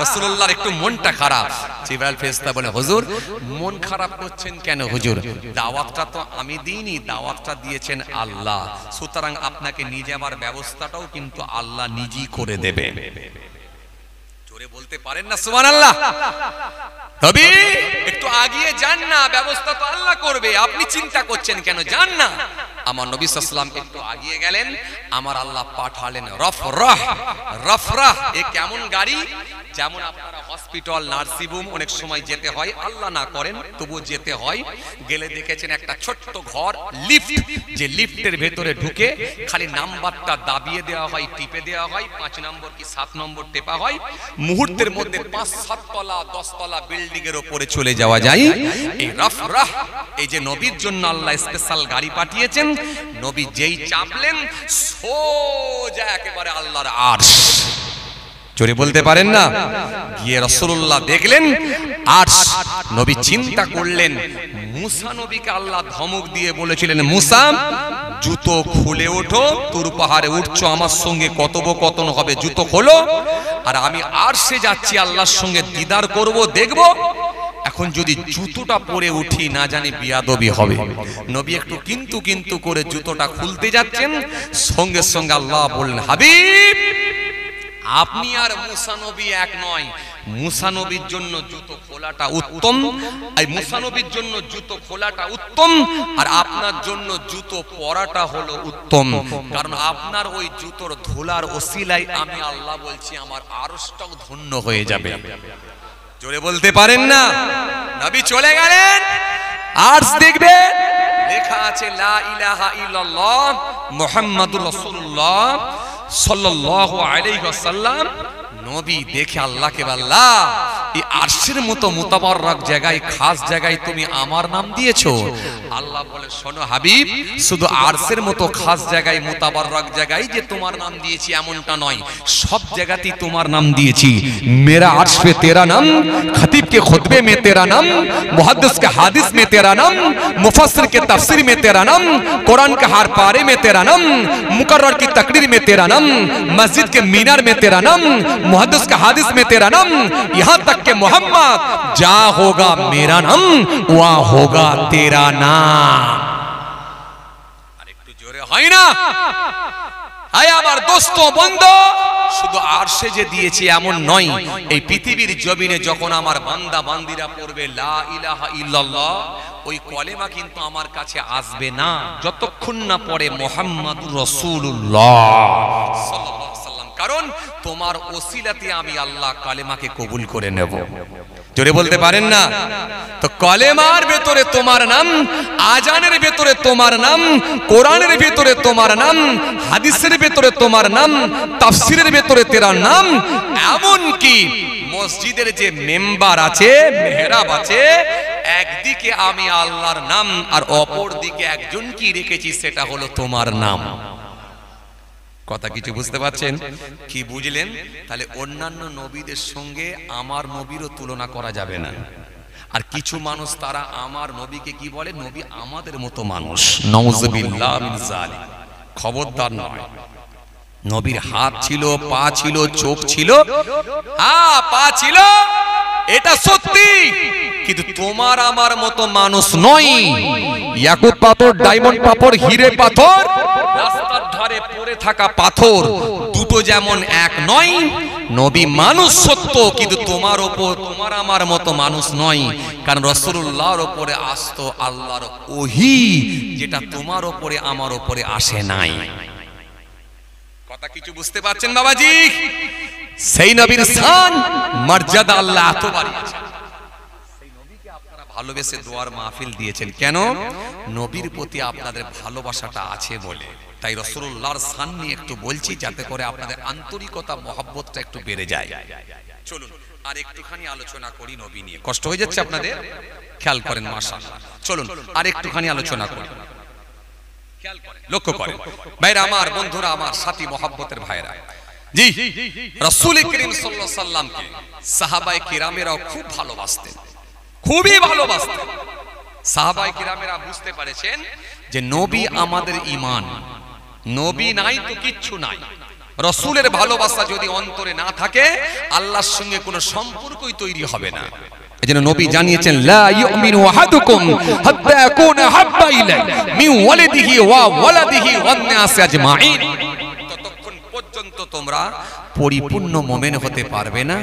রাসূলুল্লাহর একটু মনটা খারাপ। জিবরাইল ফেরেশতা বলে, হুজুর মন খারাপ করছেন কেন হুজুর? দাওয়াতটা তো আমি দিইনি, দাওয়াতটা দিয়েছেন আল্লাহ, সুতরাং আপনাকে নিয়ে যাবার ব্যবস্থাটাও কিন্তু আল্লাহ নিজেই করে দেবে। জোরে বলতে পারেন না সুবহানাল্লাহ? নবী একটু আগিয়ে যান না, ব্যবস্থা তো আল্লাহ করবে, আপনি চিন্তা করছেন কেন? যান না। আমার নবী সাল্লাল্লাহু আলাইহি ওয়াসাল্লাম একটু আগিয়ে গেলেন, আমার আল্লাহ পাঠালেন রফরাহ। রফরাহ এ কেমন গাড়ি? যেমন আপনারা হসপিটাল, নার্সিং হোম অনেক সময় যেতে হয়, আল্লাহ না করেন তবু যেতে হয়, গেলে দেখেছেন একটা ছোট্ট ঘর, লিফট, যে লিফটের ভেতরে ঢুকে খালি নাম্বারটা দাবিয়ে দেওয়া হয়, টিপে দেওয়া হয়, 5 নম্বর কি 7 নম্বর টেপা হয়, মুহূর্তের মধ্যে 5-7 তলা 10 তলা বিল্ডিং এর উপরে চলে যাওয়া যায়। এই রফরাহ, এই যে নবীর জন্য আল্লাহ স্পেশাল গাড়ি পাঠিয়েছেন, নবী যেই চাপলেন সোজা একেবারে আল্লাহর আরশ। জোরে বলতে পারেন না? গিয়ে রাসূলুল্লাহ দেখলেন আরশ। নবী চিন্তা করলেন, মুসা নবীকে আল্লাহ ধমক দিয়ে বলেছিলেন, মুসা জুতো খুলে ওঠো, তুর পাহাড়ে উঠছো, আমার সঙ্গে কথোপকথন হবে, জুতো খোলো, আর আমি আরশে যাচ্ছি, আল্লাহর সঙ্গে দিদার করব, দেখব। এখন যদি জুতোটা পরে উঠি, না জানি বিয়াদবি হবে। নবী একটু কিন্তু কিন্তু করে জুতোটা খুলতে যাচ্ছেন, সঙ্গে সঙ্গে আল্লাহ বললেন, হাবিব আপনি আর মুসা নবী এক নয়, মুসা নবীর জন্য জুতো খোলাটা উত্তম, এই মুসা নবীর জন্য জুতো খোলাটা উত্তম, আর আপনার জন্য জুতো পরাটা হলো উত্তম, কারণ আপনার ওই জুতোর ধুলার ওসিলায় আমি আল্লাহ বলছি আমার আরশটাও ধন্য হয়ে যাবে। জোরে বলতে পারেন না? নবী চলে গেলেন, আরশ দেখবে লেখা আছে লা ইলাহা ইল্লাল্লাহ মুহাম্মাদুর রাসূলুল্লাহ সাল্লাল্লাহু আলাইহি ওয়াসাল্লাম। নবী দেখে আল্লাহকে বললা, এই আরশের মতো মুতাবাররক জায়গায়, খাস জায়গায় তুমি আমার নাম দিয়েছো। আল্লাহ বলে, শোনো হাবিব, শুধু আরশের মতো খাস জায়গায়, মুতাবাররক জায়গায় যে তোমার নাম দিয়েছি এমনটা নয়, সব জায়গাতেই তোমার নাম দিয়েছি। মেরা আরশ पे तेरा नाम, खतीब के खुतबे में तेरा नाम, मुहद्दिस के हादिस में तेरा नाम, मुफस्सिर के तफसीर में तेरा नाम, कुरान के हर पारे में तेरा नाम, मुकर्रर की तकरीर में तेरा नाम, मस्जिद के मीनार में तेरा नाम, मुहद्दिस के हादिस में तेरा नाम, यहाँ तक के मोहम्मद जा होगा मेरा नाम, वहाँ होगा तेरा नाम। আর একটু জোরে হয় না? আয় আমার দোস্ত বন্ধু, শুধু আরশে যে দিয়েছি এমন নয়, এই পৃথিবীর জমিনে যখন আমার বান্দা বান্দিরা পড়বে লা ইলাহা ইল্লাল্লাহ, ওই কলেমা কিন্তু আমার কাছে আসবে না যতক্ষণ না পড়ে মুহাম্মাদুর রাসূলুল্লাহ সাল্লাল্লাহু আলাইহি ওয়াসাল্লাম, কারণ তোমার ওসিলাতে আমি আল্লাহ কালেমাকে কবুল করে নেব। জোরে বলতে পারেন না? তো কলেমার ভেতরে তোমার নাম, আজানের ভেতরে তোমার নাম, কোরআনের ভেতরে তোমার নাম, হাদিসের ভেতরে তোমার নাম, তাফসীরের ভেতরে তেরা নাম, এমন কি মসজিদের যে মেম্বার আছে, মেহরাব আছে, একদিকে আমি আল্লাহর নাম আর অপর দিকে একজন কি রেখেছি, সেটা হলো তোমার নাম। কথা কিছু বুঝতে পারছেন? কি বুঝলেন? তাহলে অন্যান্য নবীদের সঙ্গে আমার নবীরও তুলনা করা যাবে না। আর কিছু মানুষ তারা আমার নবীকে কি বলে, নবী আমাদের মতো মানুষ। নাউযুবিল্লাহ মিন যালিক। খবরদার নয়। নবীর হাত ছিল, পা ছিল, চোখ ছিল, হ্যাঁ পা ছিল, এটা সত্যি, কিন্তু তোমার আমার মতো মানুষ নয়। ইয়াকুত পাথর, ডায়মন্ড পাথর, হিরে পাথর, রাস্তার ধারে পড়ে থাকা পাথর, দুটো যেমন এক নয়। নবী মানুষ সত্য, কিন্তু তোমার উপর, তোমার আমার মতো মানুষ নয়, কারণ রাসূলুল্লাহর উপরে আসতো আল্লাহর ওহী, যেটা তোমার উপরে আমার উপরে আসে নাই। কথা কিছু বুঝতে পারছেন বাবাজি? সেই নবীর শান, মর্যাদা আল্লাহ এত বাড়িয়েছেন। ভালোবেসে দোয়ার মাহফিল দিয়েছেন। কেন? নবীর প্রতি আপনাদের ভালোবাসাটা আছে বলে। তাই রাসূলুল্লাহর শান নিয়ে একটু বলছি, যাতে করে আপনাদের আন্তরিকতা মহব্বতটা একটু বেড়ে যায়। চলুন আর একটুখানি আলোচনা করি নবী নিয়ে। কষ্ট হয়ে যাচ্ছে আপনাদের? খেয়াল করেন মাশাআল্লাহ। চলুন আর একটুখানি আলোচনা করি, খেয়াল করেন, লক্ষ্য করেন ভাইরা আমার, বন্ধুরা আমার, সাথী মহব্বতের ভাইরা। জি, রাসূল করিম সাল্লাল্লাহু আলাইহি সাল্লামকে সাহাবায়ে কিরামেরাও খুব ভালোবাসতেন, খুবই ভালোবাসতেন। সাহাবায়ে কিরামেরা বুঝতে পারেছেন যে নবী আমাদের ঈমান, নবী নাই তো কিচ্ছু নাই। রাসূলের ভালোবাসা যদি অন্তরে না থাকে, আল্লাহর সঙ্গে কোনো সম্পর্কই তৈরি হবে না। এজন্য নবী জানিয়েছেন, লা ইউমিনু আহাদুকুম হাত্তা ইয়াকুনা হাব্বা ইলাইহি মিন ওয়ালিদিহি ওয়া ওয়ালাদিহি ওয়ান নাসি আজমাইন। ততক্ষণ পর্যন্ত তোমরা পরিপূর্ণ মুমিন হতে পারবে না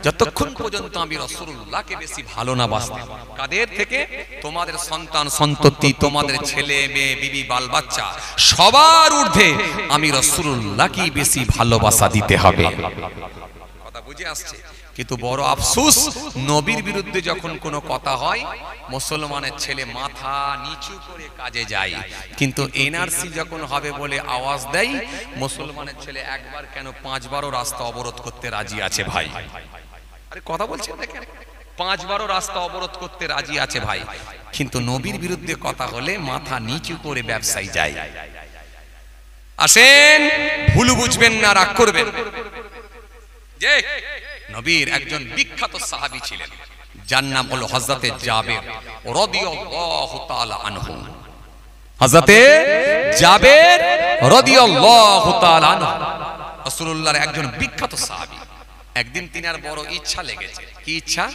যতক্ষণ পর্যন্ত আমি রাসূলুল্লাহকে বেশি ভালো না বাসতে। কাদের থেকে? তোমাদের সন্তান সন্ততি, তোমাদের ছেলে মেয়ে, বিবি বাল বাচ্চা, সবার ঊর্ধ্বে আমি রাসূলুল্লাহকে বেশি ভালোবাসা দিতে হবে। কথা বুঝে আসছে? কিন্তু বড় আফসোস, নবীর বিরুদ্ধে যখন কোনো কথা হয়, মুসলমানের ছেলে মাথা নিচু করে কাজে যায়, কিন্তু এনআরসি যখন হবে বলে আওয়াজ দেয়, মুসলমানের ছেলে একবার কেন 5 বারও রাস্তা অবরোধ করতে রাজি আছে ভাই। আরে কথা বলছেন দেখেন, 5 বারও রাস্তা অবরোধ করতে রাজি আছে ভাই, কিন্তু নবীর বিরুদ্ধে কথা হলে মাথা নিচু করে ব্যবসায়ী যায়। আসেন, ভুল বুঝবেন না, রাগ করবেন। যে নবীর একজন বিখ্যাত সাহাবী ছিলেন, যার নাম হলো হযরতে জাবের রাদিয়াল্লাহু তাআলা আনহু। হযরতে জাবের রাদিয়াল্লাহু তাআলা আনহু রাসূলুল্লাহর একজন বিখ্যাত সাহাবী। একদিন তিনার বড় ইচ্ছা লেগেছে। কি ইচ্ছা?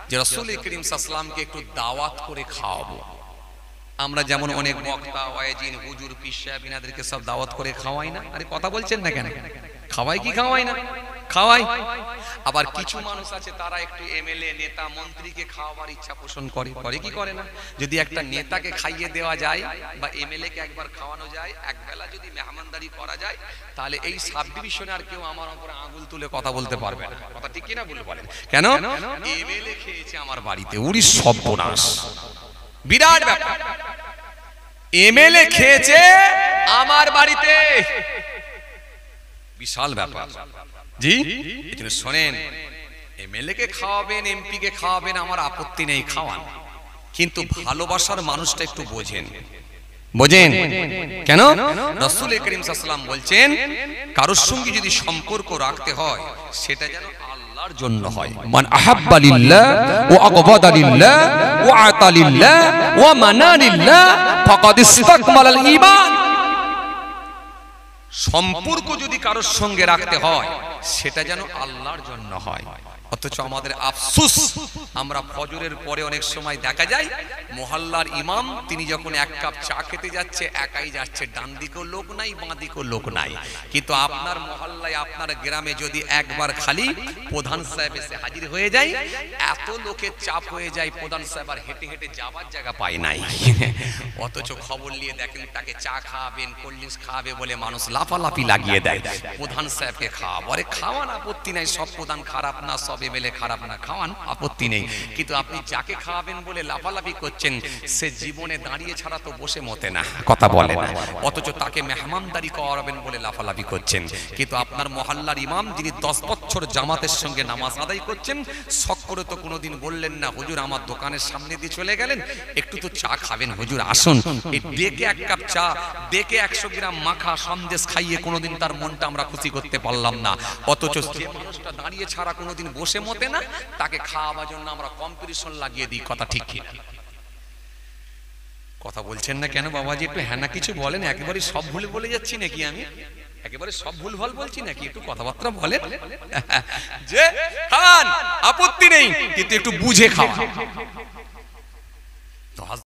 যে রাসূল করিম সাল্লাল্লাহু আলাইহি ওয়াসাল্লামকে একটু দাওয়াত করে খাওয়াবো। আমরা যেমন অনেক বক্তা, ওয়াইজিন, হুজুর, পীর সাহেব ইনাদেরকে সব দাওয়াত করে খাওয়াই না? আরে কথা বলছেন না কেন? খাওয়াই কি খাওয়াই না? খাওয়াই। আবার কিছু মানুষ আছে তারা একটু এমএলএ, নেতা, মন্ত্রীকে খাওয়াবার ইচ্ছা পোষণ করে। করে কি করে না? যদি একটা নেতাকে খাইয়ে দেওয়া যায় বা এমএলএ কে একবার খাওয়ানো যায়, একবেলা যদি মেহমানদারি করা যায়, তাহলে এই সাব ডিভিশনে আর কেউ আমার উপরে আঙুল তুলে কথা বলতে পারবে না। কথা ঠিক কি না বলে বলেন? কেন? এমএলএ খেয়েছে আমার বাড়িতে, উড়ি সর্বনাশ, বিরাট ব্যাপার। এমএলএ খেয়েছে আমার বাড়িতে, বিশাল ব্যাপার। জি, এজন্য শুনেন, এমএলএ কে খাওয়াবেন, এমপি কে খাওয়াবেন, আমার আপত্তি নেই, খাওয়ান, কিন্তু ভালোবাসার মানুষটা একটু বোঝেন। বোঝেন কেন? রাসূল করিম সাল্লাল্লাহু আলাইহি ওয়াসাল্লাম বলছেন, কারোর সঙ্গে যদি সম্পর্ক রাখতে হয়, সেটা যেন আল্লাহর জন্য হয়। মান আহাব্বা লিল্লাহ ওয়া আগবাদা লিল্লাহ ওয়া আতা লিল্লাহ ওয়া মানা লিল্লাহ ফাকাদ ইসতাকমালাল ঈমান। সম্পর্ক যদি কারোর সঙ্গে রাখতে হয়, সেটা যেন আল্লাহর জন্য হয়। অথচ আমাদের আফসোস, আমরা ফজরের পরে অনেক সময় দেখা যায় মহল্লার ইমাম তিনি যখন এক কাপ চা খেতে যাচ্ছে, একাই যাচ্ছে, ডান দিকেও লোক নাই, বাঁ দিকেও লোক নাই। কিন্তু আপনার মহল্লায়, আপনার গ্রামে যদি একবার খালি প্রধান সাহেব এসে হাজির হয়ে যায়, এত লোকের চাপ হয়ে যায়, প্রধান সাহেব আর হেঁটে হেঁটে যাবার জায়গা পায় নাই। অথচ খবর নিয়ে দেখেন তাকে চা খাওয়াবেন, কোল্ড ড্রিঙ্কস খাওয়াবে বলে মানুষ লাফালাফি লাগিয়ে দেয়। প্রধান সাহেবকে খাওয়াবো, আরে খাওয়ান, আপত্তি নাই, সব প্রধান খারাপ না, সব এমএলএ খারাপ না, খাওয়ান, আপত্তি নেই। কিন্তু আপনি যাকে খাওয়াবেন বলে লাফালাফি করছেন, সে জীবনে দাঁড়িয়ে ছাড়া তো বসে মতে না, কথা বলে না। অথচ তাকে মেহমানদারি করাবেন বলে লাফালাফি করছেন। কিন্তু আপনার মহল্লার ইমাম, যিনি 10 বছর জামাতের সঙ্গে নামাজ আদায় করছেন, শখ করে তো কোনোদিন বললেন না, হুজুর আমার দোকানের সামনে দিয়ে চলে গেলেন, একটু তো চা খাবেন, হুজুর আসুন, এই ডেকে 1 কাপ চা, ডেকে 100 গ্রাম মাখা সন্দেশ খাইয়ে কোনোদিন তার মনটা আমরা খুশি করতে পারলাম না। অথচ যে মানুষটা দাঁড়িয়ে ছাড়া কোনোদিন বসে মতে না, তাকে খাওয়াবার জন্য আমরা কম্পিটিশন লাগিয়ে দিই। কথা ঠিক কি? কথা বলছেন না কেন বাবাজি? একটু হ্যাঁ না কিছু বলেন। একেবারে সব ভুল বলে যাচ্ছি নাকি আমি? একেবারে সব ভুল ভাল বলছি নাকি? একটু কথাবার্তা বলেন। যে খান, আপত্তি নেই, কিন্তু একটু বুঝে খাওয়া।